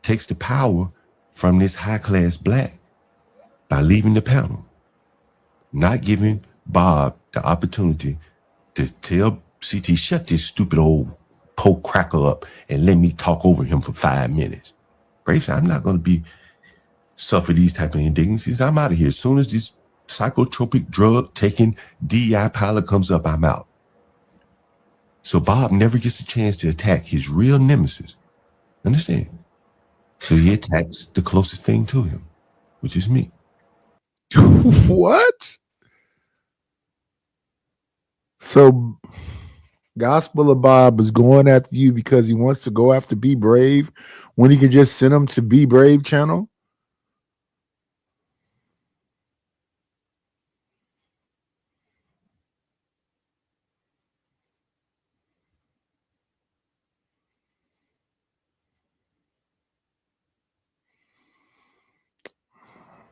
takes the power from this high-class black by leaving the panel, not giving Bob the opportunity to tell CT, shut this stupid old poke cracker up and let me talk over him for 5 minutes. Brave said, I'm not going to suffer these type of indignities. I'm out of here. As soon as this psychotropic drug taking DEI pilot comes up, I'm out. So Bob never gets a chance to attack his real nemesis. Understand? So he attacks the closest thing to him, which is me. What? So Gospel of Bob is going after you because he wants to go after Be Brave when he can just send him to Be Brave channel?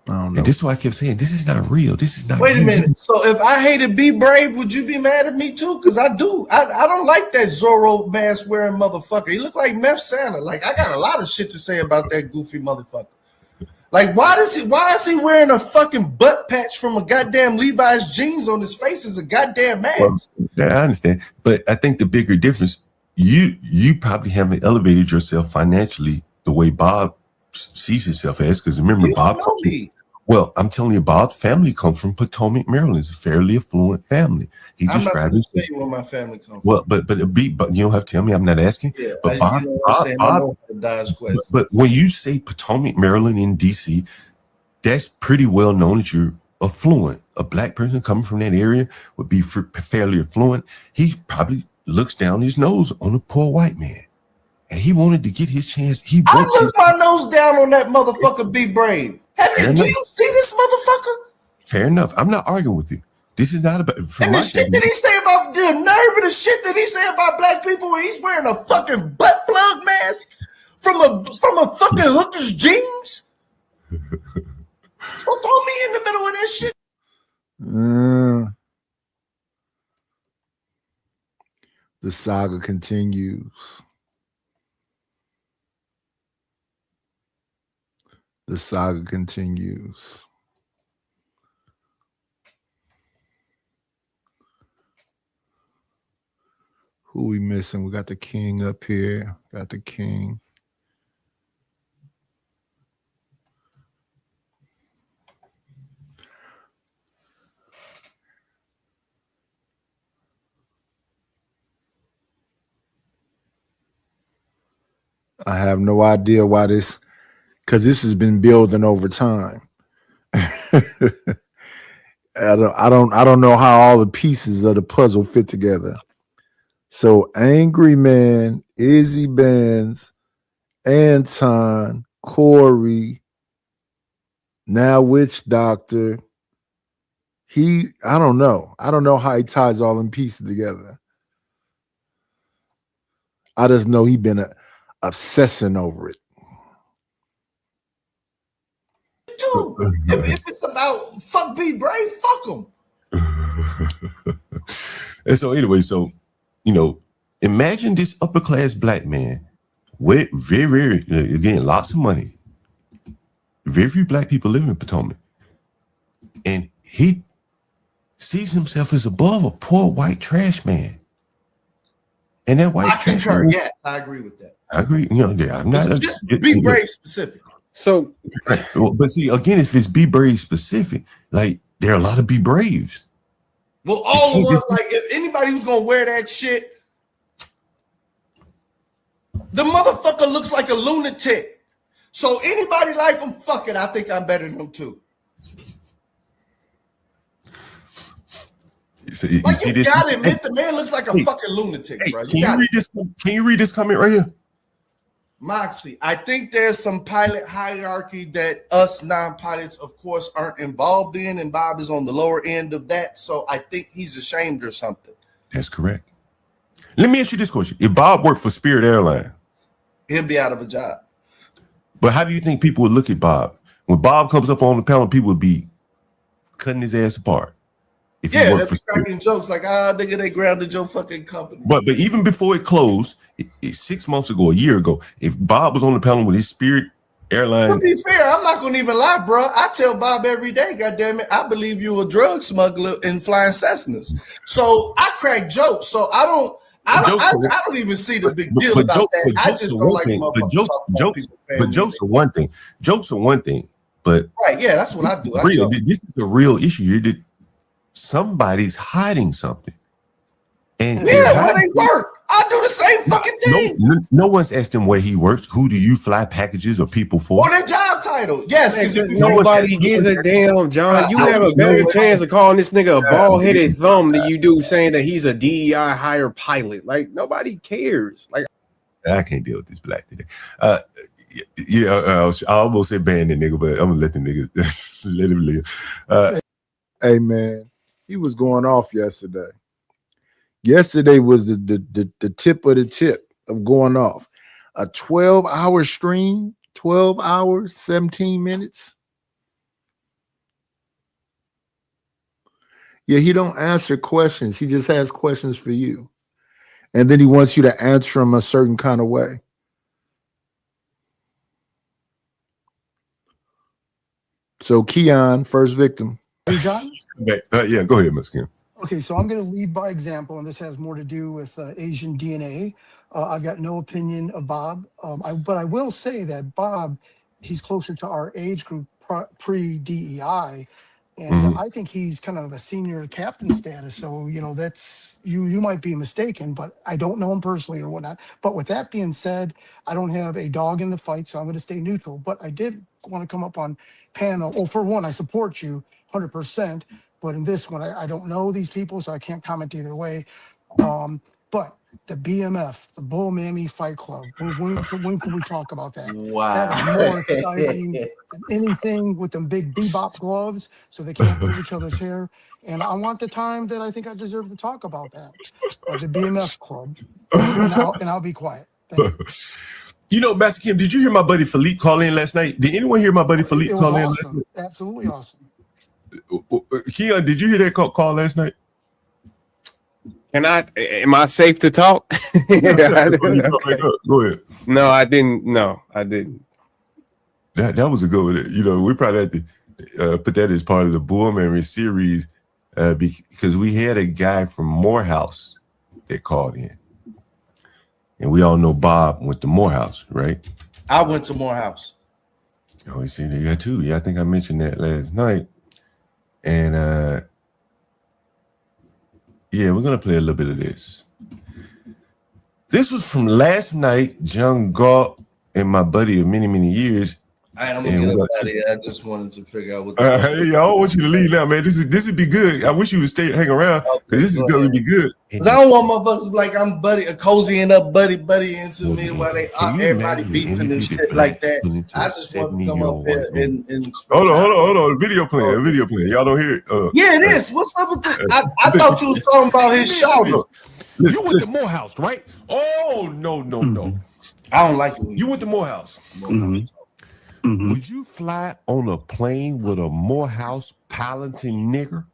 I don't know. And this is why I kept saying, this is not real. This is not Wait a you. minute. So if I hated Be Brave, would you be mad at me too? Because I do. I don't like that Zorro mask wearing motherfucker. He look like Meth Santa. Like, I got a lot of shit to say about that goofy motherfucker. Like, why is he wearing a fucking butt patch from a goddamn Levi's jeans on his face as a goddamn mask? Well, yeah, I understand, but I think the bigger difference, you probably haven't elevated yourself financially the way Bob sees himself as. Because remember, You Bob. don't know me. Well, I'm telling you, Bob's family comes from Potomac, Maryland. It's a fairly affluent family. He I'm not described going to himself. tell you where my family comes from. Well, but you don't have to tell me. I'm not asking. Yeah, But Bob, you know what I'm saying? I know how to dodge questions. but when you say Potomac, Maryland, in DC, that's pretty well known that you're affluent. A black person coming from that area would be fairly affluent. He probably looks down his nose on a poor white man, and he wanted to get his chance. I look my nose down on that motherfucker. Be brave. Do you see this motherfucker? Fair enough. I'm not arguing with you. This is not about. And the shit that he say about the nerve of the shit that he say about black people when he's wearing a fucking butt plug mask from a fucking hooker's jeans. Don't throw me in the middle of this shit. The saga continues. The saga continues. Who we missing? We got the king up here. Got the king. I have no idea why this, because this has been building over time. I don't know how all the pieces of the puzzle fit together. So Angry Man, Izzy Benz, Anton, Corey, now Witch Doctor. I don't know. I don't know how he ties all them pieces together. I just know he been obsessing over it. Dude, if it's about fuck be brave, fuck him. And so anyway, imagine this upper class black man with very, again, lots of money. Very few black people live in Potomac. And he sees himself as above a poor white trash man. And that white trash man. Yeah, I agree with that. I agree. I'm not just be brave specific. So, but see, again, if it's be brave specific, like there are a lot of be braves. Well, all the ones, like, if anybody who's gonna wear that shit, the motherfucker looks like a lunatic. So anybody like him, fuck it. I think I'm better than him too. So you Like, see you this? gotta admit the man looks like a fucking lunatic, bro. Can you read this comment right here? Moxie, I think there's some pilot hierarchy that us non-pilots, of course, aren't involved in, and Bob is on the lower end of that. So I think he's ashamed or something. That's correct. Let me ask you this question. If Bob worked for Spirit Airlines, He'll be out of a job. but how do you think people would look at Bob? When Bob comes up on the panel, people would be cutting his ass apart. If he Yeah, worked they're for Spirit. cracking jokes like, nigga, they grounded your fucking company. But even before it closed, 6 months ago, a year ago, if Bob was on the panel with his Spirit Airlines, To be fair, I'm not gonna even lie, bro. I tell Bob every day, goddamn it, I believe you a drug smuggler in flying Cessnas. So I crack jokes. So I don't even see the big deal about that. I just don't like motherfuckers. But jokes are one thing. Jokes are one thing. But Right, yeah, that's what I do. I real, joke. this is a real issue here. That somebody's hiding something. And Yeah, where they work. I do the same fucking thing. no one's asked him where he works. Who do you fly packages or people for? Or their job title. Yes, Man, because nobody gives a damn, John. You have a better chance of calling this nigga a bald-headed thumb than you do saying that he's a DEI hire pilot. Like, nobody cares. Like, I can't deal with this black today. I almost said ban the nigga, but I'm gonna let the nigga let him live. Hey man, he was going off yesterday. Yesterday was the tip of the tip of going off. A 12-hour stream, 12 hours, 17 minutes. Yeah, he don't answer questions. He just has questions for you. And then he wants you to answer them a certain kind of way. So Keon, first victim. Are you done? Yeah, go ahead, Ms. Kim. Okay, so I'm going to lead by example, and this has more to do with Asian DNA. I've got no opinion of Bob, but I will say that Bob, he's closer to our age group pre-DEI, and I think he's kind of a senior captain status. So, you know, that's you might be mistaken, but I don't know him personally or whatnot. But with that being said, I don't have a dog in the fight, so I'm going to stay neutral. But I did want to come up on panel. Well, for one, I support you 100%. But in this one, I don't know these people, so I can't comment either way. But the BMF, the Bull Mammy Fight Club, when can we talk about that? Wow. That is more exciting than anything with them big bebop gloves so they can't pull each other's hair. And I want the time that I think I deserve to talk about that. The BMF Club. And I'll be quiet. Thank you. You know, Master Kim, did you hear my buddy Philippe call in last night? Did anyone hear my buddy Philippe call in last night? Absolutely awesome. Keon, did you hear that call last night? Am I safe to talk? Go ahead. No, I didn't. No, I didn't. That was a good one. You know, we probably had to put that as part of the Bull Memory series because we had a guy from Morehouse that called in. And we all know Bob went to Morehouse, right? I went to Morehouse. Oh, you see, you got two. Yeah, I think I mentioned that last night. And yeah, we're gonna play a little bit of this. This was from last night. John Galt and my buddy of many, many years. I'm gonna get up out of here. I just wanted to figure out what. Hey, I don't want you to leave now, man. This would be good. I wish you would stay hang around because this is gonna be good. Because I don't want motherfuckers to be like I'm cozying up buddy into me while they everybody beefing and shit like that. I just want to come up here and hold on. Video playing. Y'all don't hear it. Yeah, it is. What's up with that? I thought you was talking about his shoulders. You went to Morehouse, right? Oh no. I don't like it. You went to Morehouse. Would you fly on a plane with a Morehouse piloting nigger?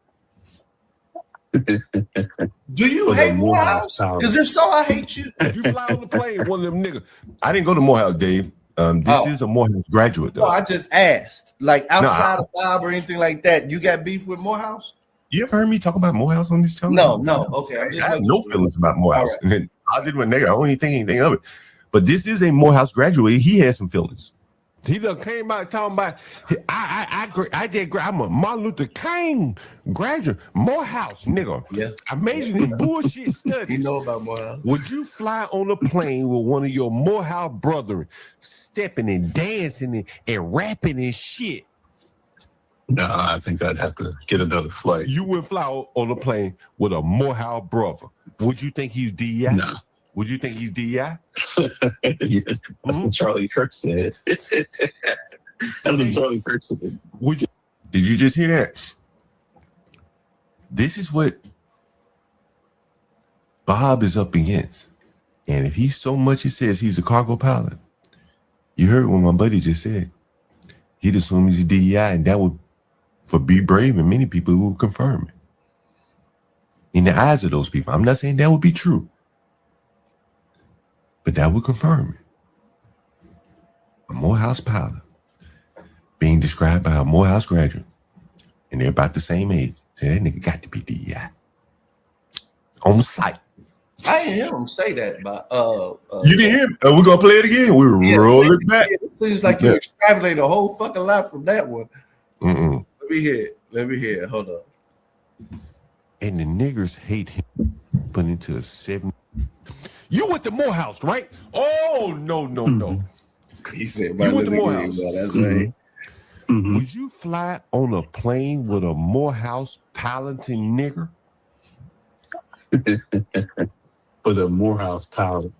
Do you hate Morehouse? Because if so, I hate you. You fly on the plane, one of them niggas. I didn't go to Morehouse, Dave. This is a Morehouse graduate, though. No, I just asked. Like outside of Bob or anything like that, you got beef with Morehouse? You ever heard me talk about Morehouse on this channel? No. Okay, I have no feelings about Morehouse. Right. And I didn't nigger. I don't even think anything of it. But this is a Morehouse graduate. He has some feelings. He done came out talking about I'm a Martin Luther King graduate, Morehouse nigga. Yeah, I majored in bullshit studies. You know about Morehouse. Would you fly on a plane with one of your Morehouse brethren, stepping and dancing and rapping and shit? No, I think I'd have to get another flight. You would fly on a plane with a Morehouse brother. Would you think he's DEI? No. Would you think he's DEI? That's what Charlie Kirk said. That's what Charlie Kirk said. Did you just hear that? This is what Bob is up against. And if he's so much he says he's a cargo pilot, you heard what my buddy just said. He'd assume he's a DEI, and that would, for Be Brave and many people who will confirm it. In the eyes of those people, I'm not saying that would be true. But that would confirm it. A Morehouse pilot being described by a Morehouse graduate, and they're about the same age. Say that nigga got to be DEI. On site. I didn't hear him say that, but you didn't hear him? We're gonna play it again. We roll it back. It seems like you extrapolate a whole fucking lot from that one. Mm-mm. Let me hear it. Hold on. And the niggers hate him. Put into a 7. You went to Morehouse, right? Oh no. He said, you went to Morehouse. That's right. Would you fly on a plane with a Morehouse piloting nigger? With a Morehouse pilot.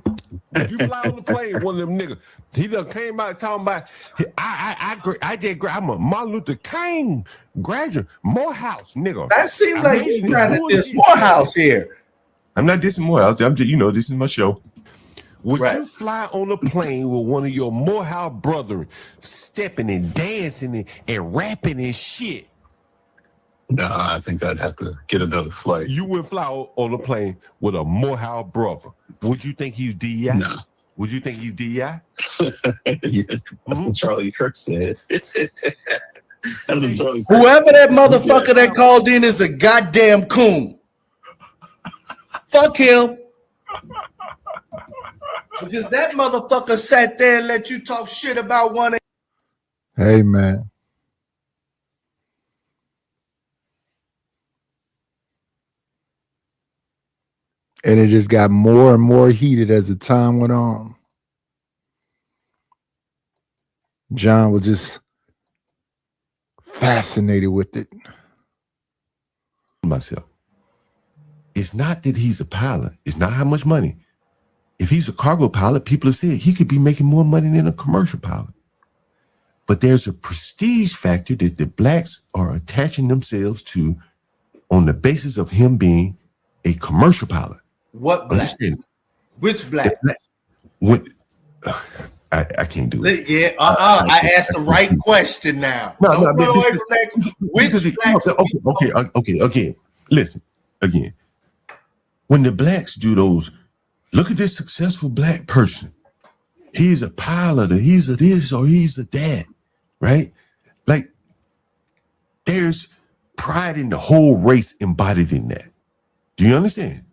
Would you fly on the plane with one of them niggas? He done came out talking about I'm a Martin Luther King graduate, Morehouse nigga. That seems like you're trying to diss Morehouse here. I'm not dissing Morehouse. I'm just, this is my show. Would you fly on a plane with one of your Morehouse brethren, stepping and dancing and rapping and shit? No, I think I'd have to get another flight. You would fly on a plane with a Morehouse brother. Would you think he's DEI? No. Would you think he's DEI? That's what Charlie Kirk said. That's Whoever that motherfucker that called in is a goddamn coon. Fuck him. Because that motherfucker sat there and let you talk shit about one. Hey, man. And it just got more and more heated as the time went on. John was just fascinated with it. Myself. It's not that he's a pilot. It's not how much money. If he's a cargo pilot, people have said he could be making more money than a commercial pilot. But there's a prestige factor that the blacks are attaching themselves to on the basis of him being a commercial pilot. What black? Which black? What? I can't do it. Yeah, I asked the right question now. No, Don't go away from that. Which blacks? Okay. Listen, again. When the blacks do those, look at this successful black person. He's a pilot, or he's a this, or he's a that, right? Like, there's pride in the whole race embodied in that. Do you understand?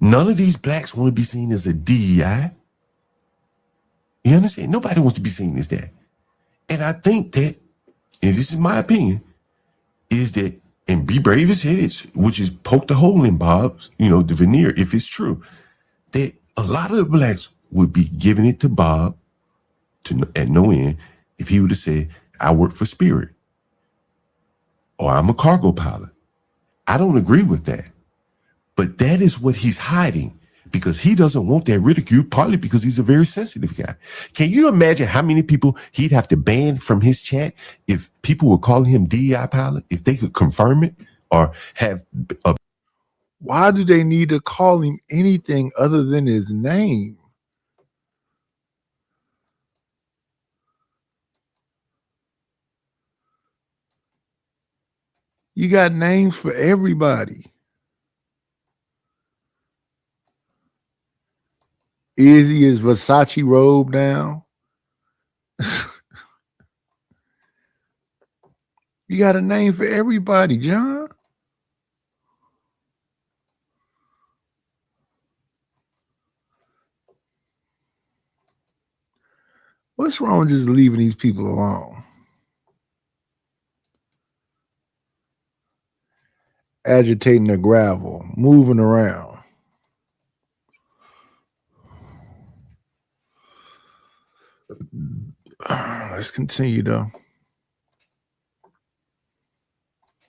None of these blacks want to be seen as a DEI. You understand? Nobody wants to be seen as that. And I think that, and this is my opinion, is that, and Be Brave has said it, which is poke the hole in Bob's, the veneer, if it's true, that a lot of the blacks would be giving it to Bob at no end if he would have said, I work for Spirit, or I'm a cargo pilot. I don't agree with that. But that is what he's hiding, because he doesn't want that ridicule, partly because he's a very sensitive guy. Can you imagine how many people he'd have to ban from his chat if people were calling him DEI pilot, if they could confirm it or have a... Why do they need to call him anything other than his name? You got names for everybody. Izzy is Versace robe now. You got a name for everybody, John. What's wrong with just leaving these people alone? Agitating the gravel, moving around. Let's continue though.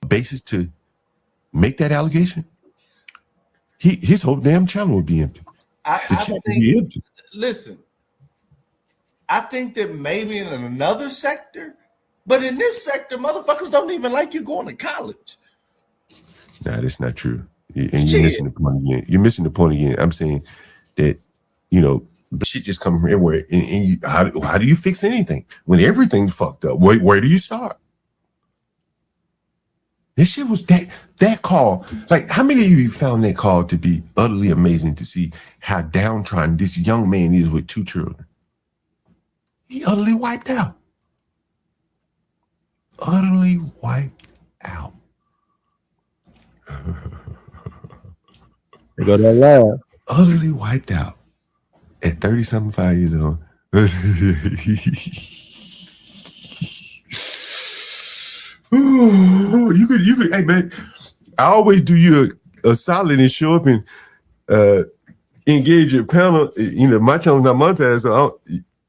Basis to make that allegation, his whole damn channel would be empty. Listen, I think that maybe in another sector, but in this sector, motherfuckers don't even like you going to college. Nah, that's not true. And you're missing the point again. You're missing the point again. I'm saying that, shit just coming from everywhere. And how do you fix anything when everything's fucked up? Where do you start? This shit was that call. Like, how many of you found that call to be utterly amazing to see how downtrodden this young man is with 2 children? He utterly wiped out. Utterly wiped out. They go that laugh. Utterly wiped out at 30-something, 5 years old. You could, hey man, I always do you a solid and show up and engage your panel. My channel's not monetized, so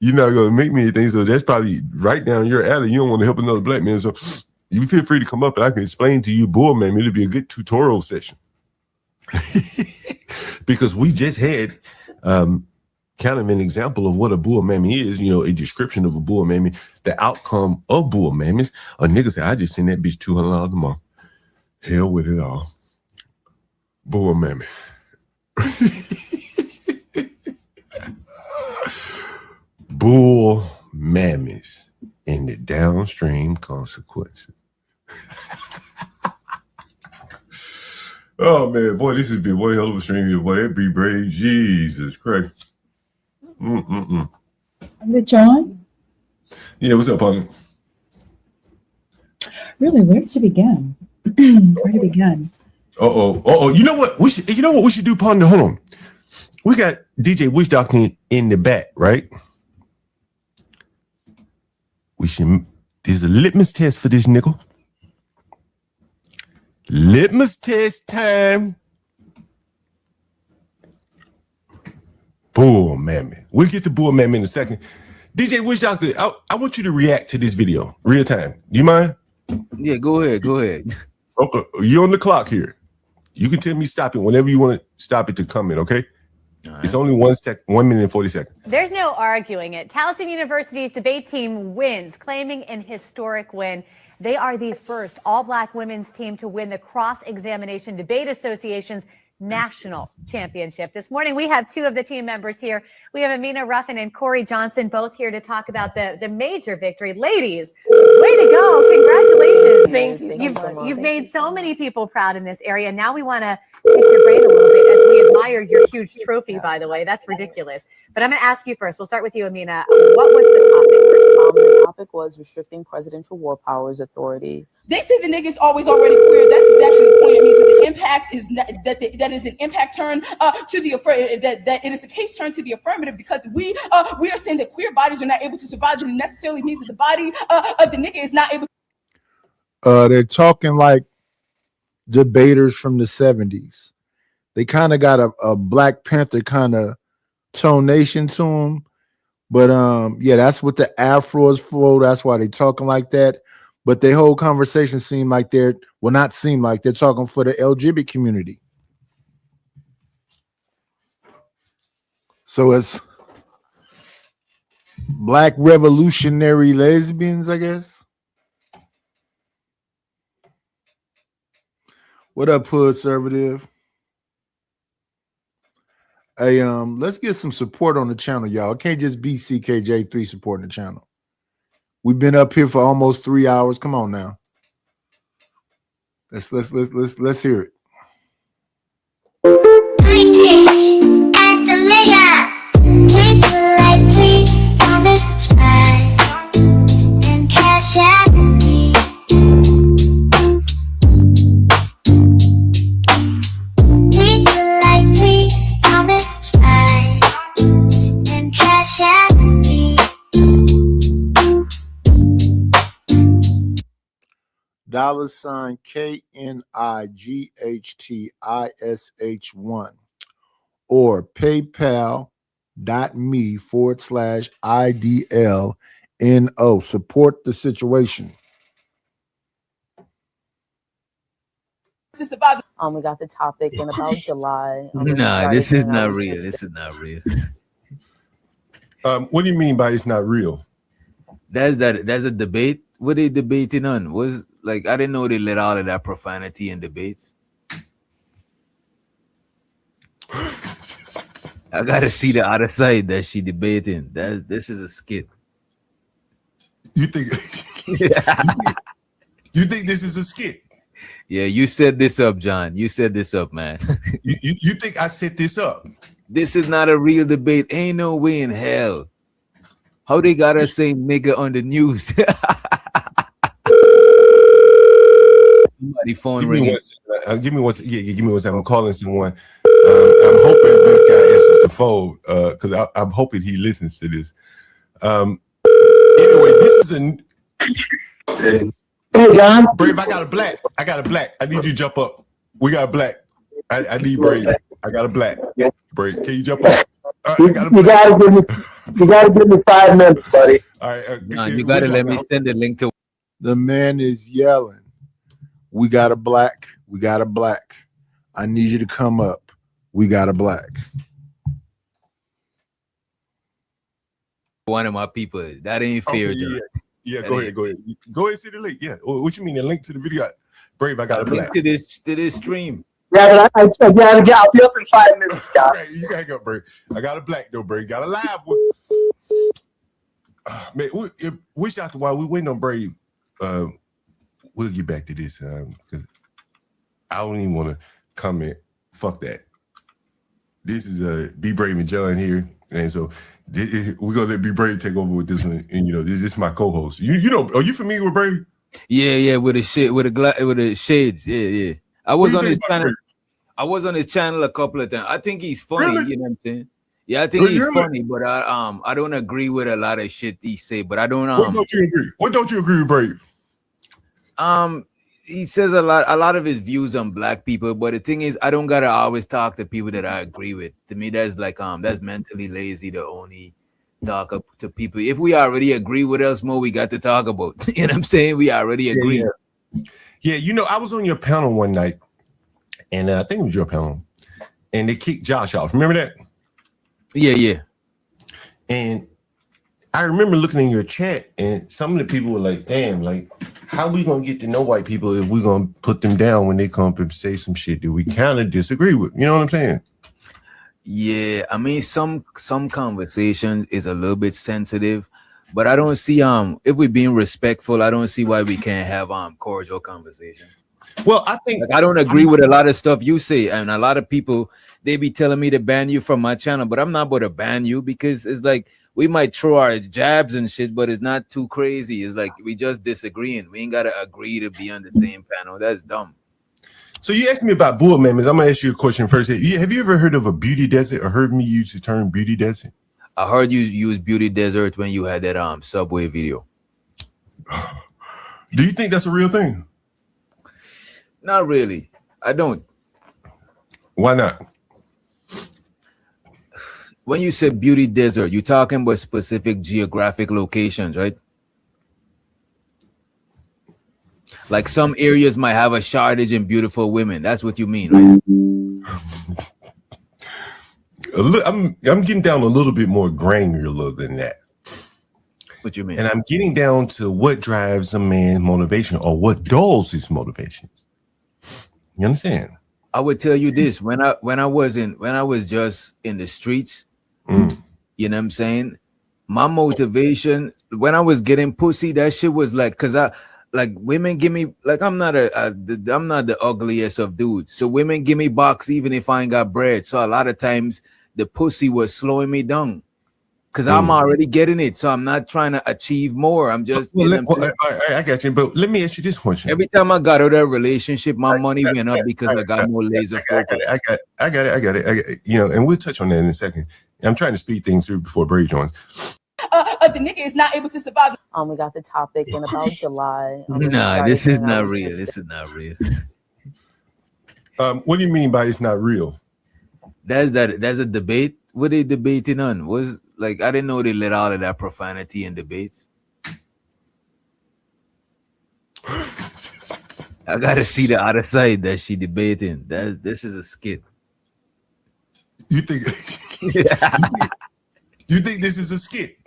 you're not gonna make me anything. So that's probably right down your alley. You don't want to help another black man, so you feel free to come up and I can explain to you, bull man. It'll be a good tutorial session. Because we just had kind of an example of what a bull mammy is, a description of a bull mammy, the outcome of bull mammies. A nigga said, I just send that bitch $200 a month. Hell with it all. Bull mammy. Bull mammies and the downstream consequences. Oh man, boy, this has been one hell of a stream here. Boy, that Be Brave, Jesus Christ. John? Yeah, what's up, partner? Really, where to begin? Where to begin? You know what? We should do, partner. Hold on. We got DJ Witch Doctor in the back, right? There's a litmus test for this nickel. Litmus test time. Bull mammy. We'll get to bull mammy in a second. DJ Witch Doctor, I want you to react to this video real time. Do you mind? Yeah, go ahead. Okay, you're on the clock here. You can tell me stop it whenever you want to stop it to comment, okay? Right. It's only 1 minute and 40 seconds. There's no arguing it. Towson University's debate team wins, claiming an historic win. They are the first all-black women's team to win the Cross-Examination Debate Association's national championship. This morning, we have two of the team members here. We have Amina Ruffin and Corey Johnson, both here to talk about the major victory. Ladies, way to go. Congratulations. Thank you. You've made so many people proud in this area. Now we want to pick your brain a little bit as we admire your huge trophy, by the way. That's ridiculous. But I'm going to ask you first. We'll start with you, Amina. What was the topic? The topic was restricting presidential war powers authority. They say the niggas always already queer. That's exactly the point. I mean, so the impact is not, that is an impact turn to the that it is the case turn to the affirmative, because we are saying that queer bodies are not able to survive, and it necessarily means that the body of the nigga is not able. They're talking like debaters from the 70s. They kind of got a Black Panther kind of tonation to them. But yeah, that's what the afro is for. That's why they're talking like that. But the whole conversation seemed like they're talking for the LGBT community. So it's Black revolutionary lesbians, I guess. What up, Hood Conservative? Hey, let's get some support on the channel, y'all. It can't just be CKJ3 supporting the channel. We've been up here for almost 3 hours. Come on now. Let's hear it. At the layer, twinkle like we promised try and cash at me. Twinkle like we promised try and cash at me. $ KNIGHTISH1 or paypal.me/IDLNO. Support the situation. To survive. We got the topic in about July. Nah, this is not real. This is not real. What do you mean by it's not real? That's a debate. What they debating on? Was like, I didn't know they let all of that profanity in debates. I gotta see the other side that she debating. This is a skit. You think this is a skit? Yeah, you set this up, John. You set this up, man. you think I set this up? This is not a real debate. Ain't no way in hell. How they gotta say nigga on the news? Somebody phone ringing. Give me one second. I'm calling someone. I'm hoping this guy answers the phone because I'm hoping he listens to this. Anyway, this is a. Hey, John. Brave, I got a black. I need you to jump up. We got a black. I need Brave. I got a black. Brave, can you jump up? You gotta give me 5 minutes, buddy. All right. You gotta let me send the link to. The man is yelling. We got a black. We got a black. I need you to come up. We got a black. One of my people. That ain't fair. Okay, yeah. Go ahead. Go ahead. See the link. Yeah. What you mean? The link to the video? Brave. I got a black. To this stream. Yeah, but I'll be up in 5 minutes, Scott. Right, you gotta go, Brave. I got a black though, Brave. Got a live one. Man, wish after while we waiting on Brave. We'll get back to this because I don't even want to comment. Fuck that. This is Be Brave and John here, and so we're gonna let Be Brave take over with this one. And this is my co-host. You know, are you familiar with Brave? Yeah, with the shades. Yeah. I was What on do you his think about channel. Brave? I was on his channel a couple of times. I think he's funny. Really? You know what I'm saying? Yeah, I think he's Really? funny, but I don't agree with a lot of shit he say. But I don't What don't you agree? What don't you agree with Brave? he says a lot of his views on black people, but the thing is, I don't gotta always talk to people that I agree with. To me, that's like that's mentally lazy to only talk up to people. If we already agree, what else more we got to talk about? You know what I'm saying? We already agree. Yeah, you know, I was on your panel one night, and I think it was your panel, and they kicked Josh off. Remember that? Yeah. And I remember looking in your chat, and some of the people were like, damn, like, how we gonna get to know white people if we're gonna put them down when they come up and say some shit that we kind of disagree with? You know what I'm saying? Yeah, I mean, some conversation is a little bit sensitive, but I don't see if we're being respectful, I don't see why we can't have cordial conversation. Well, I think I don't agree with a lot of stuff you say, and a lot of people they be telling me to ban you from my channel, but I'm not about to ban you because it's like we might throw our jabs and shit, but it's not too crazy. It's like we just disagreeing. We ain't gotta agree to be on the same panel. That's dumb. So you asked me about bull members. I'm gonna ask you a question first. Have you ever heard of a beauty desert or heard me use the term beauty desert? I heard you use beauty desert when you had that Subway video. Do you think that's a real thing? Not really. I don't. Why not? When you say beauty desert, you're talking about specific geographic locations, right? Like some areas might have a shortage in beautiful women. That's what you mean, right? I'm getting down a little bit more granular than that. What you mean? And I'm getting down to what drives a man's motivation or what dulls his motivation. You understand? I would tell you this: when I was just in the streets, you know what I'm saying? My motivation when I was getting pussy, that shit was like, cause women give me like I'm not the ugliest of dudes, so women give me box even if I ain't got bread. So a lot of times the pussy was slowing me down, cause I'm already getting it, so I'm not trying to achieve more. I'm just. I got you, but let me ask you this question. Every time I got out of that relationship, my money went up because I got more laser focus. I got it. You know, and we'll touch on that in a second. I'm trying to speed things through before Bray joins. The nigga is not able to survive. We got the topic in about July. Nah, this is not real. This is not real. What do you mean by it's not real? That's a debate. What they debating on? Was like I didn't know they let all of that profanity in debates. I gotta see the other side that she debating. This is a skit. You think you think this is a skit?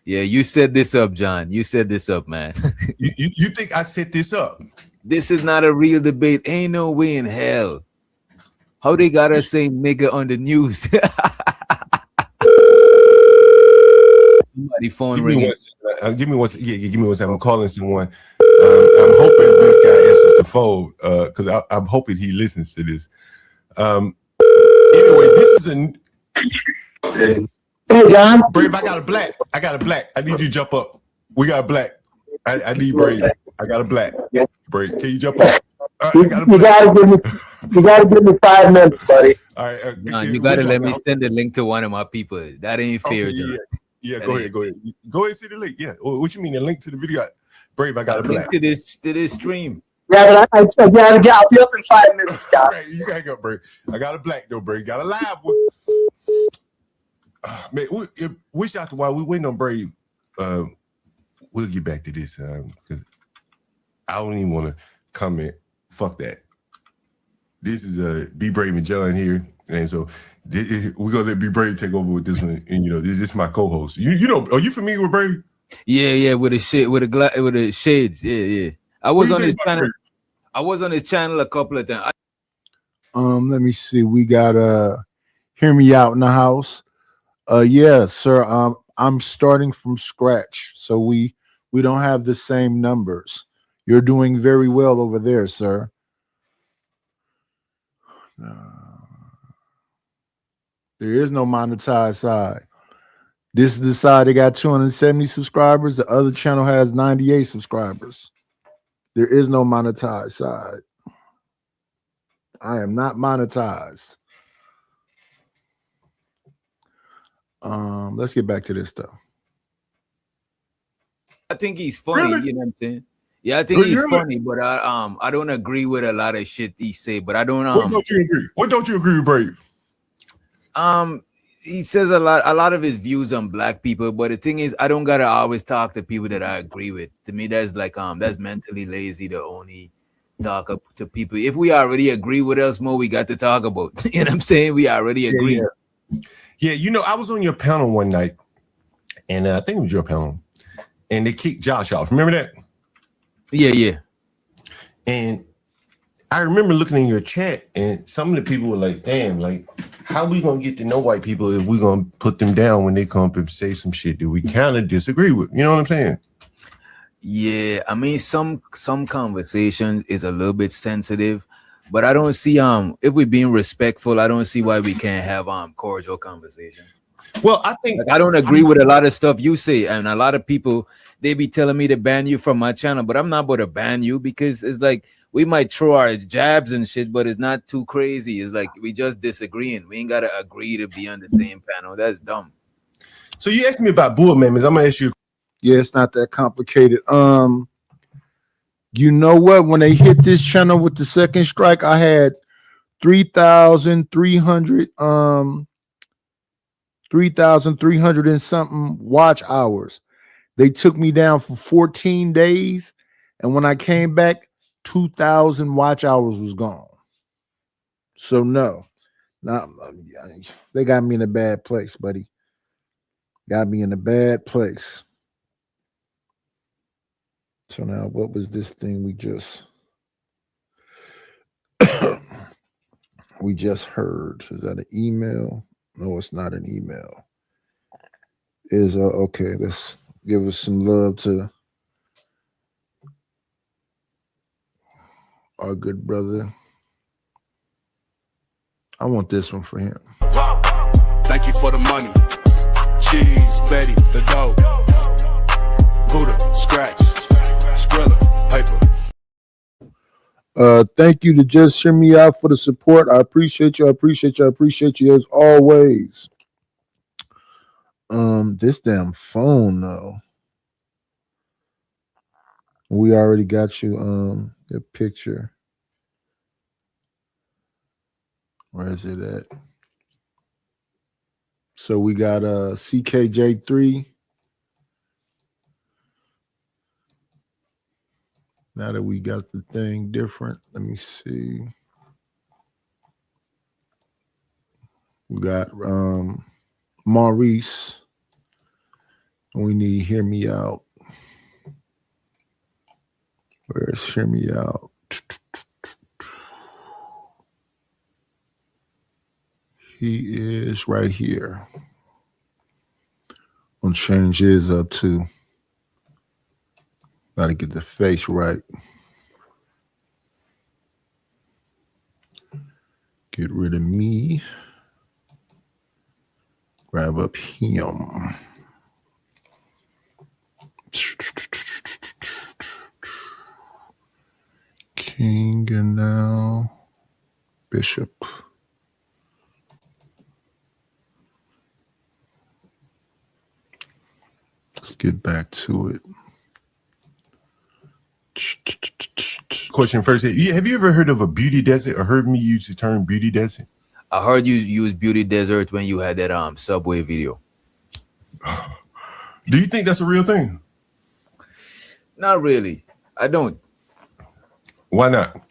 Yeah, you set this up, John. You set this up, man. you think I set this up? This is not a real debate. Ain't no way in hell. How they gotta say nigga on the news? Somebody phone ringing. Give me one second. I'm calling someone. I'm hoping this guy answers the phone because I'm hoping he listens to this. Anyway, this is a. Hey, John. Brave, I got a black. I need you to jump up. We got a black. I need Brave. I got a black. Brave, can you jump up? You gotta give me 5 minutes, buddy. All right. Nah, you gotta let me send the link to one of my people. That ain't fair, John. Yeah, go ahead. Go ahead, see the link. Yeah. What you mean, the link to the video? Brave, I got a black. Link to this stream. Yeah, but I'll be up in 5 minutes, Scott. Right, you gotta go, Brave. I got a black though, Brave. Got a live one. Man, wish after while we waiting on Brave, we'll get back to this because I don't even want to comment. Fuck that. This is Be Brave and John here, and so we're gonna let Be Brave take over with this one. And you know, this is my co-host. You know, are you familiar with Brave? Yeah, with the shades. Yeah. I was on his channel. I was on his channel a couple of times. Let me see. We got Hear Me Out in the house. Yeah, sir. I'm starting from scratch, so we don't have the same numbers. You're doing very well over there, sir. There is no monetized side. This is the side that got 270 subscribers. The other channel has 98 subscribers. There is no monetized side. I am not monetized. Let's get back to this though. I think he's funny. Really? You know what I'm saying? Yeah, I think he's Really? funny, but I don't agree with a lot of shit he say. But I don't What don't you agree? What don't you agree with, Brave? He says a lot of his views on black people, but the thing is, I don't gotta always talk to people that I agree with. To me, that's like that's mentally lazy to only talk up to people. If we already agree with us more, we got to talk about. You know what I'm saying? We already agree. Yeah, you know, I was on your panel one night, and I think it was your panel, and they kicked Josh off. Remember that? Yeah. And I remember looking in your chat, and some of the people were like, damn, like, how we gonna get to know white people if we gonna put them down when they come up and say some shit that we kind of disagree with? You know what I'm saying? Yeah, I mean, some conversation is a little bit sensitive, but I don't see if we're being respectful, I don't see why we can't have cordial conversation. Well, I think I don't agree with a lot of stuff you say, and a lot of people they be telling me to ban you from my channel, but I'm not about to ban you because it's like we might throw our jabs and shit, but it's not too crazy. It's like we just disagreeing. We ain't gotta agree to be on the same panel. That's dumb. So you asked me about bull members. I'm gonna ask you. Yeah, it's not that complicated. You know what? When they hit this channel with the second strike, I had 3,300 and something watch hours. They took me down for 14 days, and when I came back, 2,000 watch hours was gone. So no, not they got me in a bad place, buddy. Got me in a bad place. So now, what was this thing we just heard? Is that an email? No, it's not an email. Is okay? Let's give us some love to our good brother. I want this one for him. Thank you for the money. Cheese, Betty, the dough. Buddha, scratch, Skrilla, paper. Thank you to Just Hear Me Out for the support. I appreciate you. I appreciate you. I appreciate you as always. This damn phone though. We already got you the picture. Where is it at? So we got CKJ3. Now that we got the thing different, let me see. We got Maurice. We need Hear Me Out. Where's Hear Me Out? He is right here. I'm gonna change his up too. Gotta get the face right. Get rid of me. Grab up him. King and now Bishop. Let's get back to it. Question first. Have you ever heard of a beauty desert or heard me use the term beauty desert? I heard you use beauty desert when you had that Subway video. Do you think that's a real thing? Not really. I don't. Why not?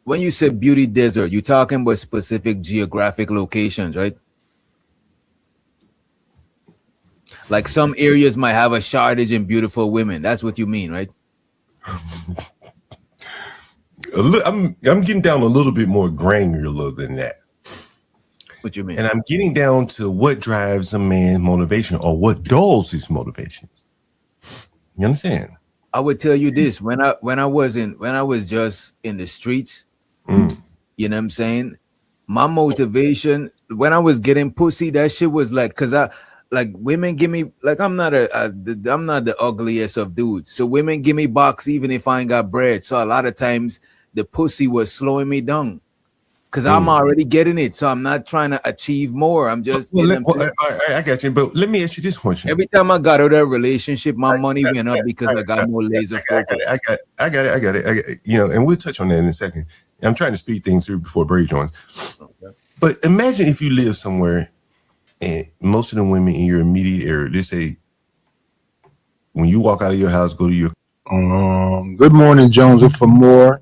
When you say beauty desert, you're talking about specific geographic locations, right? Like some areas might have a shortage in beautiful women. That's what you mean, right? I'm getting down a little bit more granular than that. What you mean? And I'm getting down to what drives a man's motivation or what dulls his motivation. You understand? I would tell you this: when I was just in the streets, you know what I'm saying? My motivation when I was getting pussy, that shit was like, cause like women give me like I'm not I'm not the ugliest of dudes. So women give me box even if I ain't got bread. So a lot of times the pussy was slowing me down because I'm already getting it. So I'm not trying to achieve more. I'm just I got you. But let me ask you this question. Every time I got out of that relationship, my money went up because I got more laser focus. I got it. You know, and we'll touch on that in a second. I'm trying to speed things through before Bray joins. Okay. But imagine if you live somewhere and most of the women in your immediate area, they say, when you walk out of your house, go to your. Good morning, Jones, for more.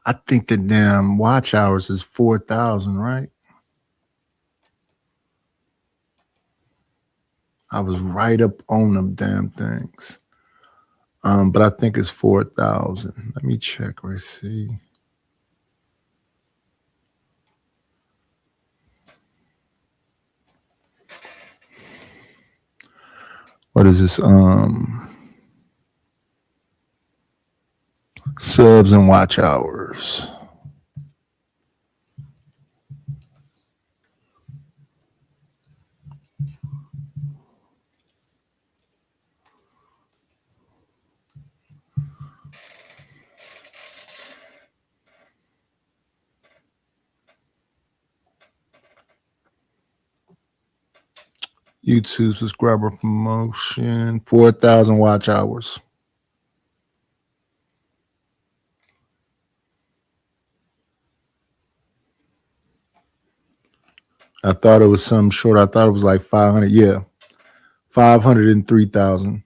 I think the damn watch hours is 4,000, right? I was right up on them damn things. But I think it's 4,000. Let me check. Let's see. What is this? Subs and watch hours. YouTube subscriber promotion, 4,000 watch hours. I thought it was some short. I thought it was like 500. Yeah, 503,000.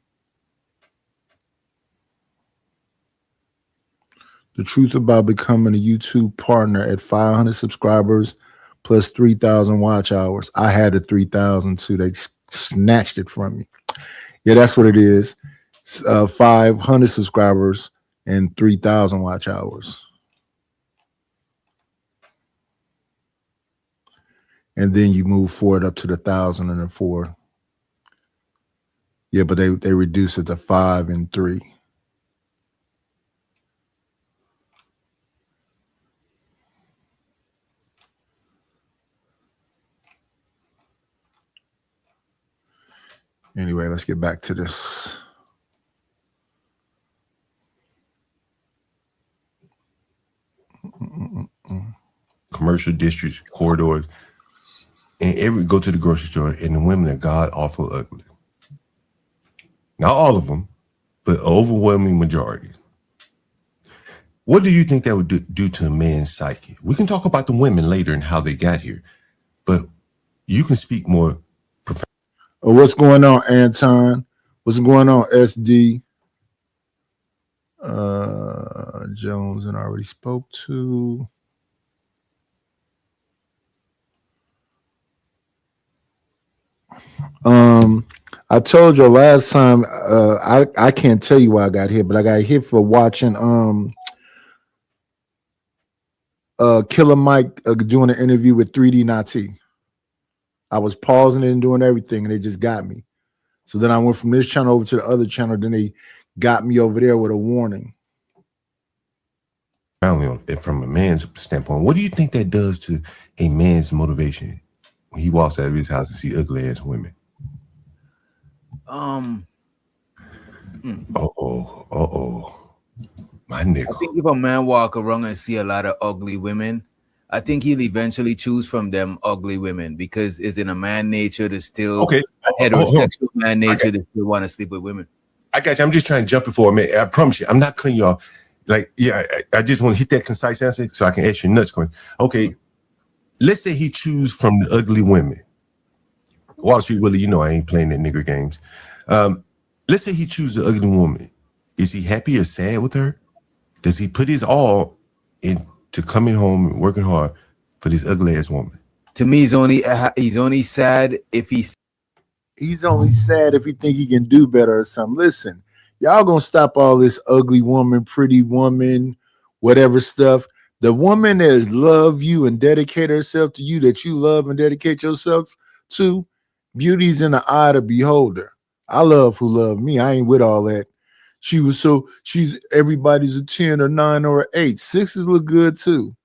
The truth about becoming a YouTube partner at 500 subscribers plus 3,000 watch hours. I had the 3,000 too. They snatched it from me. Yeah, that's what it is. 500 subscribers and 3,000 watch hours. And then you move forward up to the 1,004. Yeah, but they reduce it to 5 and 3. Anyway, let's get back to this. Commercial districts, corridors, and go to the grocery store, and the women are god awful ugly. Not all of them, but overwhelming majority. What do you think that would do to a man's psyche? We can talk about the women later and how they got here, but you can speak more. What's going on, Anton? What's going on, SD? Jones and I already spoke to. I told you last time, I can't tell you why I got hit, but I got hit for watching Killer Mike doing an interview with 3D Nati. I was pausing it and doing everything, and they just got me. So then I went from this channel over to the other channel. Then they got me over there with a warning. From a man's standpoint, what do you think that does to a man's motivation when he walks out of his house and see ugly ass women? My nigga. I think if a man walk around and see a lot of ugly women, I think he'll eventually choose from them ugly women because it's in a man nature to still heterosexual man nature to still want to sleep with women. I got you. I'm just trying to jump before, man. I promise you, I'm not cutting you off. Like, yeah, I just want to hit that concise answer so I can ask you nuts. Okay, let's say he choose from the ugly women. Wall Street Willie, you know I ain't playing that nigger games. Let's say he chooses the ugly woman. Is he happy or sad with her? Does he put his all into coming home and working hard for this ugly ass woman? To me, he's only sad if he's only sad if he think he can do better or something. Listen, y'all gonna stop all this ugly woman, pretty woman, whatever stuff. The woman that love you and dedicate herself to you, that you love and dedicate yourself to, beauty's in the eye of the beholder. I love who love me. I ain't with all that she's everybody's a 10 or 9 or an 8. 6s look good too.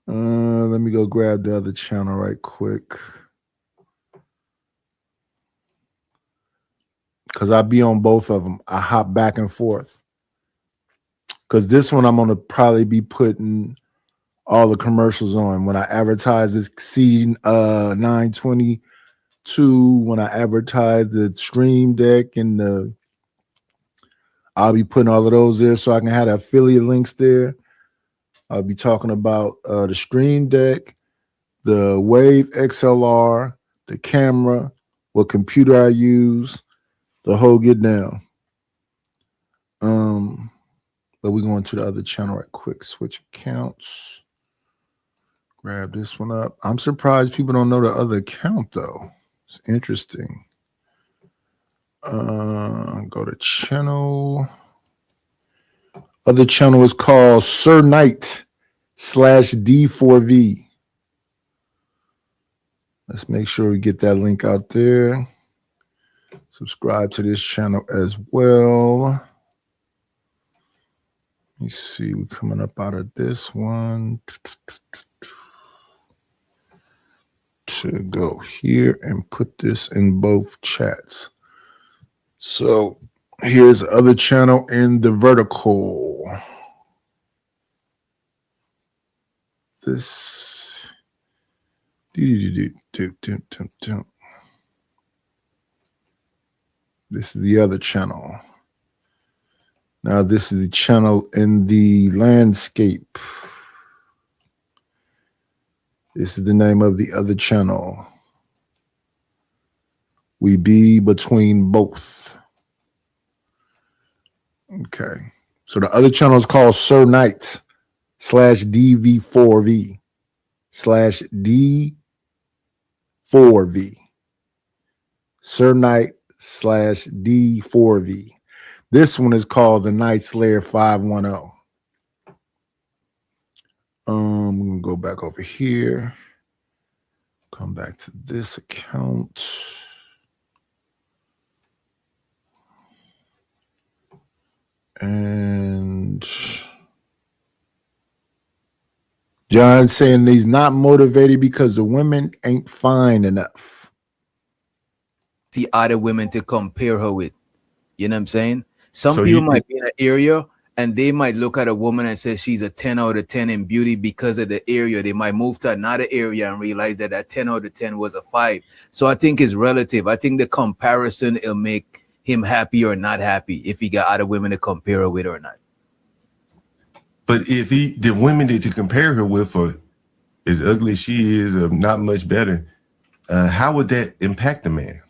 Let me go grab the other channel right quick. Because I be on both of them. I hop back and forth. Because this one I'm going to probably be putting all the commercials on. When I advertise this C922, when I advertise the Stream Deck and I'll be putting all of those there so I can have the affiliate links there. I'll be talking about the Stream Deck, the Wave XLR, the camera, what computer I use, the whole get down. But we're going to the other channel right quick. Switch accounts. Grab this one up. I'm surprised people don't know the other account though. It's interesting. Go to channel. Other channel is called Sir Knight /D4V. Let's make sure we get that link out there. Subscribe to this channel as well. Let me see. We're coming up out of this one. To go here and put this in both chats. So here's the other channel in the vertical. This this is the other channel. Now this is the channel in the landscape. This is the name of the other channel. We be between both. Okay. So the other channel is called Sir Knight /DV4V /D4V. Sir Knight /D4V. This one is called the Night Slayer 510. I'm gonna go back over here. Come back to this account. And John saying he's not motivated because the women ain't fine enough. See other women to compare her with. You know what I'm saying? Some So people you- might be in an area and they might look at a woman and say she's a 10 out of 10 in beauty because of the area. They might move to another area and realize that that 10 out of 10 was a 5. So I think it's relative. I think the comparison will make him happy or not happy if he got other women to compare her with or not. But if the women that you compare her with are as ugly as she is, or not much better, how would that impact the man?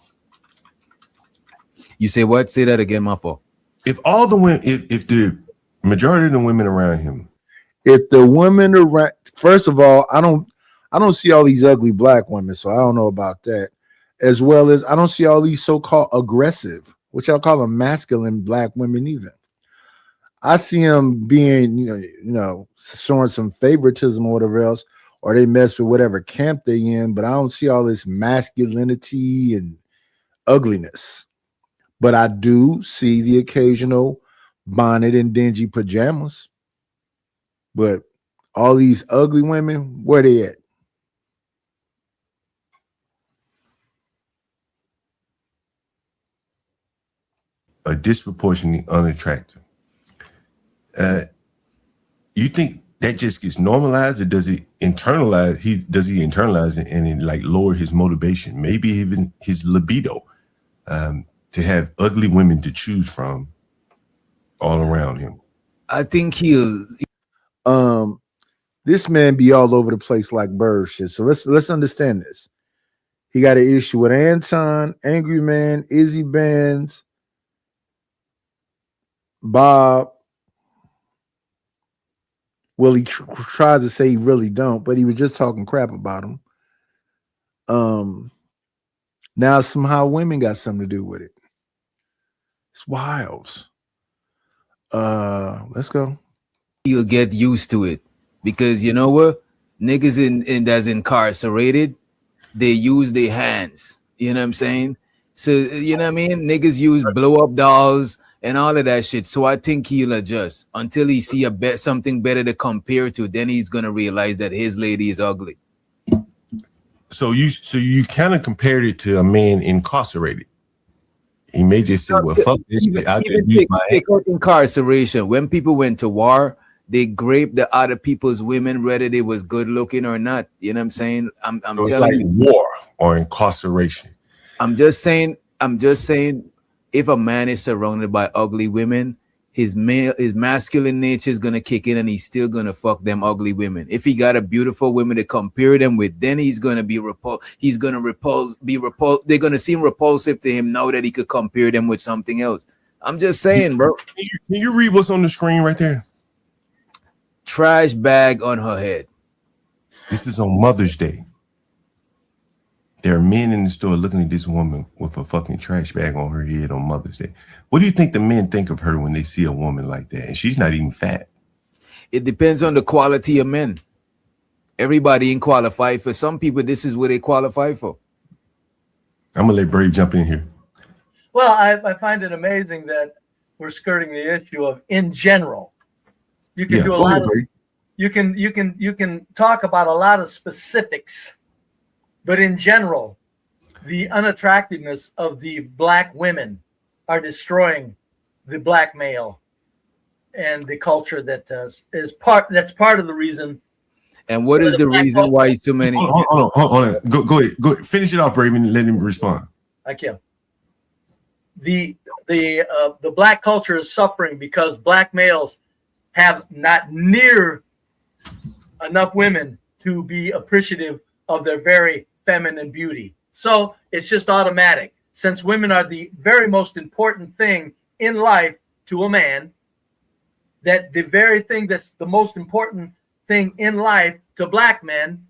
You say what? Say that again, my fault. If all the women, if the majority of the women around him, If the women around, first of all, I don't see all these ugly black women, so I don't know about that. As well as I don't see all these so-called aggressive, which I'll call them masculine black women either. I see them being, you know, showing some favoritism or whatever else, or they mess with whatever camp they in, but I don't see all this masculinity and ugliness. But I do see the occasional bonnet and dingy pajamas. But all these ugly women, where they at? are disproportionately unattractive. You think that just gets normalized, or does it internalize? Does he internalize it and it like lower his motivation, maybe even his libido, to have ugly women to choose from all around him? I think he'll. This man be all over the place like bird shit. So let's understand this. He got an issue with Anton, Angry Man, Izzy Benz, Bob. Well, he tries to say he really don't, but he was just talking crap about him. Now somehow women got something to do with it. It's wild. Let's go. He'll get used to it because you know what? niggas in that's incarcerated, they use their hands. You know what I'm saying? So you know what I mean? Niggas use blow up dolls and all of that shit. So I think he'll adjust until he see something better to compare to. Then he's gonna realize that his lady is ugly. So you kind of compared it to a man incarcerated. He may just say, "Well, fuck this shit. I can use my hand." Incarceration. When people went to war, they raped the other people's women, whether they was good looking or not. You know what I'm saying? I'm So it's telling like you. war or incarceration. I'm just saying, if a man is surrounded by ugly women, his masculine nature is gonna kick in, and he's still gonna fuck them ugly women. If he got a beautiful woman to compare them with, then he's gonna be repulsed. He's gonna be repulsed. They're gonna seem repulsive to him now that he could compare them with something else. I'm just saying, bro. Can you read what's on the screen right there? Trash bag on her head. This is on Mother's Day. There are men in the store looking at this woman with a fucking trash bag on her head on Mother's Day. What do you think the men think of her when they see a woman like that? And she's not even fat. It depends on the quality of men. Everybody ain't qualified. For some people, this is what they qualify for. I'm gonna let Brave jump in here. Well, I find it amazing that we're skirting the issue of in general. You can do a lot of you can talk about a lot of specifics, but in general, the unattractiveness of the black women are destroying the black male and the culture that that's part of the reason. And what is the reason why so many? Hold on. Go ahead. Finish it off, Brave, and let him respond. I can. The black culture is suffering because black males have not near enough women to be appreciative of their very feminine beauty. So it's just automatic. Since women are the very most important thing in life to a man, that the very thing that's the most important thing in life to black men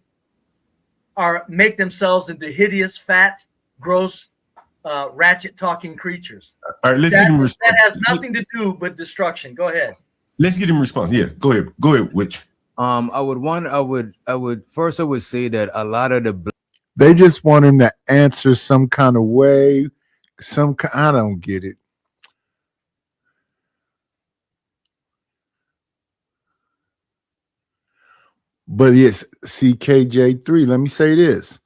are make themselves into hideous, fat, gross, ratchet talking creatures. All right, let's get him respond. That has nothing to do with destruction. Go ahead. Let's get him response. Yeah, go ahead, Witch. I would first say that a lot of the They just want him to answer some kind of way. I don't get it. But yes, CKJ3, let me say this.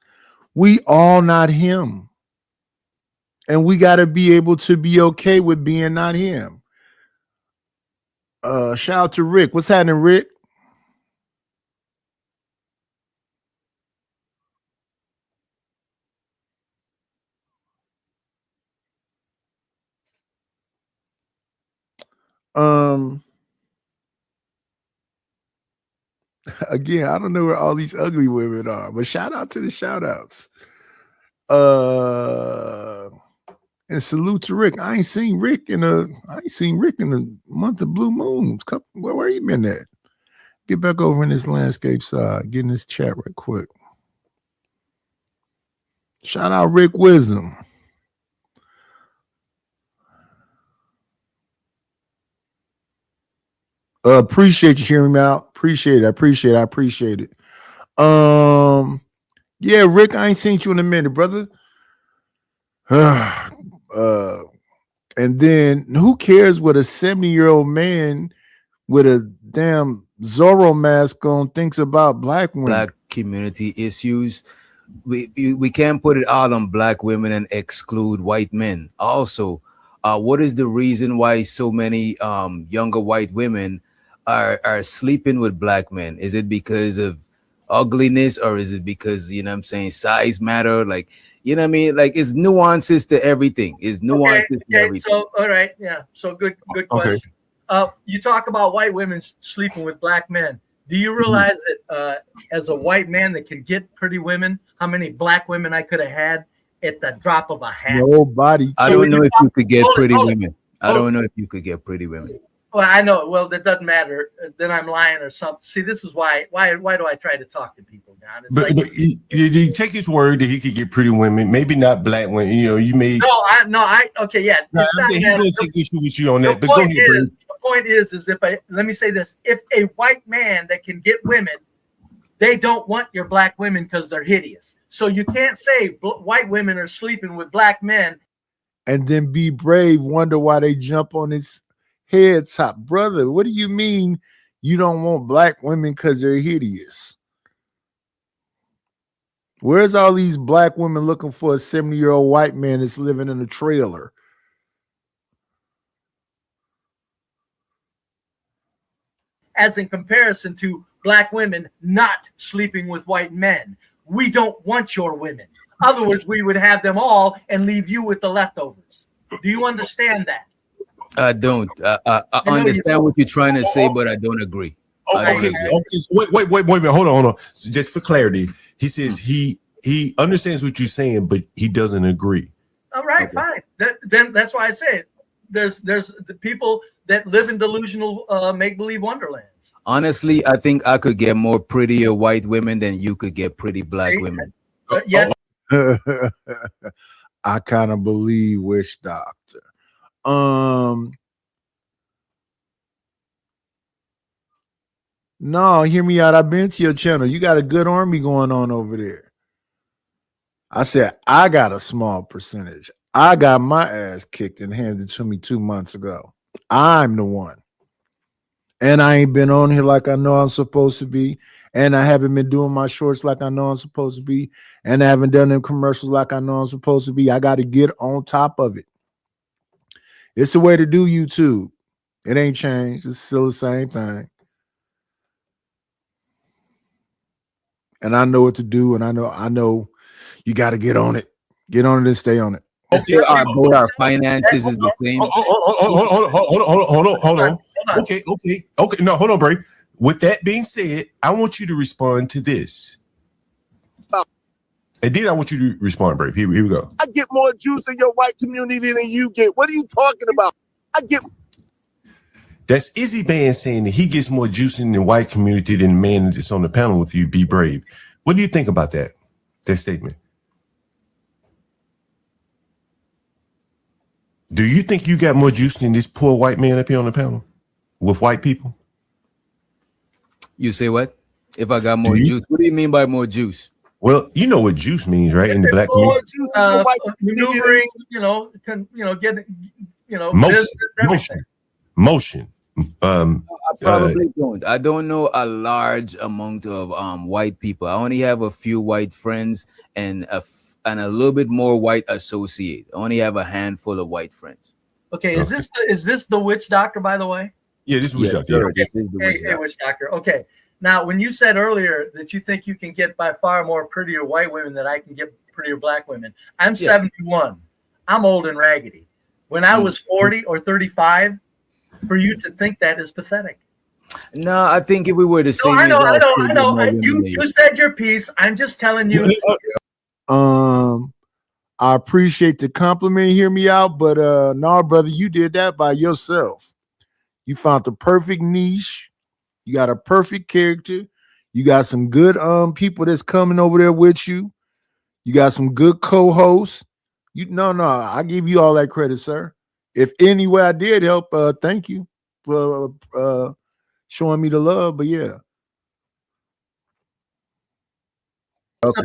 We all not him. And we got to be able to be okay with being not him. Shout out to Rick. What's happening, Rick? Again, I don't know where all these ugly women are, but shout out to the shout outs. And salute to Rick. I ain't seen Rick in a month of blue moons. Where you been at? Get back over in this landscape side. Get in this chat right quick. Shout out Rick Wisdom. Appreciate you hearing me out. Appreciate it. Yeah, Rick, I ain't seen you in a minute, brother. And then who cares what a 70-year-old man with a damn Zorro mask on thinks about black women? Black community issues. We can't put it all on black women and exclude white men. Also, what is the reason why so many younger white women are sleeping with black men? Is it because of ugliness, or is it because, you know what I'm saying, size matter? Like, you know what I mean? Like, it's nuances to everything. To everything. So all right, yeah. So good question. You talk about white women sleeping with black men. Do you realize that as a white man that can get pretty women, how many black women I could have had at the drop of a hat? Nobody. I don't know if you could get pretty women. I don't know if you could get pretty women. Well, I know. Well, that doesn't matter. Then I'm lying or something. See, this is why do I try to talk to people, Don? It's But you take his word that he could get pretty women, maybe not black women. You know, you may. Okay, yeah. No, he's going to take issue with you on that. But go ahead, the point is if let me say this: if a white man that can get women they don't want your black women because they're hideous. So you can't say white women are sleeping with black men. And then Be Brave wonder why they jump on his head top. Brother, what do you mean you don't want black women because they're hideous? Where's all these black women looking for a 70-year-old white man that's living in a trailer? As in comparison to black women not sleeping with white men. We don't want your women. Otherwise, we would have them all and leave you with the leftovers. Do you understand that? I don't. I understand what you're trying to say, but I don't agree. Okay. Wait a minute. Hold on. Just for clarity, he says he understands what you're saying, but he doesn't agree. All right, fine. Then that's why I say it. There's the people that live in delusional make-believe wonderlands. Honestly, I think I could get more prettier white women than you could get pretty black women. Yes. I kind of believe Witch Doctor. No, hear me out. I've been to your channel. You got a good army going on over there. I said, I got a small percentage. I got my ass kicked and handed to me 2 months ago. I'm the one. And I ain't been on here like I know I'm supposed to be. And I haven't been doing my shorts like I know I'm supposed to be. And I haven't done them commercials like I know I'm supposed to be. I got to get on top of it. It's the way to do YouTube. It ain't changed. It's still the same thing. And I know what to do. And I know you got to get on it. Get on it and stay on it. Both our finances is the same. Hold on. Okay. No, hold on, Bray. With that being said, I want you to respond to this. And then I want you to respond, Brave. Here we go. I get more juice in your white community than you get. What are you talking about? That's Izzy Band saying that he gets more juice in the white community than the man that's on the panel with you, Be Brave. What do you think about that statement? Do you think you got more juice than this poor white man up here on the panel with white people? You say what? If I got more juice? What do you mean by more juice? Well, you know what juice means, right? In the black community, maneuvering, motion. I probably don't. I don't know a large amount of white people. I only have a few white friends and a little bit more white associate. I only have a handful of white friends. Okay, is this the Witch Doctor, by the way? Yeah, this is Witch Doctor. Okay. This is the Witch Doctor. Okay. Now, when you said earlier that you think you can get by far more prettier white women than I can get prettier black women, I'm 71. I'm old and raggedy. When I was 40 or 35, for you to think that is pathetic. No, I think if we were the same. I know. You said your piece. I'm just telling you. I appreciate the compliment. Hear me out, but no, brother, you did that by yourself. You found the perfect niche. You got a perfect character. You got some good people that's coming over there with you. You got some good co-hosts. I give you all that credit, sir. If any way I did help, thank you for showing me the love. But yeah. Okay.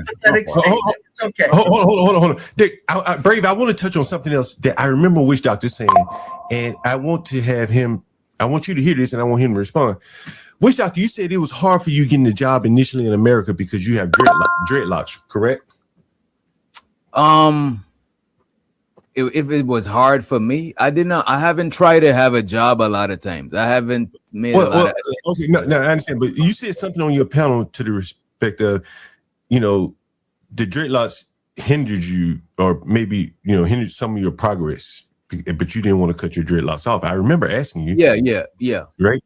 Hold on. Dick, Brave, I want to touch on something else that I remember Witch Doctor saying, and I want you to hear this, and I want him to respond. Witch Doctor, you said it was hard for you getting the job initially in America because you have dreadlocks, correct? If it was hard for me, I haven't tried to have a job a lot of times. I haven't made a lot of okay, no, I understand, but you said something on your panel to the respect of, the dreadlocks hindered you, or maybe hindered some of your progress, but you didn't want to cut your dreadlocks off. I remember asking you. Yeah. Right.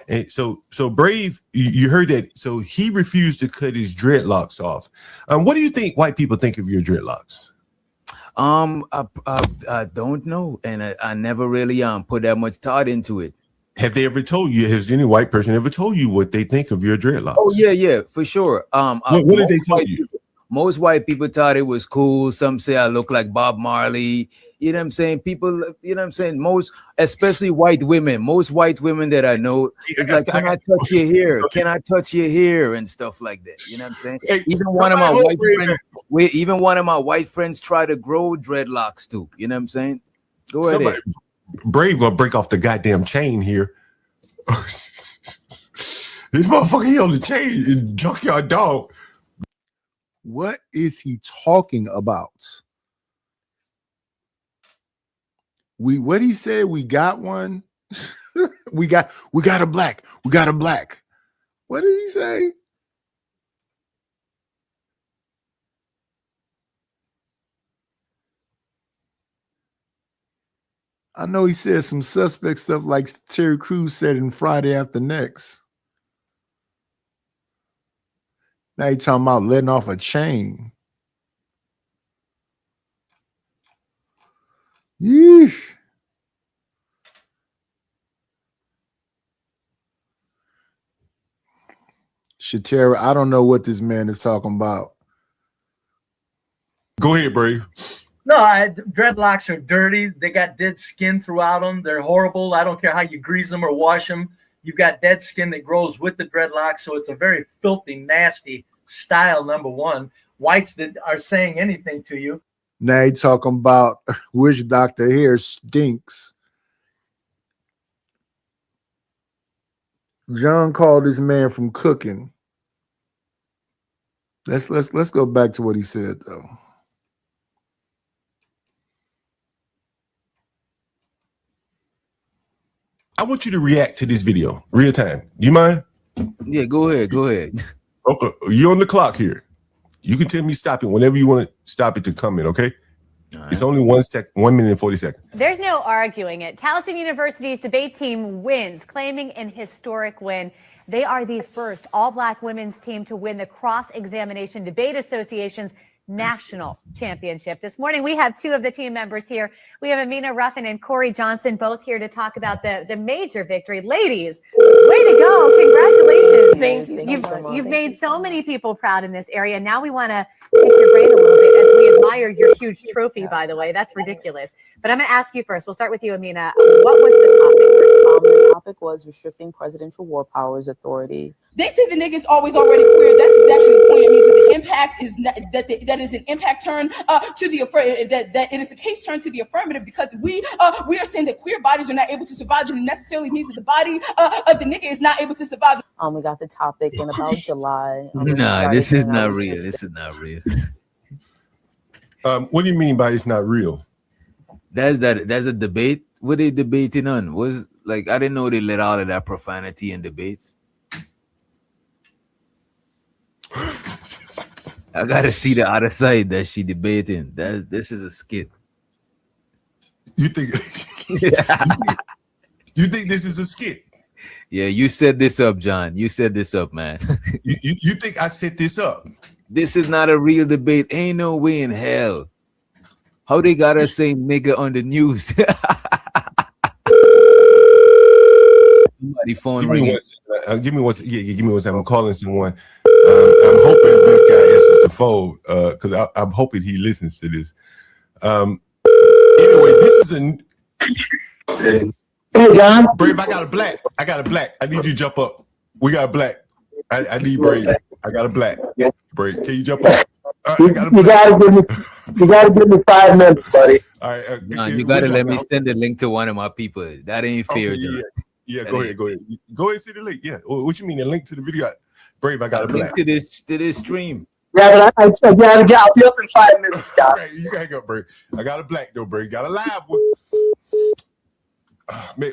And so Brave, you heard that. So he refused to cut his dreadlocks off. What do you think white people think of your dreadlocks? I don't know, and I never really put that much thought into it. Have they ever told you? Has any white person ever told you what they think of your dreadlocks? Oh yeah, for sure. What did they tell you? Most white people thought it was cool. Some say I look like Bob Marley. You know what I'm saying? People, you know what I'm saying? Most, especially white women, most white women that I know, it's like, can I touch your hair? Can I touch your hair and stuff like that? You know what I'm saying? Even one of my white friends try to grow dreadlocks too. You know what I'm saying? Go ahead. Somebody, Brave gonna break off the goddamn chain here. This motherfucker, he on the chain, junkyard dog. What is he talking about? What he said, we got one. we got a black. We got a black. What did he say? I know he said some suspect stuff like Terry Crews said in Friday After Next. Now he talking about letting off a chain. Yeesh. Shatera, I don't know what this man is talking about. Go ahead, Brave. No, dreadlocks are dirty. They got dead skin throughout them. They're horrible. I don't care how you grease them or wash them. You've got dead skin that grows with the dreadlocks, so it's a very filthy, nasty style, number one. Whites that are saying anything to you. Now he talking about which doctor here stinks. John called this man from cooking. Let's go back to what he said though. I want you to react to this video real time. You mind? Yeah, go ahead. Go ahead. Okay, you're on the clock here. You can tell me stop it whenever you want to stop it to comment, okay? Right. It's only 1 minute and 40 seconds. There's no arguing it. Towson University's debate team wins, claiming an historic win. They are the first all-black women's team to win the Cross-Examination Debate Association's national championship. This morning, we have two of the team members here. We have Amina Ruffin and Corey Johnson, both here to talk about the major victory. Ladies, way to go. Congratulations. Thank you. You've made so many people proud in this area. Now we want to pick your brain a little bit as we admire your huge trophy, by the way. That's ridiculous. But I'm going to ask you first. We'll start with you, Amina. What was the topic? The topic was restricting presidential war powers authority. They say the nigga's always already queer. That's exactly the point. I mean, so the impact is that is an impact turn to the that it is a case turn to the affirmative, because we are saying that queer bodies are not able to survive, and it necessarily means that the body of the nigga is not able to survive. We got the topic in about July. Nah, this is not real. This is not real. What do you mean by it's not real? That's a debate. What they debating on? Was like, I didn't know they let all of that profanity in debates. I gotta see the other side that she debating. This is a skit. You think this is a skit? Yeah, you set this up, John. You set this up, man. you think I set this up? This is not a real debate. Ain't no way in hell. How they gotta say nigga on the news? Somebody phone ringing. Give me one second. Give me one second. I'm calling someone. I'm hoping this guy answers the phone because I'm hoping he listens to this. Anyway, this is Hey, John. Brave. I got a black. I need you to jump up. We got a black. I need Brave. I got a black. Brave, can you jump up? You gotta give me 5 minutes, buddy. All right. You gotta let me send the link to one of my people. That ain't fair, John. Yeah, go ahead. Go ahead, see the link. Yeah. What you mean, a link to the video? Brave, I got a black. To this stream. Yeah, but I'll be up in 5 minutes, Scott. Right, you gotta go, Brave. I got a black though, Brave. Got a live one. Man,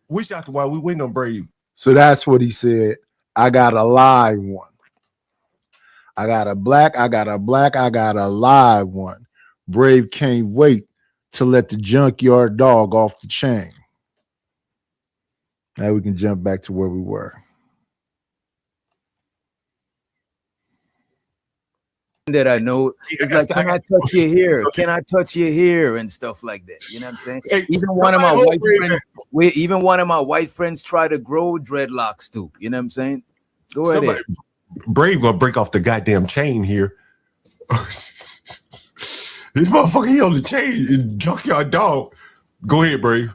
wish after while we waiting on Brave. So that's what he said. I got a live one. I got a black, I got a live one. Brave can't wait to let the junkyard dog off the chain. Now we can jump back to where we were. That I know, it's like, can I touch your hair? Can I touch your hair and stuff like that? You know what I'm saying? Hey, even one of my white friends try to grow dreadlocks too. You know what I'm saying? Go ahead. Brave gonna break off the goddamn chain here. This This motherfucker, he on the chain, junkyard dog. Go ahead, Brave.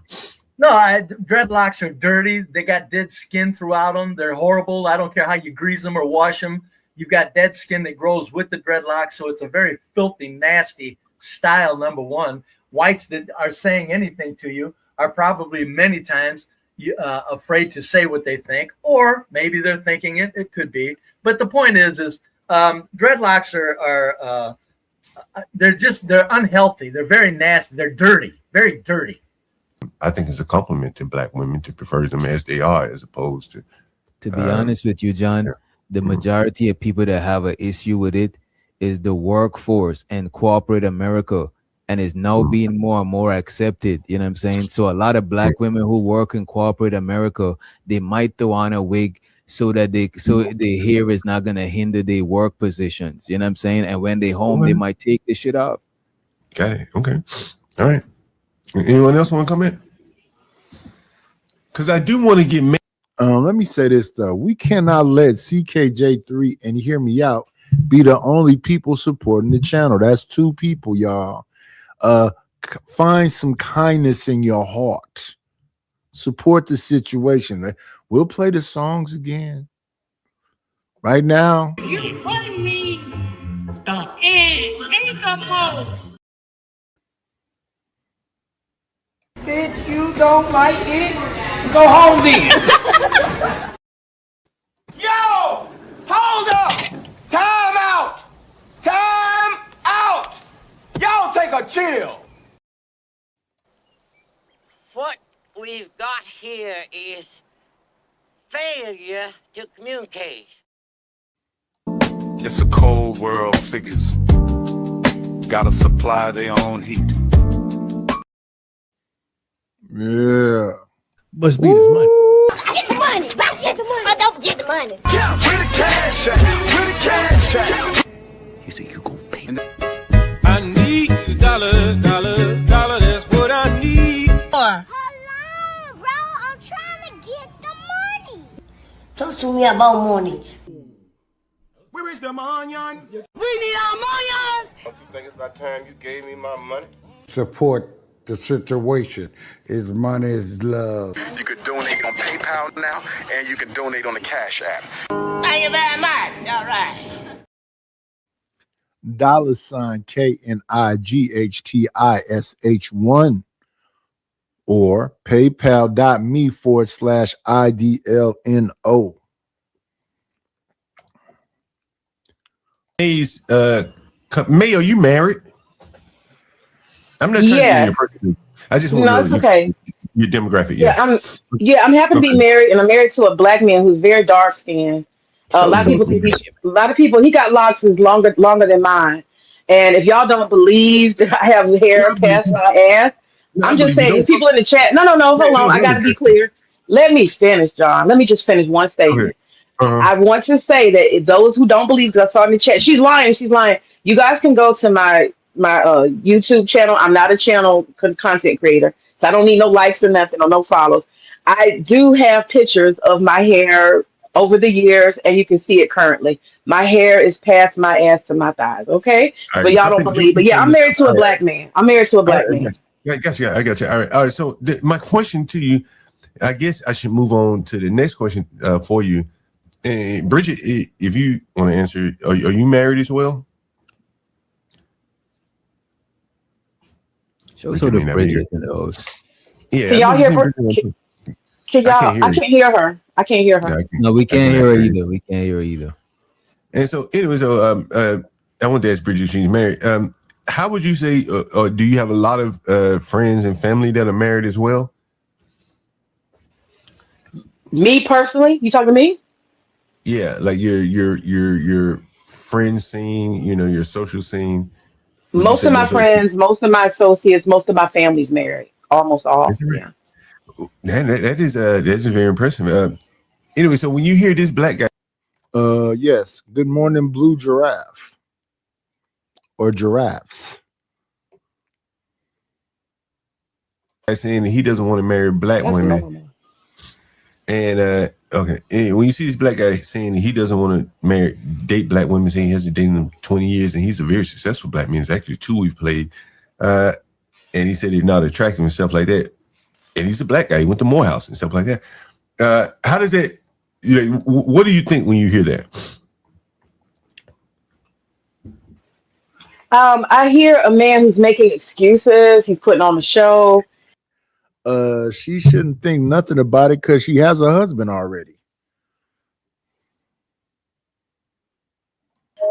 No, dreadlocks are dirty. They got dead skin throughout them. They're horrible. I don't care how you grease them or wash them. You've got dead skin that grows with the dreadlocks, so it's a very filthy, nasty style, number one. Whites that are saying anything to you are probably many times afraid to say what they think, or maybe they're thinking it. It could be. But the point is dreadlocks are they're unhealthy. They're very nasty. They're dirty, very dirty. I think it's a compliment to black women to prefer them as they are, as opposed to. To be honest with you, John, the majority of people that have an issue with it is the workforce and corporate America, and is now being more and more accepted. You know what I'm saying? So a lot of black women who work in corporate America, they might throw on a wig so that their hair is not gonna hinder their work positions. You know what I'm saying? And when they home, they might take the shit off. Got it. Okay. All right. Anyone else want to come in? Because I do want to get mad. Let me say this though. We cannot let CKJ3 and Hear Me Out be the only people supporting the channel. That's two people, y'all. Find some kindness in your heart. Support the situation. We'll play the songs again. Right now. You putting me in compost. Bitch, you don't like it? Go home then. Yo! Hold up! Time out! Time out! Y'all take a chill. What we've got here is failure to communicate. It's a cold world, figures. Gotta supply their own heat. Yeah. Must be this money. Get the money. Get the money. Don't forget the money. Yeah, where the cash at? Where the cash at? You think you gon' pay? I need a dollar, that's what I need. Hello, bro. I'm trying to get the money. Talk to me about money. Where is the money? We need our money. Don't you think it's about time you gave me my money? Support the situation. Is money is love. You could donate on PayPal now, and you can donate on the Cash App. Thank you very much. All right. $KNIGHTISH1 or paypal.me/IDLNO. May, are you married? I'm not trying to get your personal. I just want to know your demographic. I'm happy to be married, and I'm married to a black man who's very dark skinned. A lot of people. He got locks is longer than mine. And if y'all don't believe that I have hair past my ass, I'm just saying. These people in the chat. No. Hold on. I got to be clear. Let me finish, John. Let me just finish one statement. I want to say that if those who don't believe, because I saw in the chat, she's lying. You guys can go to my YouTube channel. I'm not a channel content creator, so I don't need no likes or nothing or no follows. I do have pictures of my hair over the years, and you can see it currently. My hair is past my ass to my thighs. Okay, but y'all don't believe. But yeah, I'm married to a black man. I got you. All right. So my question to you, I guess I should move on to the next question for you. Bridget, if you want to answer, are you married as well? So the Bridget knows. Yeah. Can y'all hear her? Can y'all? I can't hear her. No, we can't hear her either. And so, anyways, I want to ask Bridget if she's married. How would you say, do you have a lot of friends and family that are married as well? Me personally, you talking to me? Yeah, like your friend scene, your social scene. Most of my friends, most of my associates, most of my family's married. Almost all. Yeah. That is very impressive. Anyway, so when you hear this black guy, yes. Good morning, Blue Giraffe or giraffes. Saying he doesn't want to marry black women, and Okay. And when you see this black guy saying he doesn't want to date black women, saying he hasn't dated them 20 years, and he's a very successful black man. It's actually 2 we've played. And he said he's not attractive and stuff like that. And he's a black guy. He went to Morehouse and stuff like that. How does that, what do you think when you hear that? I hear a man who's making excuses. He's putting on the show. She shouldn't think nothing about it because she has a husband already.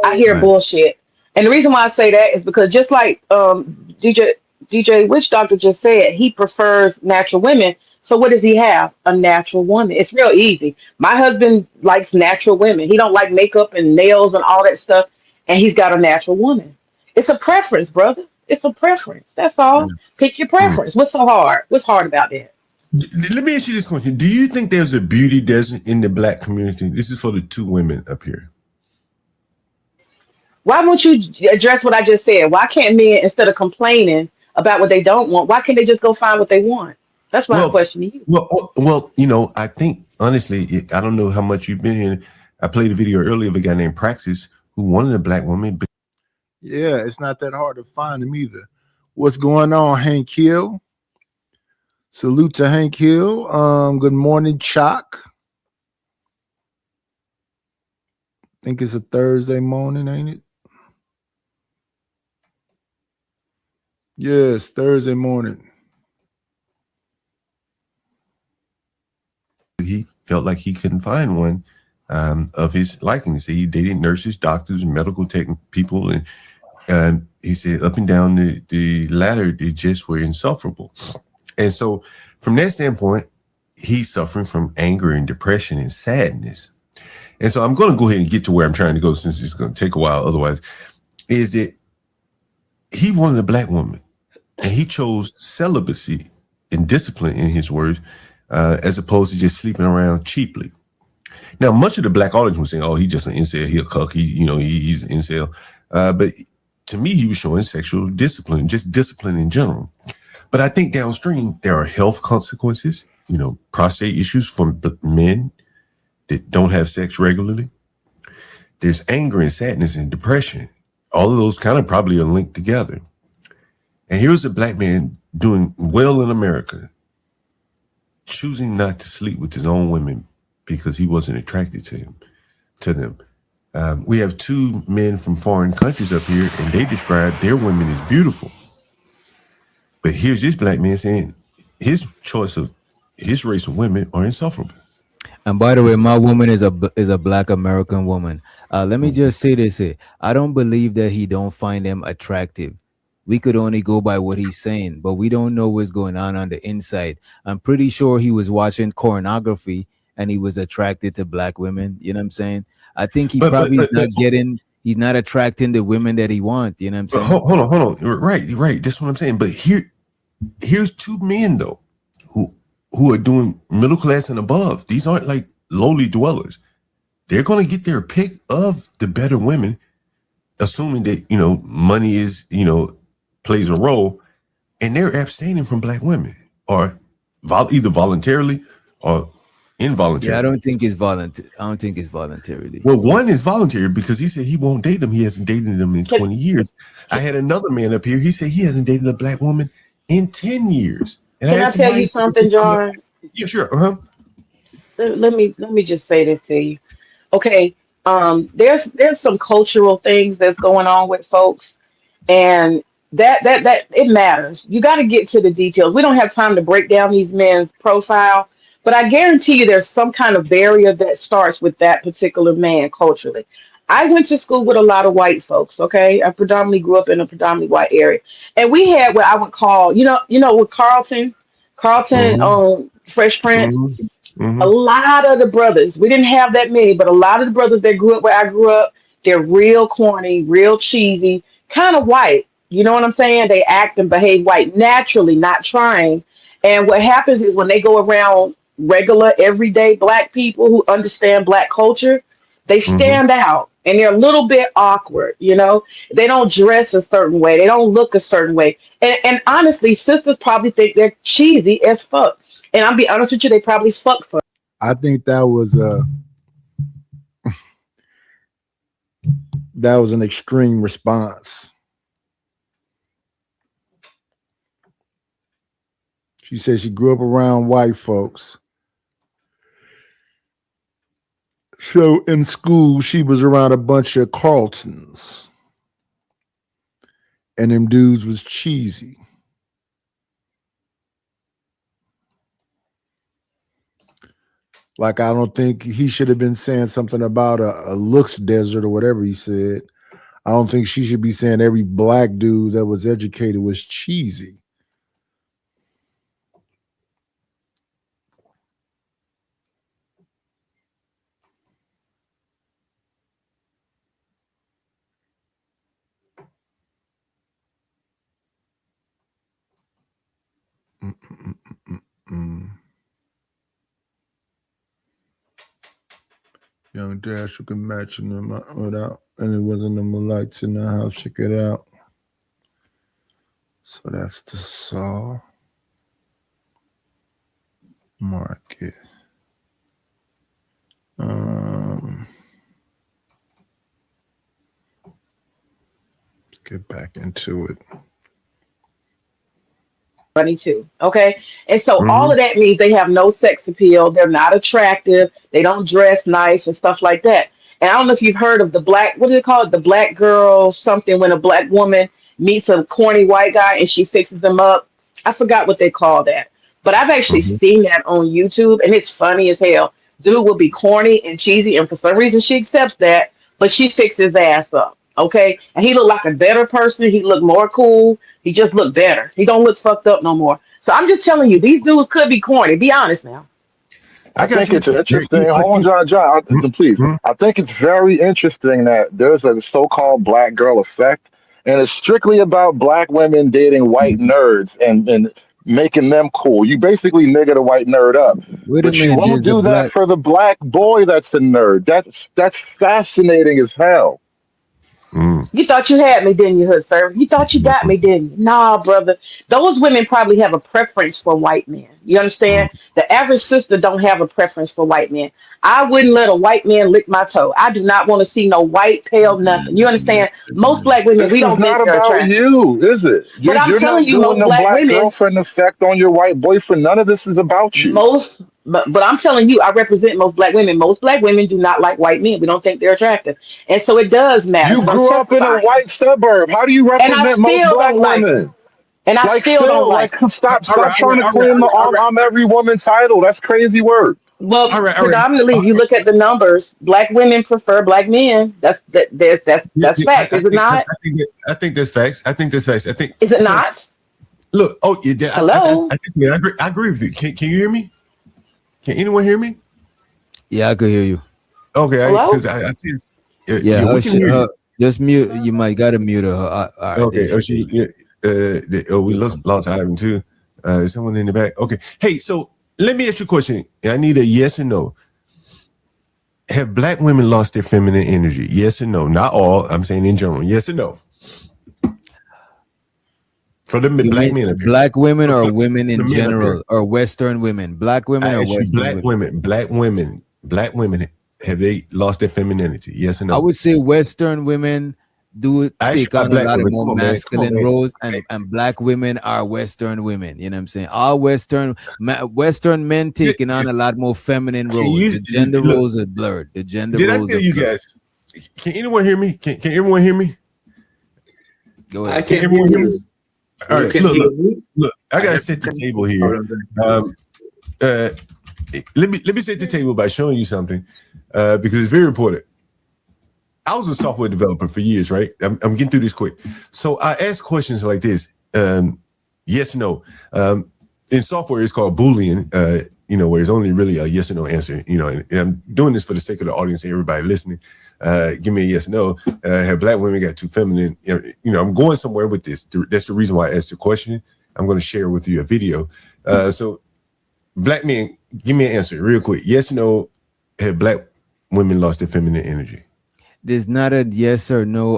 I hear bullshit. And the reason why I say that is because just like DJ Witch Doctor just said, he prefers natural women. So what does he have? A natural woman. It's real easy. My husband likes natural women. He don't like makeup and nails and all that stuff. And he's got a natural woman. It's a preference, brother. It's a preference. That's all. Pick your preference. What's so hard? What's hard about that? Let me ask you this question. Do you think there's a beauty desert in the black community? This is for the 2 women up here. Why won't you address what I just said? Why can't men, instead of complaining about what they don't want, why can't they just go find what they want? That's my question to you. Well, I think, honestly, I don't know how much you've been here. I played a video earlier of a guy named Praxis who wanted a black woman. Yeah, it's not that hard to find them either. What's going on, Hank Hill? Salute to Hank Hill. Good morning, Chalk. Think it's a Thursday morning, ain't it? Yes, Thursday morning. He felt like he couldn't find one of his liking. He dated nurses, doctors, medical tech people, and he said up and down the ladder, they just were insufferable. And so from that standpoint, he's suffering from anger and depression and sadness. And so I'm going to go ahead and get to where I'm trying to go, since it's going to take a while. Otherwise, is that he wanted a black woman, and he chose celibacy and discipline, in his words, as opposed to just sleeping around cheaply. Now, much of the black audience was saying, "Oh, he's just an incel. He'll cuck. He's an incel." But to me, he was showing sexual discipline, just discipline in general. But I think downstream there are health consequences. Prostate issues for men that don't have sex regularly. There's anger and sadness and depression. All of those kind of probably are linked together. And here's a black man doing well in America, choosing not to sleep with his own women because he wasn't attracted to them. We have 2 men from foreign countries up here, and they describe their women as beautiful. But here's this black man saying his choice of his race of women are insufferable. And by the way, my woman is a black American woman. Let me just say this here. I don't believe that he don't find them attractive. We could only go by what he's saying, but we don't know what's going on the inside. I'm pretty sure he was watching pornography and he was attracted to black women. You know what I'm saying? I think he's not attracting the women that he wants. You know what I'm saying? Hold on. Right. That's what I'm saying. But here's 2 men though, who are doing middle class and above. These aren't like lowly dwellers. They're going to get their pick of the better women, assuming that, money is, plays a role, and they're abstaining from black women, or either voluntarily or involuntarily. Yeah, I don't think it's voluntarily. Well, one is voluntary because he said he won't date them. He hasn't dated them in 20 years. I had another man up here. He said he hasn't dated a black woman in 10 years. And Can I tell you something, John? Yeah, sure. Let me just say this to you. Okay, there's some cultural things that's going on with folks, and that it matters. You got to get to the details. We don't have time to break down these men's profile, but I guarantee you there's some kind of barrier that starts with that particular man culturally. I went to school with a lot of white folks. Okay, I predominantly grew up in a predominantly white area, and we had what I would call, with Carlton on Fresh Prince. A lot of the brothers, we didn't have that many, but a lot of the brothers that grew up where I grew up, they're real corny, real cheesy, kind of white. You know what I'm saying? They act and behave white naturally, not trying. And what happens is when they go around regular, everyday black people who understand black culture, they stand out and they're a little bit awkward. They don't dress a certain way. They don't look a certain way. And honestly, sisters probably think they're cheesy as fuck. And I'll be honest with you, they probably fuck for. I think that was an extreme response. She said she grew up around white folks. So in school, she was around a bunch of Carltons. And them dudes was cheesy. Like, I don't think he should have been saying something about a looks desert or whatever he said. I don't think she should be saying every black dude that was educated was cheesy. Young Dash, you can match them without, and it wasn't no more lights in the house. Check it out. So that's the saw market. Let's get back into it. Money too. Okay. And so all of that means they have no sex appeal. They're not attractive. They don't dress nice and stuff like that. And I don't know if you've heard of the black, what do they call it? The black girl something, when a black woman meets a corny white guy and she fixes them up. I forgot what they call that. But I've actually seen that on YouTube, and it's funny as hell. Dude will be corny and cheesy, and for some reason she accepts that, but she fixes his ass up. Okay. And he looked like a better person. He looked more cool. He just looked better. He don't look fucked up no more. So I'm just telling you, these dudes could be corny. Be honest now. I think it's interesting. Hold on, John. Please. I think it's very interesting that there's a so-called black girl effect, and it's strictly about black women dating white nerds and making them cool. You basically nigga the white nerd up. But you won't do that for the black boy that's a nerd. That's fascinating as hell. You thought you had me, didn't you, hood sir? You thought you got me, didn't you? Nah, brother. Those women probably have a preference for white men. You understand? The average sister don't have a preference for white men. I wouldn't let a white man lick my toe. I do not want to see no white, pale, nothing. You understand? Most black women, we don't think they're attractive. You, is it? But I'm telling you, most black women, girlfriend effect on your white boyfriend. None of this is about you. But I'm telling you, I represent most black women. Most black women do not like white men. We don't think they're attractive. And so it does matter. You grew up in a white suburb. How do you represent most black women? And I still don't like Stop trying to claim the I'm every woman title. That's crazy word. Well, predominantly, if you look at the numbers, black women prefer black men. That's fact, is it not? I think that's facts. I think that's facts. I think. Is it not? Look, hello. I agree with you. Can you hear me? Can anyone hear me? Yeah, I could hear you. Okay, because I see. Yeah, we can hear you. Just mute. You might gotta mute her. Okay. We lost Ivan too. Someone in the back. Okay. Hey, so let me ask you a question. I need a yes or no. Have black women lost their feminine energy? Yes or no? Not all. I'm saying in general. Yes or no? For the black men, black women or women in general, or Western women? Black women or Western women? Black women. Have they lost their femininity? Yes or no? I would say Western women do take on a lot of more masculine roles, and black women are Western women. You know what I'm saying? All Western men taking on a lot more feminine roles. The gender roles are blurred. The gender roles. Did I tell you guys? Can anyone hear me? Can everyone hear me? Go ahead. Can everyone hear me? All right, look. I gotta set the table here. Let me set the table by showing you something, because it's very important. I was a software developer for years, right? I'm getting through this quick. So I ask questions like this: yes, no. In software, it's called Boolean. Where it's only really a yes or no answer. And I'm doing this for the sake of the audience and everybody listening. Give me a yes or no. Have black women got too feminine? I'm going somewhere with this. That's the reason why I asked the question. I'm going to share with you a video. So black men, give me an answer real quick. Yes or no. Have black women lost their feminine energy? There's not a yes or no.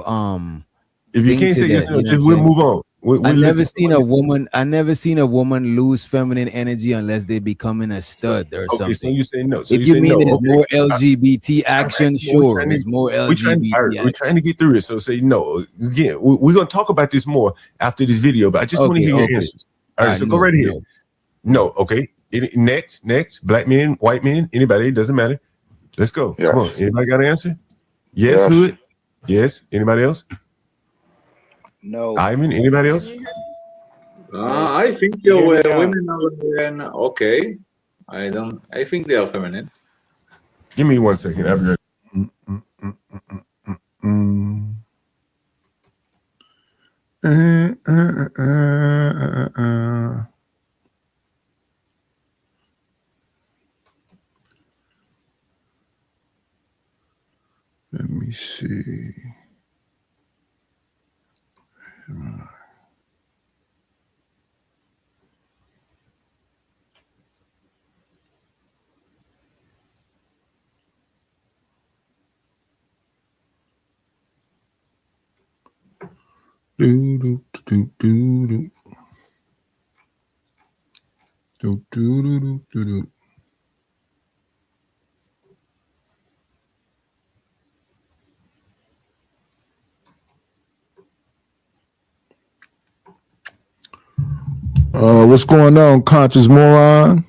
If you can't say yes or no, just we'll move on. we I looked never at seen a woman. I never seen a woman lose feminine energy unless they becoming a stud or okay, something. so you say no. So If you you say mean no. there's Okay. more LGBT action, sure, there's more We're trying LGBT. to get through it. So say no. Again, we're gonna talk about this more after this video, but I just want to hear your answers. All right, so go right ahead. No, okay. Next, black men, white men, anybody, it doesn't matter. Let's go. Yes. Come on. Anybody got an answer? Yes, Yes. Hood? Yes. Anybody else? No. Ivan, anybody else? I think your women are okay. I think they are feminine. Give me 1 second. I'll be ready. Let me see. Do do do do do do do do do do. What's going on, conscious moron?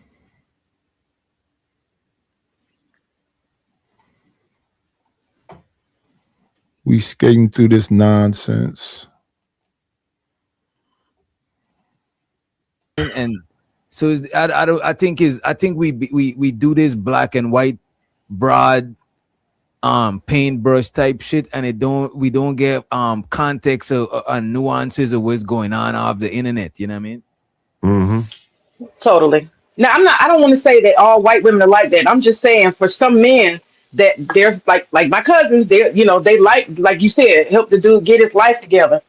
We skating through this nonsense. And so I think we do this black and white broad paintbrush type shit, and we don't get context or nuances of what's going on off the internet. You know what I mean? Mm-hmm. Totally. Now, I don't want to say that all white women are like that. I'm just saying for some men that there's like my cousins, they like you said, help the dude get his life together.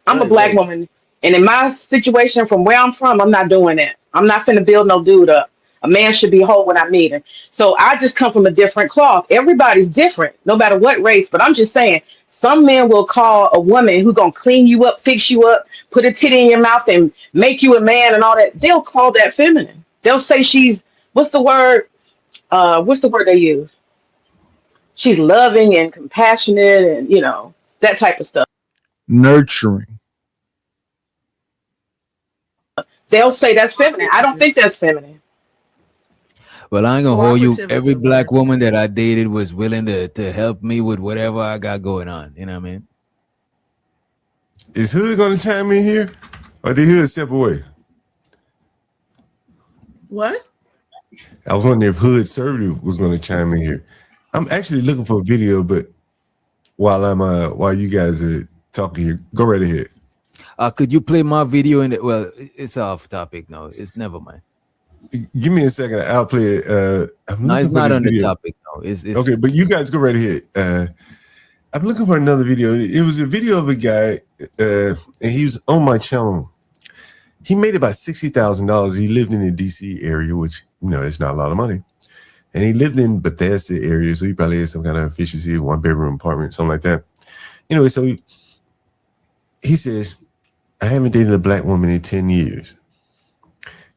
I'm a black woman, and in my situation from where I'm from, I'm not doing that. I'm not finna build no dude up. A man should be whole when I meet him. So I just come from a different cloth. Everybody's different, no matter what race. But I'm just saying, some men will call a woman who gonna clean you up, fix you up, put a titty in your mouth, and make you a man and all that. They'll call that feminine. They'll say she's what's the word they use? She's loving and compassionate, and that type of stuff. Nurturing. They'll say that's feminine. I don't think that's feminine. Well, I ain't gonna hold you. Every black woman that I dated was willing to help me with whatever I got going on. You know what I mean? Is Hood gonna chime in here, or did Hood step away? What? I was wondering if Hood Survey was gonna chime in here. I'm actually looking for a video, but while you guys are talking here, go right ahead. Could you play my video in it? Well, it's off topic. No, it's never mind. Give me a second. I'll play it. No, it's not on the topic. No, it's okay. But you guys go right ahead. I'm looking for another video. It was a video of a guy, and he was on my channel. He made about $60,000. He lived in the DC area, which it's not a lot of money. And he lived in Bethesda area, so he probably had some kind of efficiency, 1-bedroom apartment, something like that. Anyway, so he says, I haven't dated a black woman in 10 years.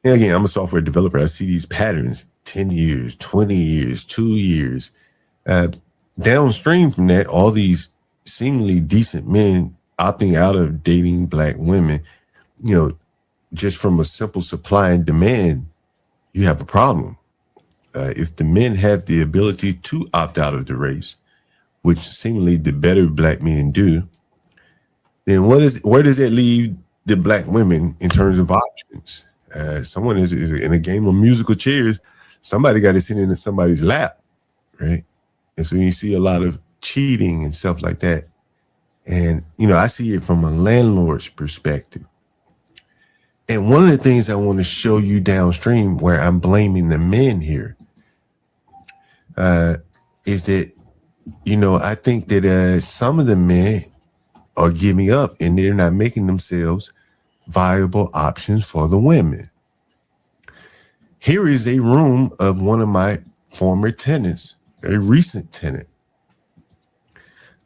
And again, I'm a software developer. I see these patterns, 10 years, 20 years, 2 years. Downstream from that, all these seemingly decent men opting out of dating black women, just from a simple supply and demand, you have a problem. If the men have the ability to opt out of the race, which seemingly the better black men do, then where does that leave the black women in terms of options? Someone is in a game of musical chairs. Somebody got to sit in somebody's lap, right? And so you see a lot of cheating and stuff like that. And, I see it from a landlord's perspective. And one of the things I want to show you downstream where I'm blaming the men here is that, I think that some of the men are giving up and they're not making themselves viable options for the women. Here is a room of one of my former tenants, a recent tenant.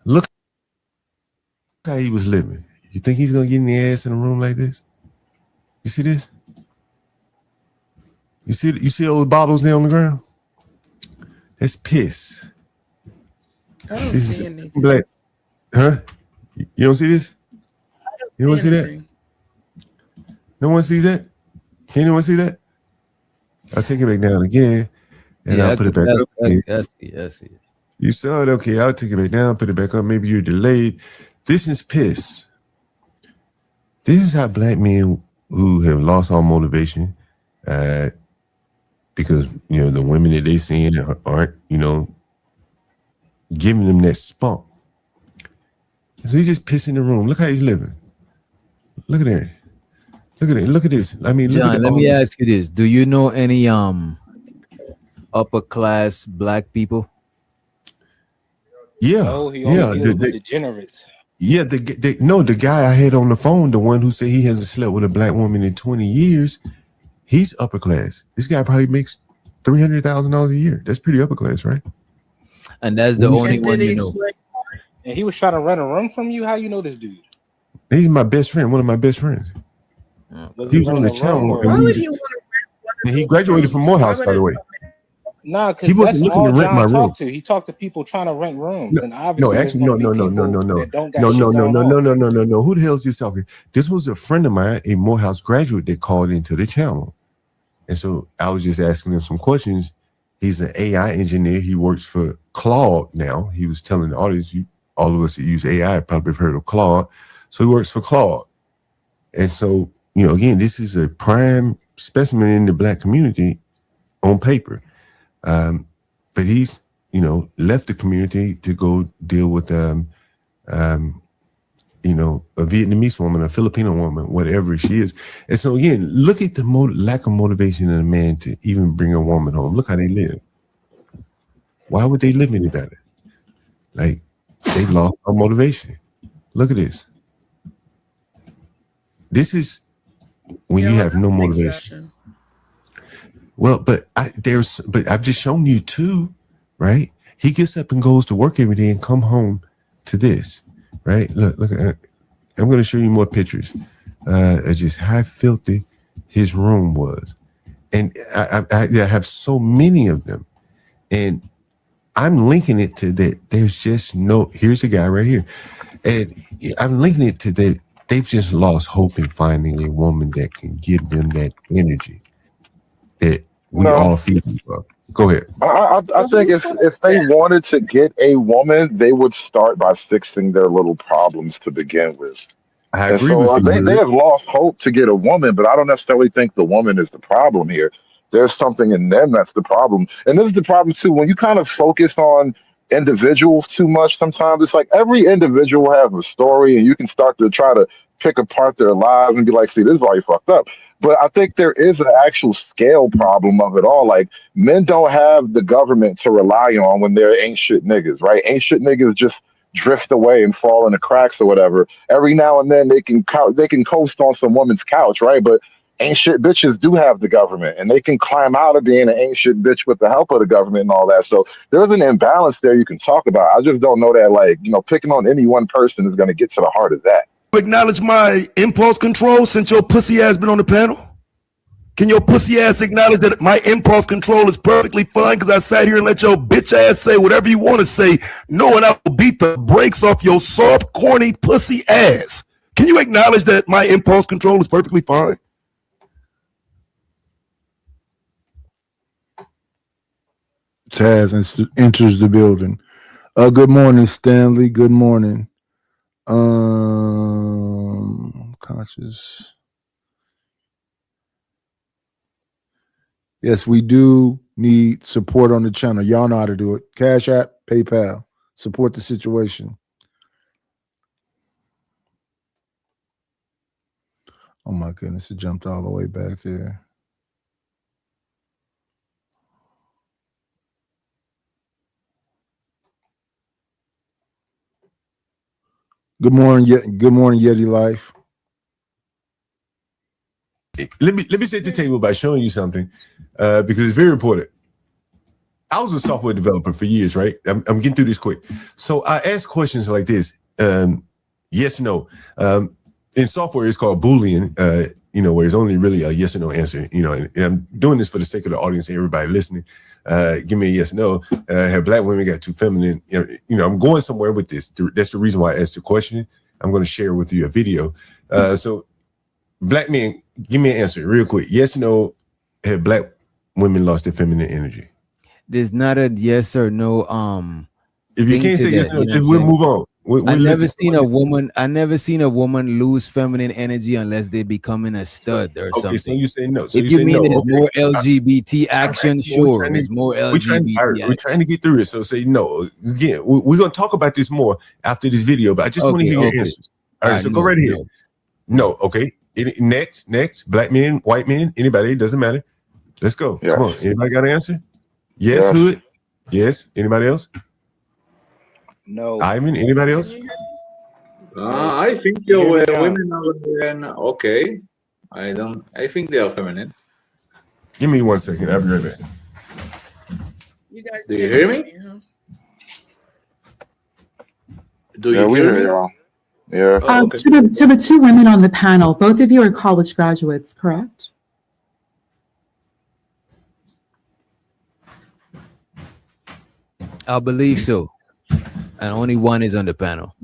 Look how he was living. You think he's gonna get in the ass in a room like this? You see this? You see all the bottles there on the ground? That's piss. I don't This see is anything. black. Huh? You don't see this? You don't see that? anything. No one sees that? Can anyone see that? I'll take it back down again, and I'll put it back up. Yes. You saw it? Okay, I'll take it back down, put it back up. Maybe you're delayed. This is piss. This is how black men who have lost all motivation, because the women that they seeing aren't giving them that spunk. So he just piss in the room. Look how he's living. Look at that. Look at this. I mean, John, let me ask you this: do you know any upper class black people? Yeah, No, he only deals with degenerates. Yeah, the guy I had on the phone, the one who said he hasn't slept with a black woman in 20 years, he's upper class. This guy probably makes $300,000 a year. That's pretty upper class, right? And that's the only one you know. And he was trying to rent a room from you. How you know this dude? He's my best friend, one of my best friends. He was on the channel. Why would he want And he graduated from Morehouse, by the way. Nah, because He wasn't that's looking all to rent my John room. talked to. He talked to people trying to rent rooms, and No, obviously actually, no. Who the hell is this talking? This was a friend of mine, a Morehouse graduate that called into the channel. And so I was just asking him some questions. He's an AI engineer. He works for Claude now. He was telling the audience, all of us that use AI probably have heard of Claude. So he works for Claude. And so, again, this is a prime specimen in the black community on paper. But he's, left the community to go deal with, a Vietnamese woman, a Filipino woman, whatever she is. And so again, look at the lack of motivation in a man to even bring a woman home. Look how they live. Why would they live any better? Like, they've lost all motivation. Look at this. This is when you have no motivation. Well, but I've just shown you two, right? He gets up and goes to work every day and come home to this, right? Look. I'm going to show you more pictures of just how filthy his room was, and I have so many of them, and I'm linking it to that. There's just no. Here's a guy right here, and I'm linking it to that. They've just lost hope in finding a woman that can give them that energy that we all feel. Go ahead. I think if they wanted to get a woman, they would start by fixing their little problems to begin with. I And agree so with you. they have lost hope to get a woman, but I don't necessarily think the woman is the problem here. There's something in them that's the problem. And this is the problem too. When you kind of focus on individuals too much, sometimes it's like every individual has a story, and you can start to try to pick apart their lives and be like, see, this is why you fucked up. But I think there is an actual scale problem of it all. Like, men don't have the government to rely on when they're ain't shit niggas, right? Ain't shit niggas just drift away and fall in the cracks or whatever. Every now and then they can coast on some woman's couch, right? But ain't shit bitches do have the government, and they can climb out of being an ain't shit bitch with the help of the government and all that. So there's an imbalance there you can talk about. I just don't know that, like, picking on any one person is going to get to the heart of that. Acknowledge my impulse control since your pussy ass been on the panel? Can your pussy ass acknowledge that my impulse control is perfectly fine because I sat here and let your bitch ass say whatever you want to say, knowing I will beat the brakes off your soft, corny pussy ass? Can you acknowledge that my impulse control is perfectly fine? Taz enters the building. Good morning, Stanley. Good morning. Conscious. Yes, we do need support on the channel. Y'all know how to do it. Cash App, PayPal. Support the situation. Oh my goodness, it jumped all the way back there. Good morning, Yeti Life. Let me set the table by showing you something, because it's very important. I was a software developer for years, right? I'm getting through this quick. So I ask questions like this: yes, no. in software it's called Boolean, where it's only really a yes or no answer, and I'm doing this for the sake of the audience and everybody listening. Give me a yes or no. Have black women got too feminine? I'm going somewhere with this. That's the reason why I asked the question. I'm going to share with you a video. So black men, give me an answer real quick. Yes or no, have black women lost their feminine energy? There's not a yes or no. If you can't say yes or no, just we'll move on. I never seen a woman lose feminine energy unless they becoming a stud or something. Okay, so you say no. So if you mean there's more LGBT action, sure, there's more LGBT. We're trying to get through it. So say no. Again, we're gonna talk about this more after this video, but I just want to hear your answers. All right, so go right ahead. No, okay. Next, black men, white men, anybody, it doesn't matter. Let's go. Yes. Come on. Anybody got an answer? Yes, Hood? Yes. Anybody else? No. Ivan, anybody else? I think women are okay. I think they are feminine. Give me 1 second. I'll be right back. You guys do you hear me? Do you we hear hear me? y'all. Yeah. Okay. To the two women on the panel, both of you are college graduates, correct? I believe so. And only one is on the panel.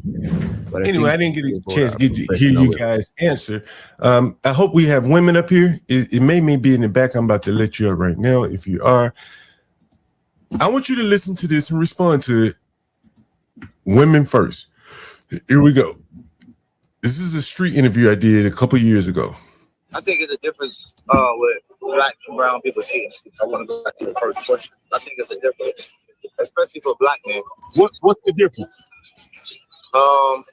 But anyway, I didn't get a chance to hear you guys answer. I hope we have women up here. It may be in the back. I'm about to let you up right now. If you are, I want you to listen to this and respond to it. Women first. Here we go. This is a street interview I did a couple years ago. I think it's a difference with black and brown people cheating. I want to go back to the first question. I think it's a difference, especially for black men. What's the difference? I'm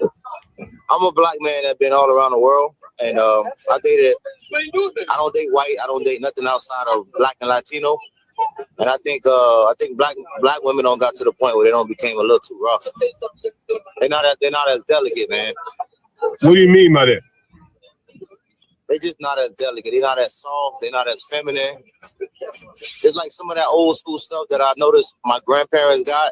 a black man that's been all around the world, and I don't date white. I don't date nothing outside of black and Latino. And I think black women don't got to the point where they don't became a little too rough. They're not as delicate, man. What do you mean by that? They're just not as delicate. They're not as soft. They're not as feminine. It's like some of that old school stuff that I noticed my grandparents got.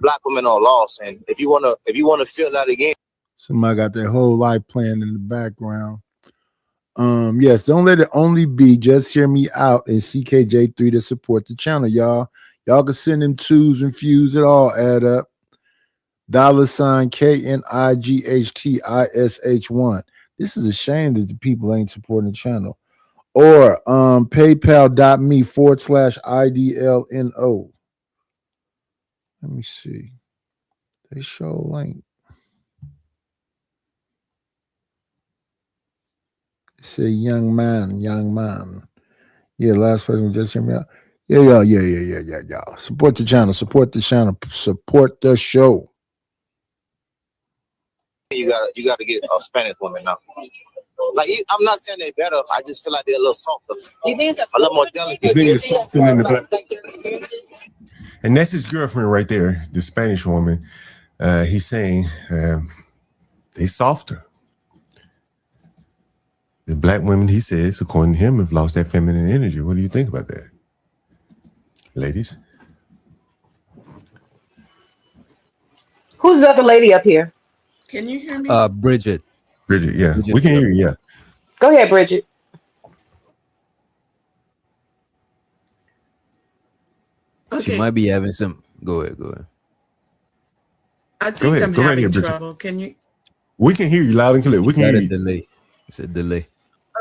Black women are lost, and if you wanna feel that again. Somebody got their whole life playing in the background. Yes, don't let it only be. Just hear me out and CKJ3 to support the channel, y'all. Y'all can send them twos and fews. It all add up. $ KNIGHTISH1. This is a shame that the people ain't supporting the channel. Or paypal.me/IDLNO. Let me see. They show link. It say young man. Yeah, last person just hear me out. Yeah. Support the channel. Support the show. You gotta get a Spanish woman now. Like I'm not saying they're better. I just feel like they're a little softer. You think a little more delicate? And that's his girlfriend right there, the Spanish woman. He's saying they softer. The black women, he says, according to him, have lost that feminine energy. What do you think about that, ladies? Who's the other lady up here? Can you hear me? Bridget. Bridget, yeah. We can hear you, yeah. Go ahead, Bridget. Okay. She might be having some. Go ahead. I think I'm having trouble. Can you? We can hear you loud and clear. We can hear you. Delay. It's a delay.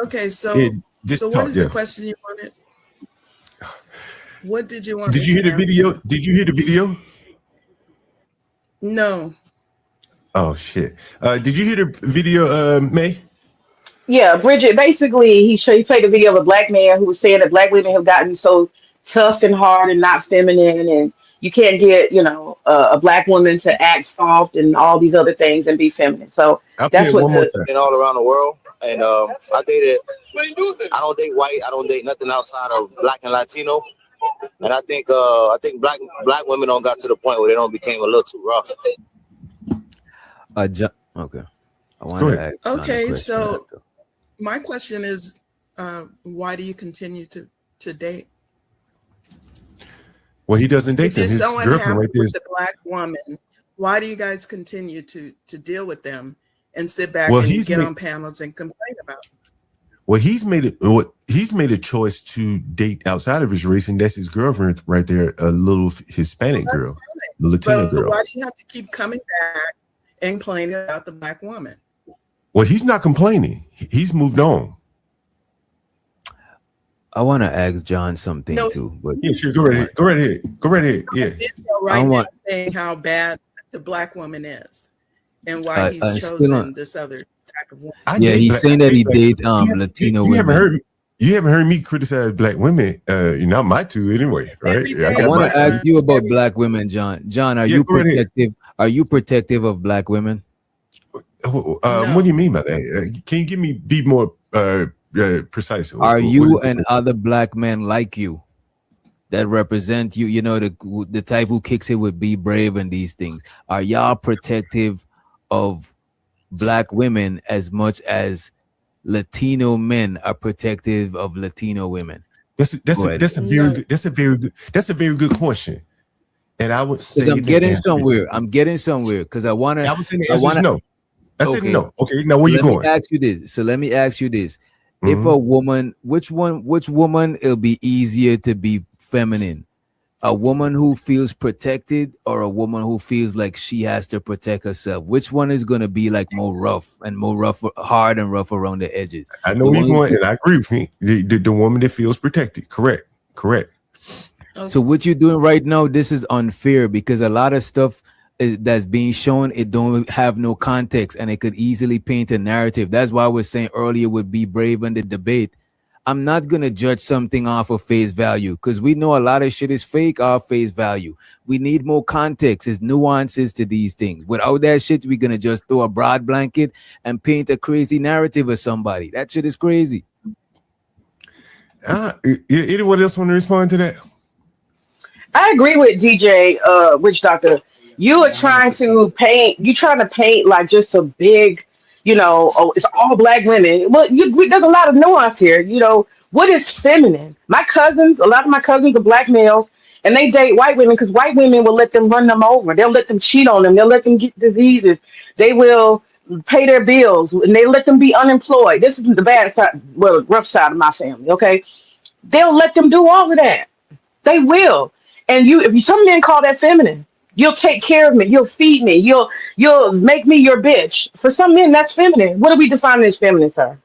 Okay, so what is the question you wanted? What did you want? Did you hear the video? Did you hear the video? No. Oh shit! Did you hear the video, May? Yeah, Bridget. Basically, he played a video of a black man who was saying that black women have gotten so tough and hard and not feminine, and you can't get a black woman to act soft and all these other things and be feminine. So that's what been all around the world, and I don't date white. I don't date nothing outside of black and Latino. And I think black women don't got to the point where they don't became a little too rough. Okay. I want to ask. Okay, so my question is, why do you continue to date? Well, he doesn't date them. If His you're so girlfriend unhappy right there. with the black woman, why do you guys continue to deal with them and sit back Well, and get on panels and complain about it? Well, he's made a choice to date outside of his race, and that's his girlfriend right there, a little Hispanic girl, the Latina But girl. why do you have to keep coming back and complaining about the Black woman? Well, he's not complaining. He's moved on. I want to ask John something too, but Yeah, sure. Go right ahead. Go right ahead. Go right ahead. Yeah. Right I now want- saying how bad the Black woman is and why he's still chosen on- this other type of woman. Yeah, he's saying that he date Latino You haven't women. heard. You haven't heard me criticize black women. You're not my two anyway, right? Yeah, I got want my- to ask you about black women, John. John, are Yeah, you go right ahead. protective? Are you protective of black women? What do you mean by that? Can you be more precise? Are What you is it? and other black men like you that represent you? You know, the type who kicks it with be brave and these things. Are y'all protective of black women as much as Latino men are protective of Latino women? That's a very good question. And I would say Because I'm getting answer- somewhere. I'm getting somewhere because I want to. I would say the answer is no. I said no. Okay, now where So you let me going? ask you this. So let me ask you this. If Mhm. a woman, which woman it'll be easier to be feminine? A woman who feels protected or a woman who feels like she has to protect herself? Which one is going to be like more rough, hard and rough around the edges? I know The where you're one going, and I agree with me. The woman that feels protected. Correct. So what you're doing right now, this is unfair because a lot of stuff that's being shown, it don't have no context and it could easily paint a narrative. That's why I was saying earlier would be brave in the debate. I'm not going to judge something off of face value because we know a lot of shit is fake off face value. We need more context. There's nuances to these things. Without that shit, we're going to just throw a broad blanket and paint a crazy narrative of somebody. That shit is crazy. Anyone else want to respond to that? I agree with DJ Witch Doctor. You are trying to paint like just a big, it's all black women. Well, there's a lot of nuance here. What is feminine? A lot of my cousins are black males, and they date white women because white women will let them run them over. They'll let them cheat on them. They'll let them get diseases. They will pay their bills, and they let them be unemployed. This is the bad side, rough side of my family. Okay, they'll let them do all of that. They will. And if some men call that feminine, you'll take care of me, you'll feed me, you'll make me your bitch. For some men, that's feminine. What do we define as feminine, sir?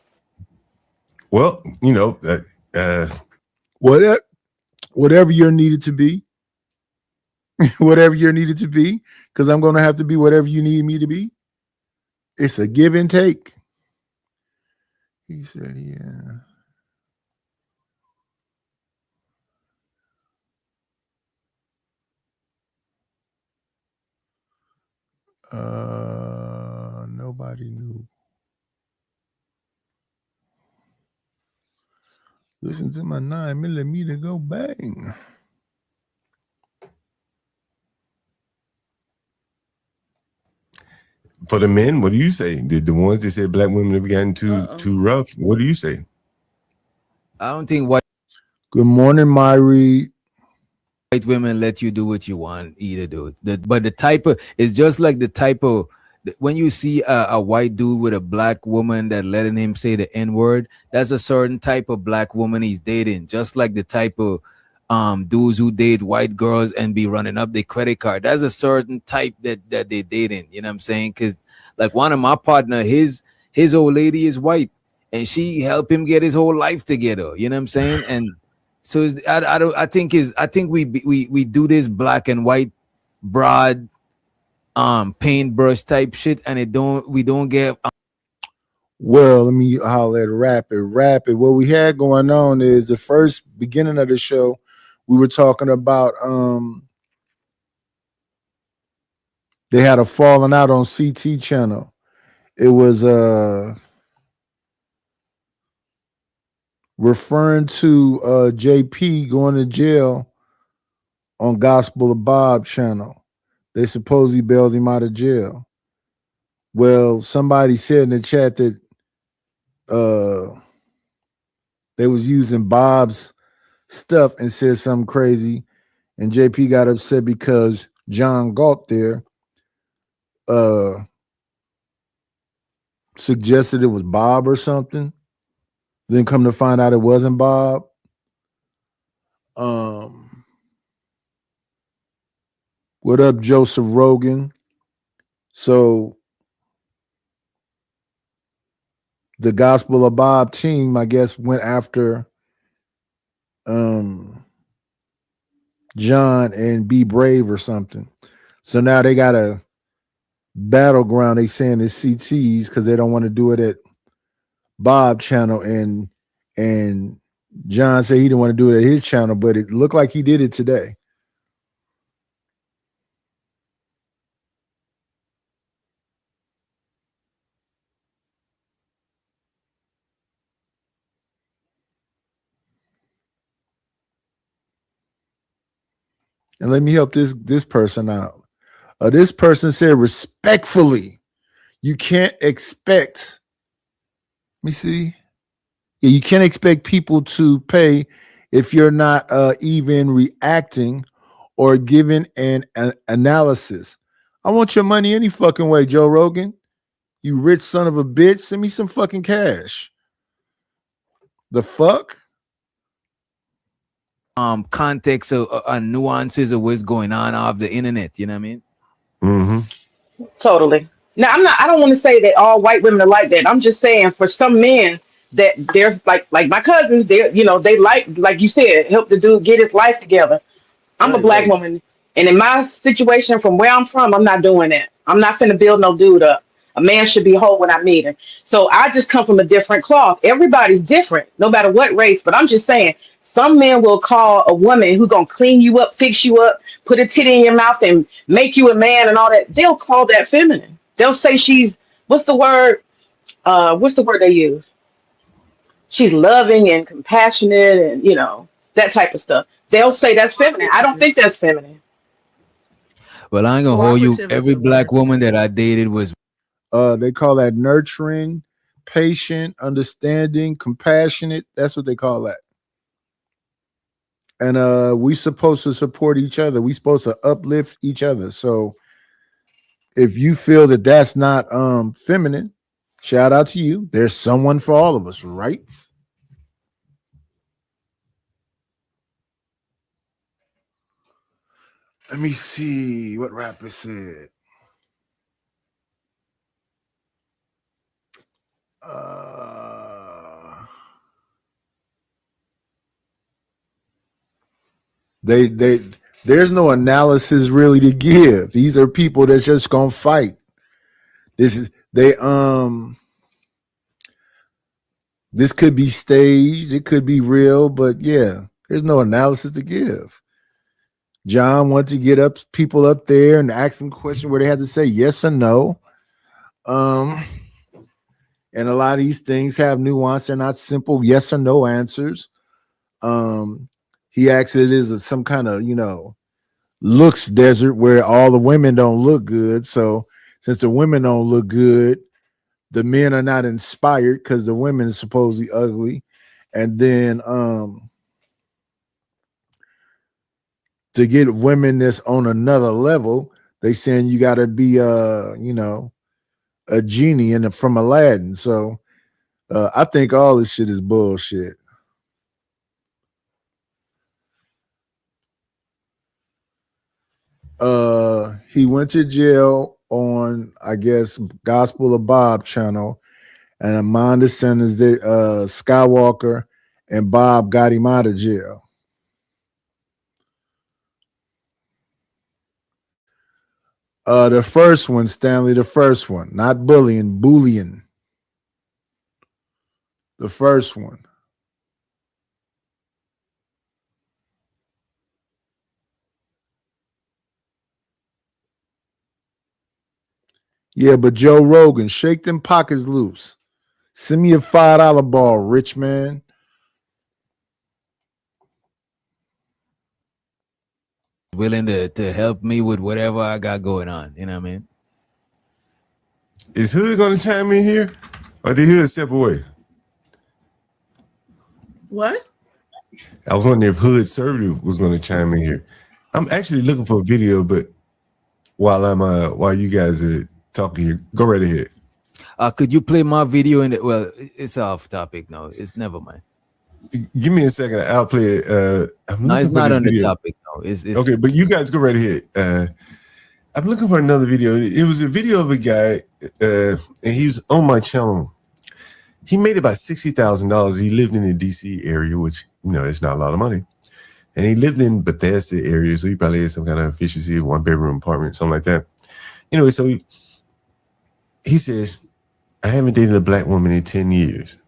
Well, whatever you're needed to be, whatever you're needed to be, because I'm going to have to be whatever you need me to be. It's a give and take. He said, yeah. Nobody knew. Listen to my 9mm go bang. For the men, what do you say? The ones that said black women have gotten too rough. What do you say? I don't think white Good morning, Myrie. women let you do what you want either, dude. But the type of, it's just like the type of, when you see a white dude with a black woman that letting him say the N-word, that's a certain type of black woman he's dating. Just like the type of dudes who date white girls and be running up their credit card. That's a certain type that they dating. You know what I'm saying? Because like one of my partner, his old lady is white, and she helped him get his whole life together. You know what I'm saying? And so I think we do this black and white broad paintbrush type shit, and we don't get. Well, let me holler at Rapid. What we had going on is the first beginning of the show, we were talking about they had a falling out on CT channel. It was referring to JP going to jail on Gospel of Bob channel. They supposedly bailed him out of jail. Well, somebody said in the chat that they was using Bob's stuff and said something crazy, and JP got upset because John Galt there suggested it was Bob or something. Then come to find out it wasn't Bob. What up, Joseph Rogan? So the Gospel of Bob team, I guess, went after John and Be Brave or something. So now they got a battleground. They saying it's CTs because they don't want to do it at Bob channel, and John said he didn't want to do it at his channel, but it looked like he did it today. And let me help this person out. This person said respectfully, you can't expect. Let me see. Yeah, you can't expect people to pay if you're not even reacting or giving an analysis. I want your money any fucking way, Joe Rogan. You rich son of a bitch. Send me some fucking cash. The fuck? Context or nuances of what's going on off the internet. You know what I mean? Mm-hmm. Totally. Now, I don't want to say that all white women are like that. I'm just saying for some men that there's like my cousins, they like you said, help the dude get his life together. I'm a black woman, and in my situation from where I'm from, I'm not doing that. I'm not finna build no dude up. A man should be whole when I meet him. So I just come from a different cloth. Everybody's different, no matter what race. But I'm just saying, some men will call a woman who's gonna clean you up, fix you up, put a titty in your mouth, and make you a man and all that. They'll call that feminine. They'll say she's what's the word they use? She's loving and compassionate and that type of stuff. They'll say that's feminine. I don't think that's feminine. Well, I ain't gonna hold you. Every black woman that I dated was they call that nurturing, patient, understanding, compassionate. That's what they call that. And we supposed to support each other. We supposed to uplift each other. So if you feel that that's not feminine, shout out to you. There's someone for all of us, right? Let me see what rapper said. There's no analysis really to give. These are people that's just gonna fight. This could be staged, it could be real, but yeah, there's no analysis to give. John wanted to get people up there and ask them questions where they had to say yes or no. And a lot of these things have nuance. They're not simple yes or no answers. He acts it is some kind of, looks desert where all the women don't look good. So since the women don't look good, the men are not inspired because the women are supposedly ugly. And then to get women that's on another level, they saying you got to be a genie from Aladdin. So I think all this shit is bullshit. He went to jail on, I guess, Gospel of Bob channel, and my understanding is that Skywalker and Bob got him out of jail. The first one, Stanley, the first one, not bullying. The first one. Yeah, but Joe Rogan, shake them pockets loose. Send me a $5 ball, rich man. willing to help me with whatever I got going on. You know what I mean? Is Hood gonna chime in here, or did Hood step away? What? I was wondering if Hood Survey was gonna chime in here. I'm actually looking for a video, but while you guys are talking here. Go right ahead. Could you play my video in the, well, it's off topic now. It's never mind. Give me a second. I'll play it. No, it's not on the topic. No, it's okay, but you guys go right ahead. I'm looking for another video. It was a video of a guy, and he was on my channel. He made about $60,000. He lived in the DC area, which, you know, it's not a lot of money. And he lived in Bethesda area, so he probably had some kind of efficiency, 1-bedroom apartment, something like that. Anyway, so he says, I haven't dated a black woman in 10 years.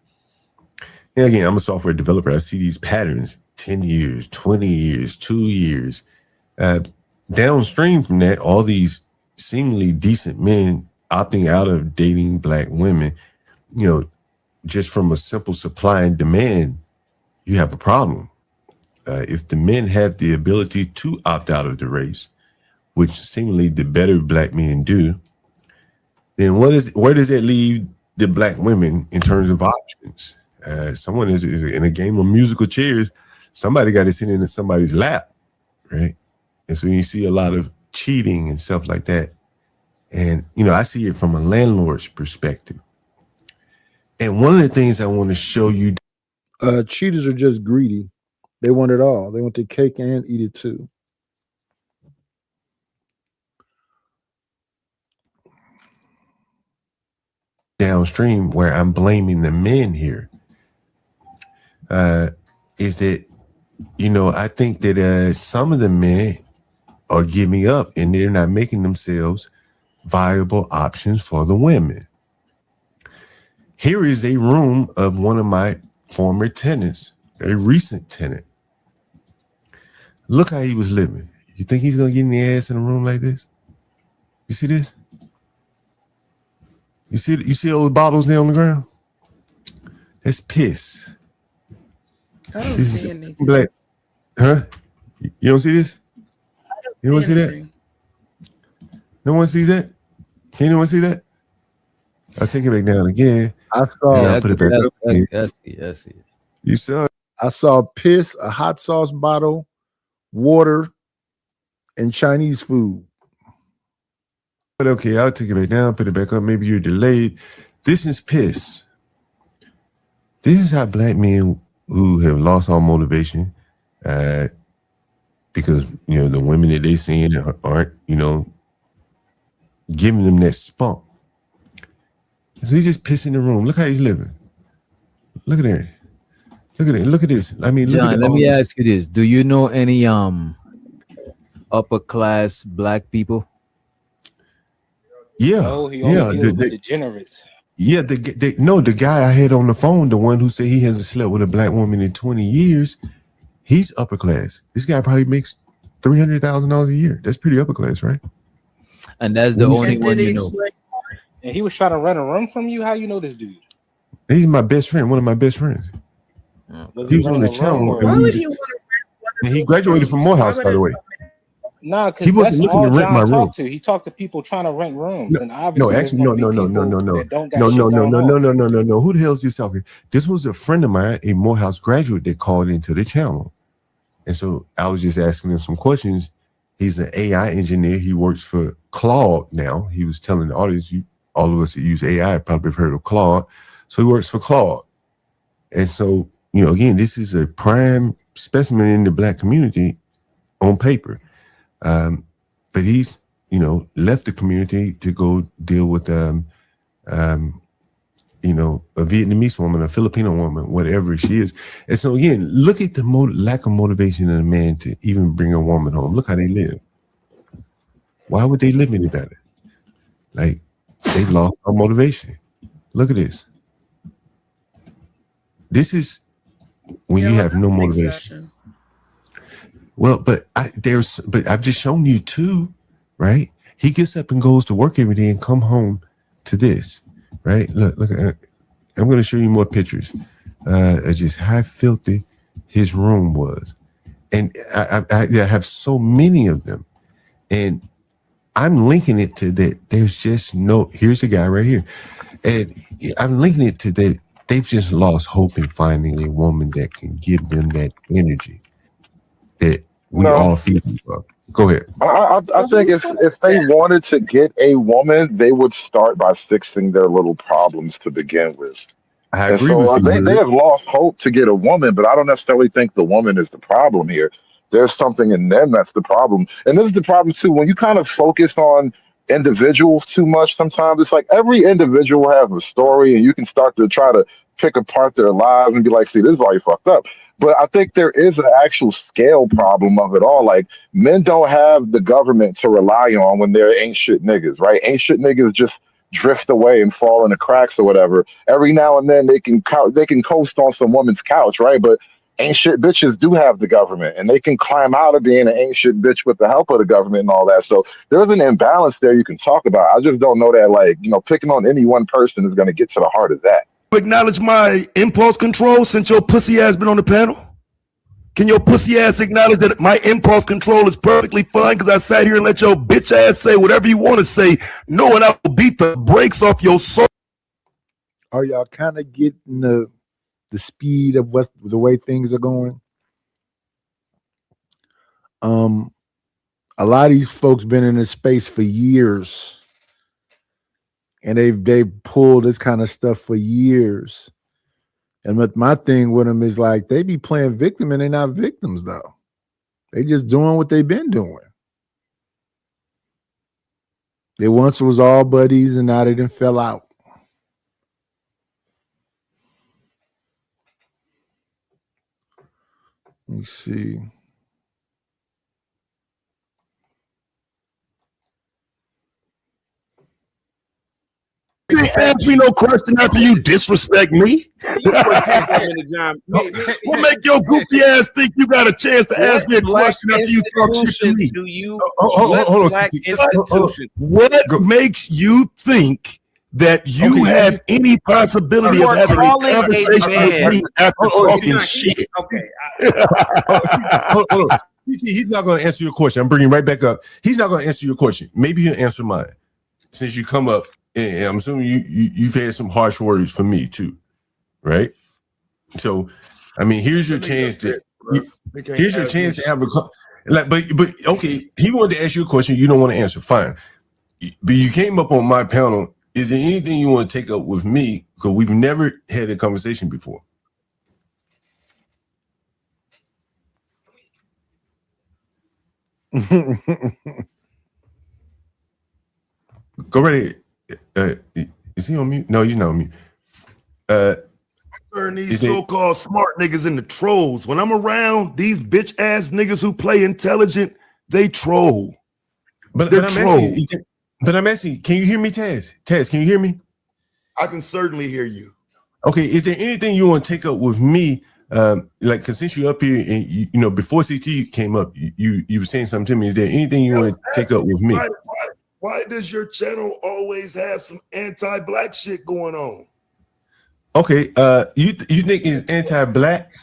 And again, I'm a software developer. I see these patterns, 10 years, 20 years, 2 years. Downstream from that, all these seemingly decent men opting out of dating black women, you know, just from a simple supply and demand, you have a problem. If the men have the ability to opt out of the race, which seemingly the better black men do, then where does that leave the black women in terms of options? Someone is in a game of musical chairs. Somebody got to sit in somebody's lap, right? And so you see a lot of cheating and stuff like that. And, you know, I see it from a landlord's perspective. And one of the things I want to show you. Cheaters are just greedy. They want it all. They want the cake and eat it too. Downstream, where I'm blaming the men here, is that, you know, I think that some of the men are giving up and they're not making themselves viable options for the women. Here is a room of one of my former tenants, a recent tenant. Look how he was living. You think he's gonna get in the ass in a room like this? You see this? You see all the bottles there on the ground? That's piss. I don't see anything. Black. Huh? You don't see this? You don't see that? No one sees that? Can anyone see that? I'll take it back down again. I saw. I'll put it back up again. Yes. You saw it? I saw piss, a hot sauce bottle, water, and Chinese food. But okay, I'll take it back down, put it back up. Maybe you're delayed. This is piss. This is how black men who have lost all motivation, because, you know, the women that they seeing aren't, you know, giving them that spunk. So he just piss in the room. Look how he's living. Look at that. Look at it. Look at this. I mean, John, let me ask you this. Do you know any upper class black people? Yeah. Oh, he only deals with degenerates. Yeah, the guy I had on the phone, the one who said he hasn't slept with a black woman in 20 years, he's upper class. This guy probably makes $300,000 a year. That's pretty upper class, right? And that's the only one you know. And he was trying to rent a room from you? How you know this dude? He's my best friend, one of my best friends. He was on the channel. Why would he want to rent? And he graduated from Morehouse, by the way. Nah, because He wasn't that's looking all to rent my John room. talked to. He talked to people trying to rent rooms, and No, obviously, actually, no. Who the hell is this talking? This was a friend of mine, a Morehouse graduate that called into the channel. And so I was just asking him some questions. He's an AI engineer. He works for Claude now. He was telling the audience, all of us that use AI probably have heard of Claude. So he works for Claude. And so, you know, again, this is a prime specimen in the black community on paper. But he's, you know, left the community to go deal with, you know, a Vietnamese woman, a Filipino woman, whatever she is. And so again, look at the lack of motivation in a man to even bring a woman home. Look how they live. Why would they live any better? Like, they lost all motivation. Look at this. This is when you have no motivation. Well, but I've just shown you two, right? He gets up and goes to work every day and come home to this, right? Look. I'm going to show you more pictures of just how filthy his room was, and I have so many of them, and I'm linking it to that. There's just no. Here's the guy right here, and I'm linking it to that. They've just lost hope in finding a woman that can give them that energy that we all feel. Go ahead. I think if they wanted to get a woman, they would start by fixing their little problems to begin with. I And agree so with you. they Hood. have lost hope to get a woman, but I don't necessarily think the woman is the problem here. There's something in them that's the problem. And this is the problem too. When you kind of focus on individuals too much, sometimes it's like every individual has a story, and you can start to try to pick apart their lives and be like, see, this is why you fucked up. But I think there is an actual scale problem of it all. Like, men don't have the government to rely on when they're ain't shit niggas, right? Ain't shit niggas just drift away and fall in the cracks or whatever. Every now and then they can coast on some woman's couch, right? But ain't shit bitches do have the government, and they can climb out of being an ain't shit bitch with the help of the government and all that. So there's an imbalance there you can talk about. I just don't know that, like, picking on any one person is going to get to the heart of that. Acknowledge my impulse control since your pussy ass been on the panel? Can your pussy ass acknowledge that my impulse control is perfectly fine because I sat here and let your bitch ass say whatever you want to say, knowing I will beat the brakes off your soul? Are y'all kind of getting the speed of the way things are going? A lot of these folks been in this space for years. And they've pulled this kind of stuff for years. And my thing with them is like they be playing victim and they're not victims though. They just doing what they've been doing. They once was all buddies and now they done fell out. Let me see. You ain't ask me no question after you disrespect me. What make your goofy ass think you got a chance to ask me a question after you talk shit to me? Do you hold on. What makes you think that you have any possibility of having a conversation with me after talking shit? Okay. Hold on. He's not going to answer your question. I'm bringing right back up. He's not going to answer your question. Maybe he'll answer mine. Since you come up, and I'm assuming you've had some harsh words for me too, right? So, I mean, here's your chance to have a but okay. He wanted to ask you a question you don't want to answer. Fine, but you came up on my panel. Is there anything you want to take up with me? Because we've never had a conversation before. Go right ahead. Is he on mute? No, he's not on mute. Turn these so-called smart niggas into trolls. When I'm around these bitch ass niggas who play intelligent, they troll. But I'm asking, can you hear me, Taz? Taz, can you hear me? I can certainly hear you. Okay, is there anything you want to take up with me? Like, cause since you're up here and you know, before CT came up, you were saying something to me. Is there anything you want to take up with me? Why does your channel always have some anti-black shit going on? Okay, you think it's anti-black?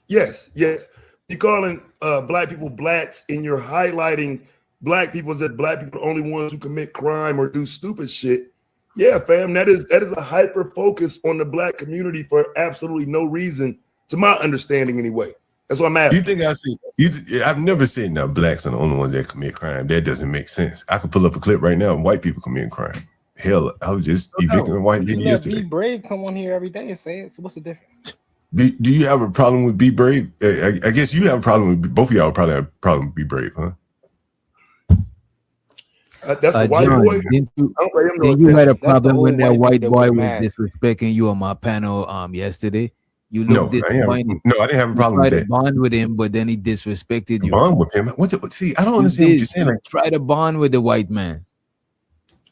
Yes. You're calling black people blacks, and you're highlighting black people as that black people are the only ones who commit crime or do stupid shit. Yeah, fam, that is a hyper focus on the black community for absolutely no reason, to my understanding anyway. That's what I'm asking. You think I see you? I've never said now blacks are the only ones that commit crime. That doesn't make sense. I could pull up a clip right now of white people committing crime. Hell, I was just evicting a white lady yesterday. Be Brave come on here every day and say it. So what's the difference? Do you have a problem with Be Brave? I guess you have a problem with both of y'all. Probably have a problem with Be Brave, huh? That's the white John, boy. Then you had a problem when that white boy was disrespecting you on my panel yesterday. You looked disappointed. No, I didn't have a problem with tried that. to bond with him, but then he disrespected you. Bond with him? See, I don't understand what you're saying. Like, try to bond with the white man.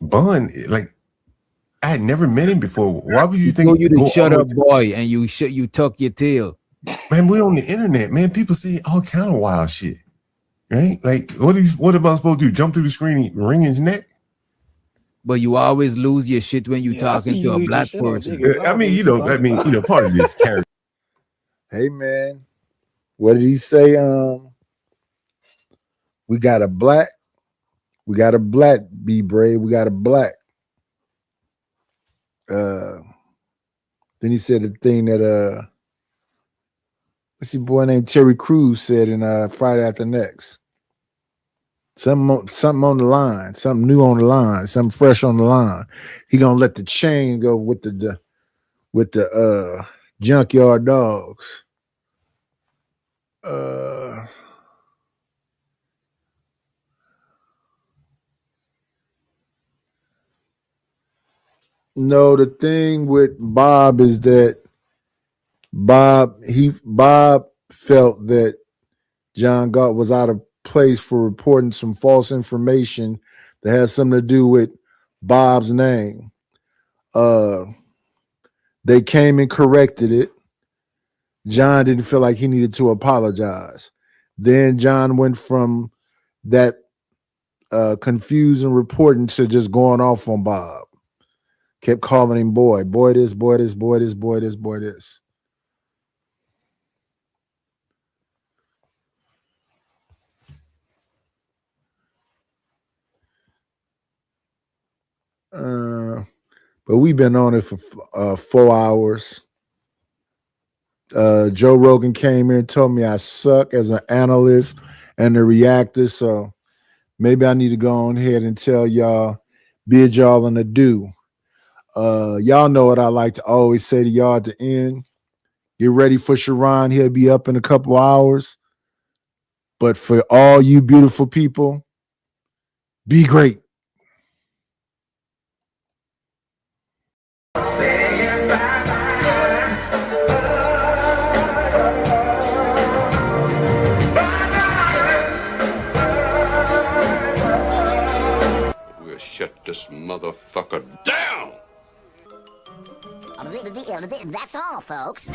Bond, like, I had never met him before. Why would you think? Told you to shut up, boy, and you tuck your tail. Man, we on the internet, man. People say all kind of wild shit, right? Like, what am I supposed to do? Jump through the screen and wring his neck? But you always lose your shit when you talking to a black person. I mean, part of this character. Hey man, what did he say? We got a black Be Brave. We got a black. Then he said the thing that What's your boy named Terry Crews said in Friday After Next? Something on the line, something new on the line, something fresh on the line. He gonna let the chain go with the junkyard dogs. No, the thing with Bob is that Bob felt that John Galt was out of place for reporting some false information that has something to do with Bob's name. They came and corrected it. John didn't feel like he needed to apologize. Then John went from that confusing reporting to just going off on Bob. Kept calling him boy this, boy this, boy this, boy this, boy this. But we've been on it for 4 hours. Joe Rogan came in and told me I suck as an analyst and a reactor. So maybe I need to go on ahead and tell y'all, bid y'all an adieu. Y'all know what I like to always say to y'all at the end. Get ready for Sharon. He'll be up in a couple hours. But for all you beautiful people, be great. We'll shut this motherfucker down. That's all, folks.